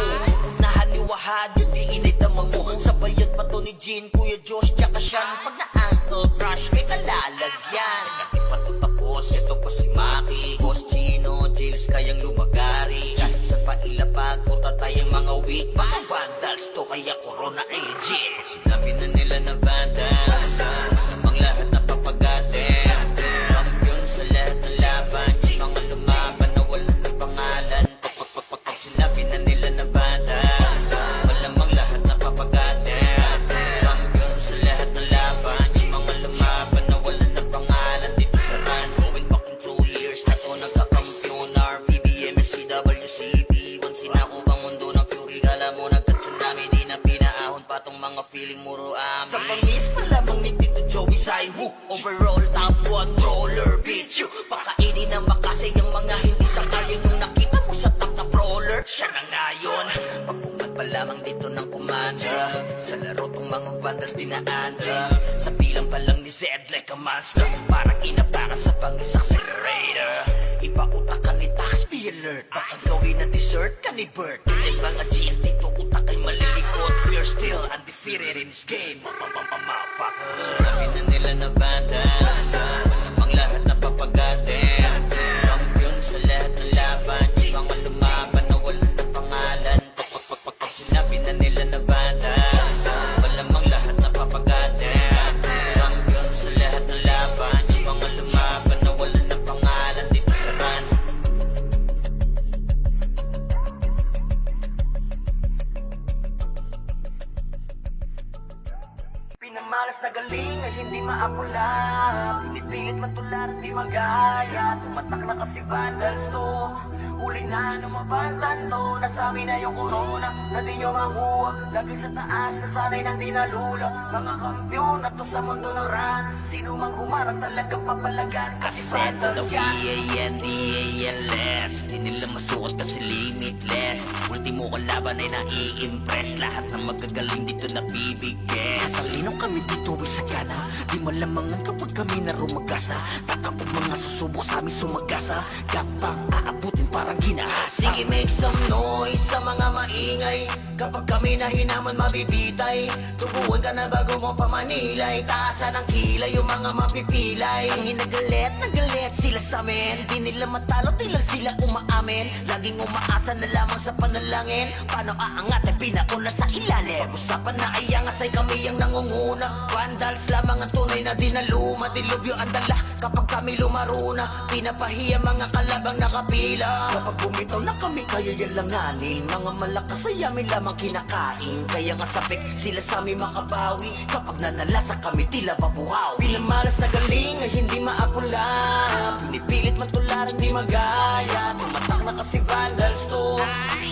Unahan ni Wahad, yung di inidamang mo. Sabayan pa to ni Jean, Kuya Josh, tsaka Sean. Pag na-ankle crush, may kalalagyan. Kasi pa to tapos, ito pa si Maki. Boss Chino, Jails kayang lumagari. Kahit sa pailapag, puta tayong mga weak. Mga Vandals to, kaya Corona ay legit. Sinabi na nila na Vandals ang lahat na papagatin. Kampiyon sa lahat ng laban. Yung mga lumaban na wala na pangalan. Sinabi na nila na Vandals malamang lahat na papagatin. mga feeling muro amin. Sa pangis pa lamang ni Tito Joey Saiwu, overall top 1 brawler, bitch you. Pakainin ng makasay ang mga hindi sangayon. Yung nakita mo sa top na brawler, siya na ngayon. Pagpungat pa lamang dito ng kumanda, sa laro tong mga vandals dinaanda. Sa bilang pa lang ni Zed like a monster, parang inabaka sa pangis accelerator. Ipautak ni tax, be alert. Baka gawin na dessert ka ni Bert. Hindi mga GL dito, utak ay malilikot. We're still undefeated in this game. Motherfuckers. Sabi na nila na bandas, pang lahat na papagatin. Kampiyon sa lahat ng laban, mga lumaban na wala na pangalan. Sinabi na nila na bandas, malamang lahat na papagatin. Kampiyon sa lahat ng laban, mga lumaban na wala na pangalan dito sa run. Pinamalas na galing ay hindi maapula, pinipilit matularan di magaya. Tumatak na kasi vandals to, huli na numabantan to. Nasabi na yung corona na di nyo makuha, lagi sa taas na sanay nang di nalula. Mga kampyon na to sa mundo ng run, sino mang humarang talagang papalagan. Kasi vandals yan. P-A-N-D-A-L-S, di nila masuot kasi limitless. Ultimo kalaban ay nai-impress, lahat ng magagaling dito nabibigyan. Salinong kami dito ay sagana, di malamangan kapag kami na rumagasa. Tatapog mga susubok sa amin sumagasa, gapang aabutin parang ginahasa. Sige, make some noise sa mga maingay, kapag kami na hinaman mabibitay. Tuguan ka na bago mo pamanilay, taasan ng kilay yung mga mapipilay. Ang nagalit sila sa amin, di nila matalo, di lang sila umaamin. Laging umaasa na lamang sa panalangin, paano aangat ay pinauna sa ilalim. Pag-usapan na ay angas ay kami ang nangunguna. Vandals lamang ang tunay na dinaluma, dilubyo ang dala kapag kami lumaruna. Pinapahiya mga kalabang nakapila, kapag bumitaw na kami kayo yan langanin. Mga malakas ay amin lamang kinakain, kaya nga sabik sila sa amin makabawi. Kapag nanalasa kami tila babuhaw, pinamalas na galing ay hindi maapula, pinipilit matularan di magaya. Tumatak na kasi vandals to,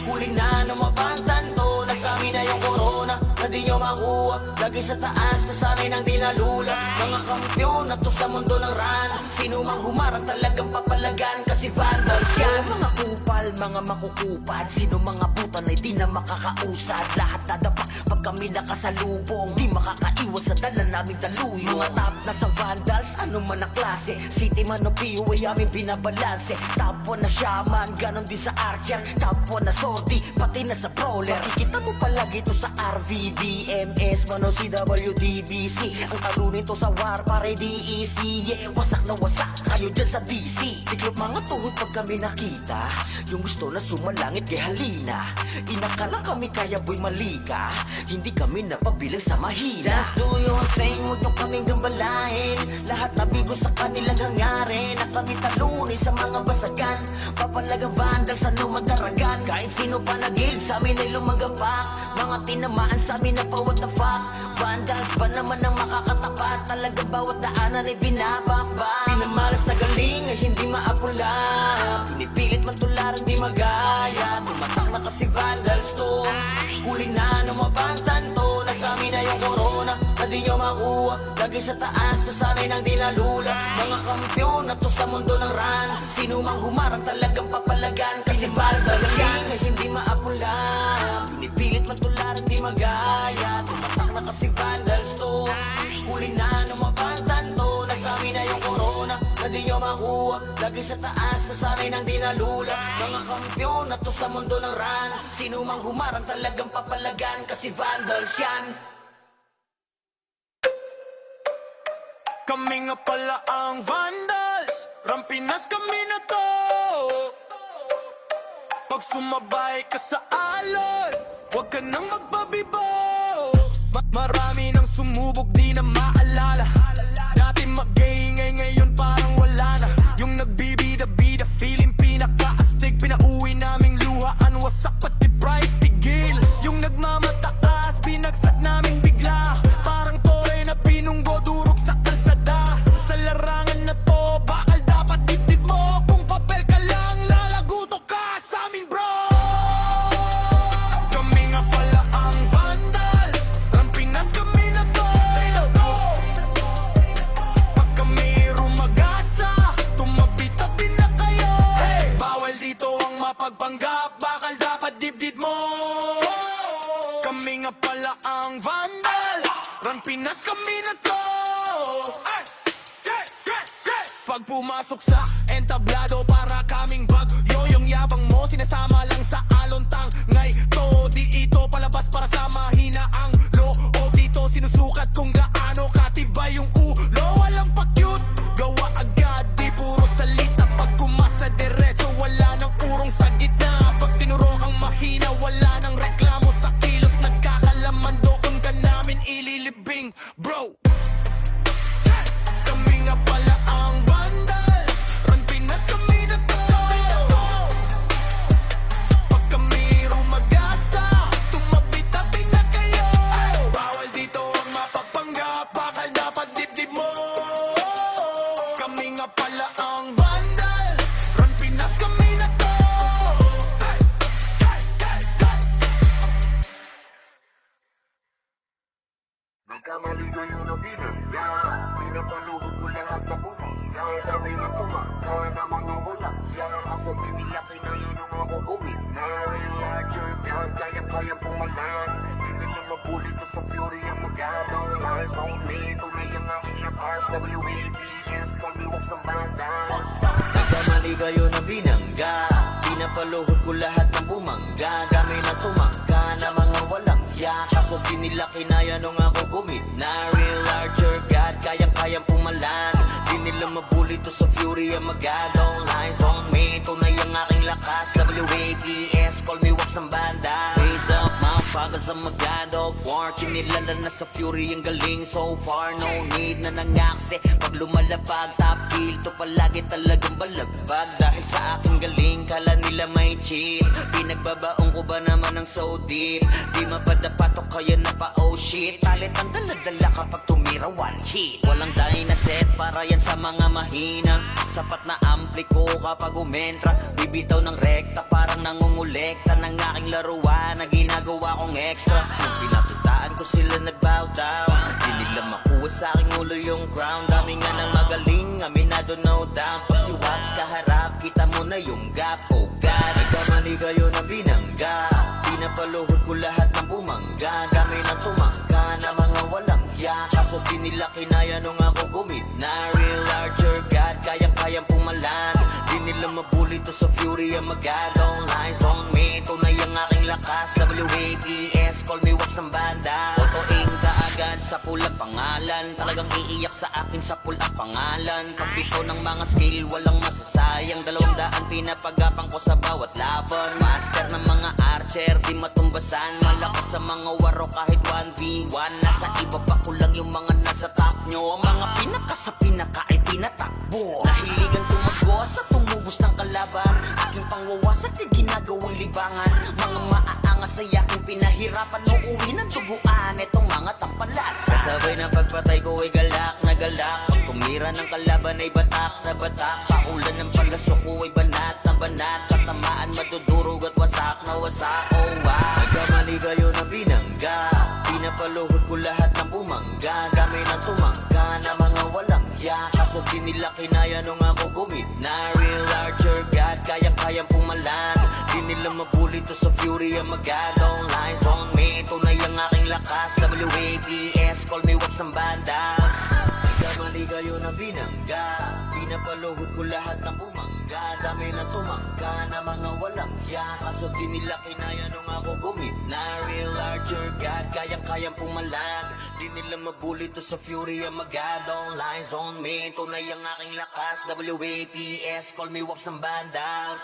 huli na numabantan to. Nasabi na yung corona na di nyo makuha, lagi sa taas na sanay nang di nalula. Mga kampyon na to sa mundo ng run, sino mang humarang talagang papalagan. Kasi vandals yan. Mga kupal, mga makukupad, sino mga butan ay di na makakausad. Lahat dadapa pag kami nakasalubong, di makakaiwas sa dala naming daluyo. Mga top na sa vandals, ano man ang klase, city man o PO ay aming binabalanse. Top 1 na shaman, ganon din sa archer. Top 1 na sortie, pati na sa brawler. Makikita mo palagi to sa RVDMS, man o CWDBC. Ang talunin to sa war, pare DEC. Yeah, wasak na wasak kayo dyan sa DC. Tiklop mga tuhod pag kami nakita, yung gusto na sumalangit kay halina. Inakala kami kaya boy malika, hindi kami napabilang sa mahina. Just do your thing, huwag nyo kaming gambalain. Lahat na bigo sa kanilang hangarin, na kami talunin sa mga basagan. Papalagang vandals ano madaragan, kahit sino pa nagil sa amin ay lumagapak. Mga tinamaan sa amin na pa what the fuck. Vandals pa naman ang makakatapat, talaga bawat daanan ay binabakbak. Pinamalas na galing ay hindi maapula, pinipilit matularan di magaya. Tumatak na kasi vandals to, huli na numabantan to. Nasabi na yung corona na di nyo makuha, lagi sa taas na sanay nang di nalula. Mga kampyon na to sa mundo ng run, sino mang humarang talagang papalagan. Kasi vandals yan ay hindi maapula, pinipilit matularan di magaya. Tumatak na kasi vandals to, huli na numabantan to. Nasabi na yung corona na di nyo makuha, lagi sa taas na sanay nang di nalula. Mga kampyon na to sa mundo ng run, sino mang humarang talagang papalagan. Kasi vandals yan. Kami nga pala ang vandals, Rampinas kami na to. Pag sumabay ka sa alon, huwag ka nang magbabibo. Marami nang sumubok di na maalala, dati mag-iingay ngayon parang wala na. Yung nagbibida-bida feeling pinaka-astig, pinauwi naming luhaan, wasak pati bright tigil. Yung nagmamataas binagsak naming bigla, parang tore na pinunggo durog sa kalsada. Sa larangan na to bakal dapat dibdib mo, kung papel ka lang lalaguto ka sa amin bro. Kami nga pala ang vandals, Rampinas Pinas kami na to. Pag pumasok sa entablado, para kaming bagyo. Yung yabang mo sinasama lang sa alontang. Ngay to, di ito palabas para sa mahina ang loob. Dito sinusukat kung gaano katibay yung ulo. Walang pa-cute, gawa agad, di puro salita. Pag kumasa diretso, wala nang urong sa gitna. Pag tinuro ang mahina, wala nang reklamo sa kilos. Nagkakalaman doon ka namin ililibing, bro. Kami nga pala ang Vandals, Run Pinas kami na to. Pag kami rumagasa, tumabi-tabi na kayo. Bawal dito ang mapapanggap, bakal dapat dibdib mo. Kami nga pala ang Vandals, Run Pinas kami na to. Nagkamali kayo na binangga. Pinapaluhod ko lahat na bumangga. Dami na tumangga na mga walang yan. Kasabi nila kinayon ng ako gawin na larger God, kaya-kaya pumalag. Hindi na mabulit ko sa fury ang magabang. Lies on me, tunay ang aking lakas. WAPS, call me walks ng bandas. Nagkamali kayo na binangga. Pinapaluhod ko lahat ng bumangga. Dami na tumangga na mga walang hiya. Kaso di nila kinaya nung ako gumit na real larger God, kayang-kayang pumalag. Di nila mabuli to sa fury ang magadong. Lies on me, tunay ang aking lakas. WAPS, call me wax ng banda. Raise up, motherfuckers ang magado. War, kinilala na sa fury ang galing. So far, no need na nangaksi. Pag lumalapag, top kill to palagi talagang balagbag. Dahil sa aking galing, kala nila may cheat. Pinagbabaong ko ba naman ng so deep? Di mapadapat o kaya na pa oh shit. Talent ang dala-dala kapag tumira one hit. Walang dahil na set para yan sa mga mahina. Sapat na ampli ko kapag umentra. Bibitaw ng rekta parang nangungulekta ng aking laruan na ginagawa kong extra. Nung pinatutaan ko sila nagbow down, di nila makuha sa aking ulo yung crown. Dami nga ng magaling, aminado no doubt. Pag si Waps kaharap, kita mo na yung gap. Oh God, nagkamali kayo na binangga. Pinapaluhod ko lahat ng bumangga. Dami na tumangga na mga walang hiya. Kaso di nila kinaya nung ako gumit na real larger God, kayang-kayang pumalag. Di nila mabuli to sa fury ang magadong. Lies on me, tunay ang aking lakas. WAPS, call me wax ng banda. Totoing kaagad sa pulang pangalan. Talagang iiyak sa akin sa pulang pangalan. Pagbito ng mga skill, walang masasayang. 200 pinapagapang ko sa bawat laban. Master ng mga archer, di matumbasan. Malakas sa mga waro kahit 1v1. Nasa iba pa ko lang yung mga nasa top nyo. Ang mga pinaka sa pinaka ay tinatakbo. Nahiligan tumago sa tumubos ng kalaban. Aking pangwawasak ay ginagawang libangan. Mga maaangas ay aking pinahirapan. Uuwi ng duguan itong mga tampalas. Kasabay ng pagpatay ko ay galak na galak. Pag tumira ng kalaban ay batak na batak. Paulan ng palasok ko ay banat na banat. Katamaan madudurog at wasak na wasak. Oh wow, nagkamali kayo na binangga. Pinapaluhod ko lahat ng bumangga. Dami na tumangga na mga walang hiya. Kaso di nila kinaya nung ako gumit na real larger God, kayang-kayang pumalag. Di nila mabuli to sa fury ang magadong. Lies on me, tunay ang aking lakas. WAPS, call me wax ng bandas. Nagkamali kayo na binangga. Pinapaluhod ko lahat ng bumangga. Dami na tumangga na mga walang hiya. Kaso di nila kinaya nung ako gumit na real larger God, kayang-kayang pumalag. Di nila mabuli to sa fury ang magadong. Lies on me, tunay ang aking lakas. WAPS, call me wax ng bandas.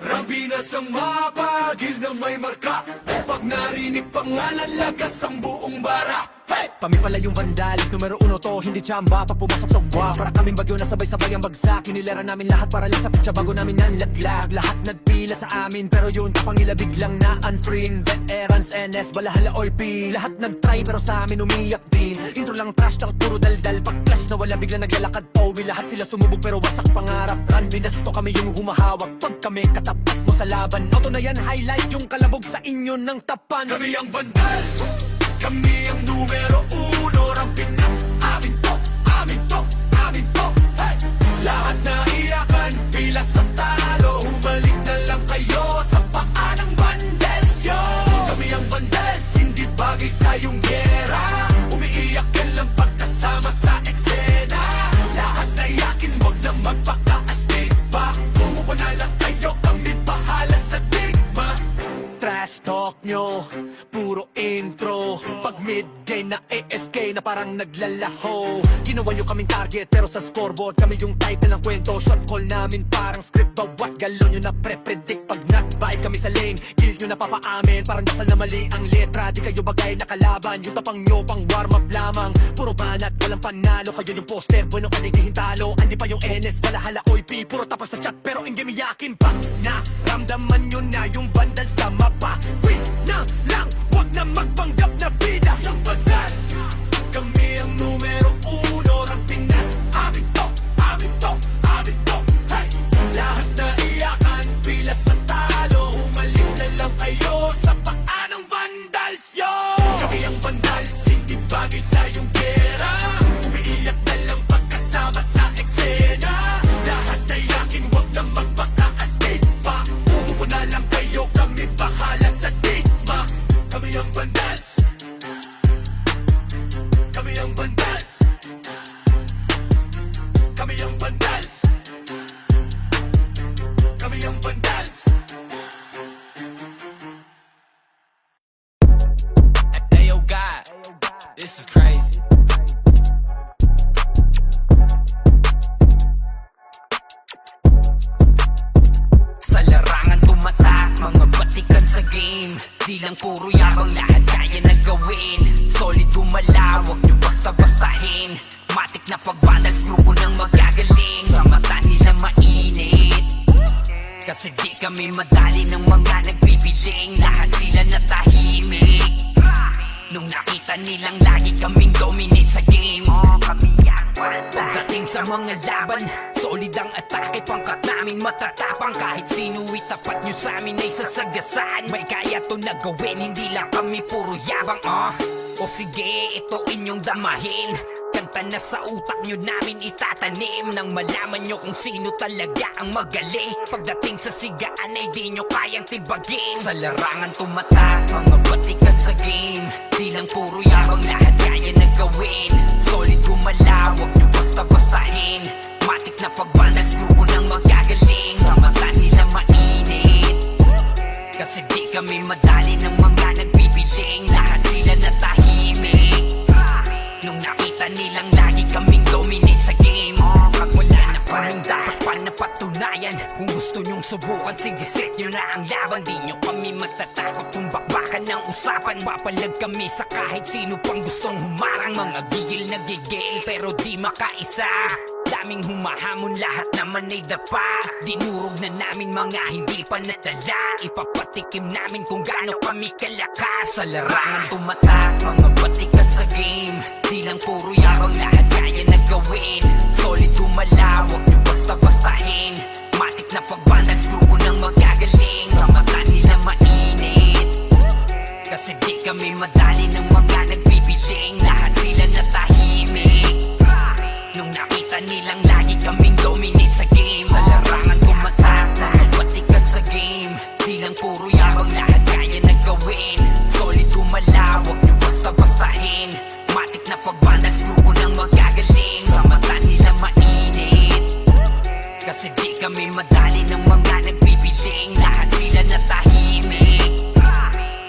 Rabinas ang mapagil na may marka. Pag narinig pangalan, lagas ang buong bara. Hey! Kami pala yung Vandals, numero 1 to, hindi tsamba. Pag pumasok sa wa, para kaming bagyo na sabay-sabay ang bagsak. Kinilera namin lahat para lang sa pitsa bago namin nanlaglag. Lahat nagpila sa amin, pero yun tapangila biglang na unfree. Veterans, NS, balahala or P. Lahat nagtry pero sa amin umiyak din. Intro lang trash, takot puro daldal. Pag clash na wala biglang naglalakad Powi, lahat sila sumubog pero wasak pangarap. Run, binasto kami yung humahawak. Pag kami katapat mo sa laban, auto na yan, highlight yung kalabog sa inyo ng tapan. Kami ang Vandals, kami ang numero 1. Run Pinas, amin to, amin to, amin to. Hey! Lahat na iyakan, pila sa talo. Humalik na nyo, puro intro. Pag mid-game na AFK na parang naglalaho. Ginawa nyo kaming target pero sa scoreboard kami yung title ng kwento. Shot call namin parang script, bawat galon nyo na pre-predict. Pag nag-bike kami sa lane, kill nyo na papaamin. Parang dasal na mali ang letra, di kayo bagay na kalaban. Yung tapang nyo pang warm up lamang, puro banat, walang panalo. Kayo yung poster, bueno kalighihin talo. Andi pa yung NS, balahala OIP, puro tapas sa chat pero in-game iyakin pa. Naramdaman nyo na yung vandal sa mapa. Quit na lang, wag na magpanggap na bida. Yung bandal, kami ang numero uno ng Pinas. Amin to, amin to, amin to, hey! Lahat na iyakan, pila sa talo. Humalik na lang kayo sa paa ng vandals, yo! Kami ang vandals, hindi bagay sa yung gera. Umiiyak na lang pagkasama sa eksena. Lahat na iyakin, wag na magpaka-astig pa. Umupo na lang kayo, kami bahala sa digma. Kami ang vandals, kami ang vandals, kami ang vandals, kami ang vandals. Hey, yo, God, this is crazy. Sa larangan tumatak, mga batikan sa game. Di lang puro yabang, lahat kaya na gawin. Solid gumalaw, wag nyo basta-bastahin. Matik na pag-vandals, grupo ng magagaling. Sa mata nila mainit, kasi di kami madali ng mga nagbibiling. Lahat sila natahimik nung nakita nilang lagi kaming dominate sa game. Pagdating sa mga laban, solid ang atake, pangkat namin matatapang. Kahit sino itapat nyo sa amin ay sasagasaan. May kaya to na gawin, hindi lang kami puro yabang. O sige, ito inyong damahin. Kanta na sa utak nyo namin itatanim, nang malaman nyo kung sino talaga ang magaling. Pagdating sa sigaan ay di nyo kayang tibagin. Sa larangan tumatak, mga batikan sa game. Di lang puro yabang, lahat kaya na gawin. Solid gumalaw, wag nyo basta-bastahin. Matik na pag-vandals, grupo ng magagaling. Sa mata nila mainit, kasi di kami madali ng mga nagbibiling. Lahat sila natahimik nung nakita nilang lagi kaming dominate sa game. Pag wala na kaming dapat pa napatunayan, kung gusto nyong subukan, sige set nyo na ang laban. Di nyo kami matatakot kung bakbakan ng usapan. Papalag kami sa kahit sino pang gustong humarang. Mga gigil na gigil pero di makaisa. Daming humahamon, lahat naman ay dapa. Dinurog na namin mga hindi pa natala. Ipapatikim namin kung gaano kami kalakas. Sa larangan tumatak, mga batikan sa game. Di lang puro yabang, lahat kaya na gawin. Solid gumalaw, wag nyo basta-bastahin. Matik na pag-vandals, grupo ng magagaling. Sa mata nila mainit, kasi di kami madali ng mga nagbibiling. Lahat sila natahimik nung nakita nilang lagi kaming dominate sa game. Sa larangan tumatak, mga batikan sa game. Di lang puro yabang, lahat kaya na gawin. Solid gumalaw, wag nyo basta-bastahin. Matik na pag-vandals, grupo ng magagaling. Sa mata nila mainit, kasi di kami madali ng mga nagbibiling. Lahat sila natahimik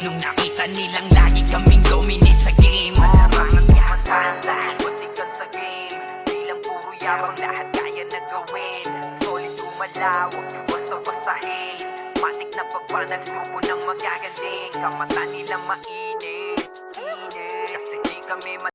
nung nakita nilang lagi kaming dominate sa game. Larangan tumatak, lahat batikan sa game. Di lang puro yabang, lahat kaya na gawin. Solid gumalaw, wag nyo basta-bastahin. Matik na pag-vandals, grupo ng magagaling. Sa mata nila mainit, kasi di kami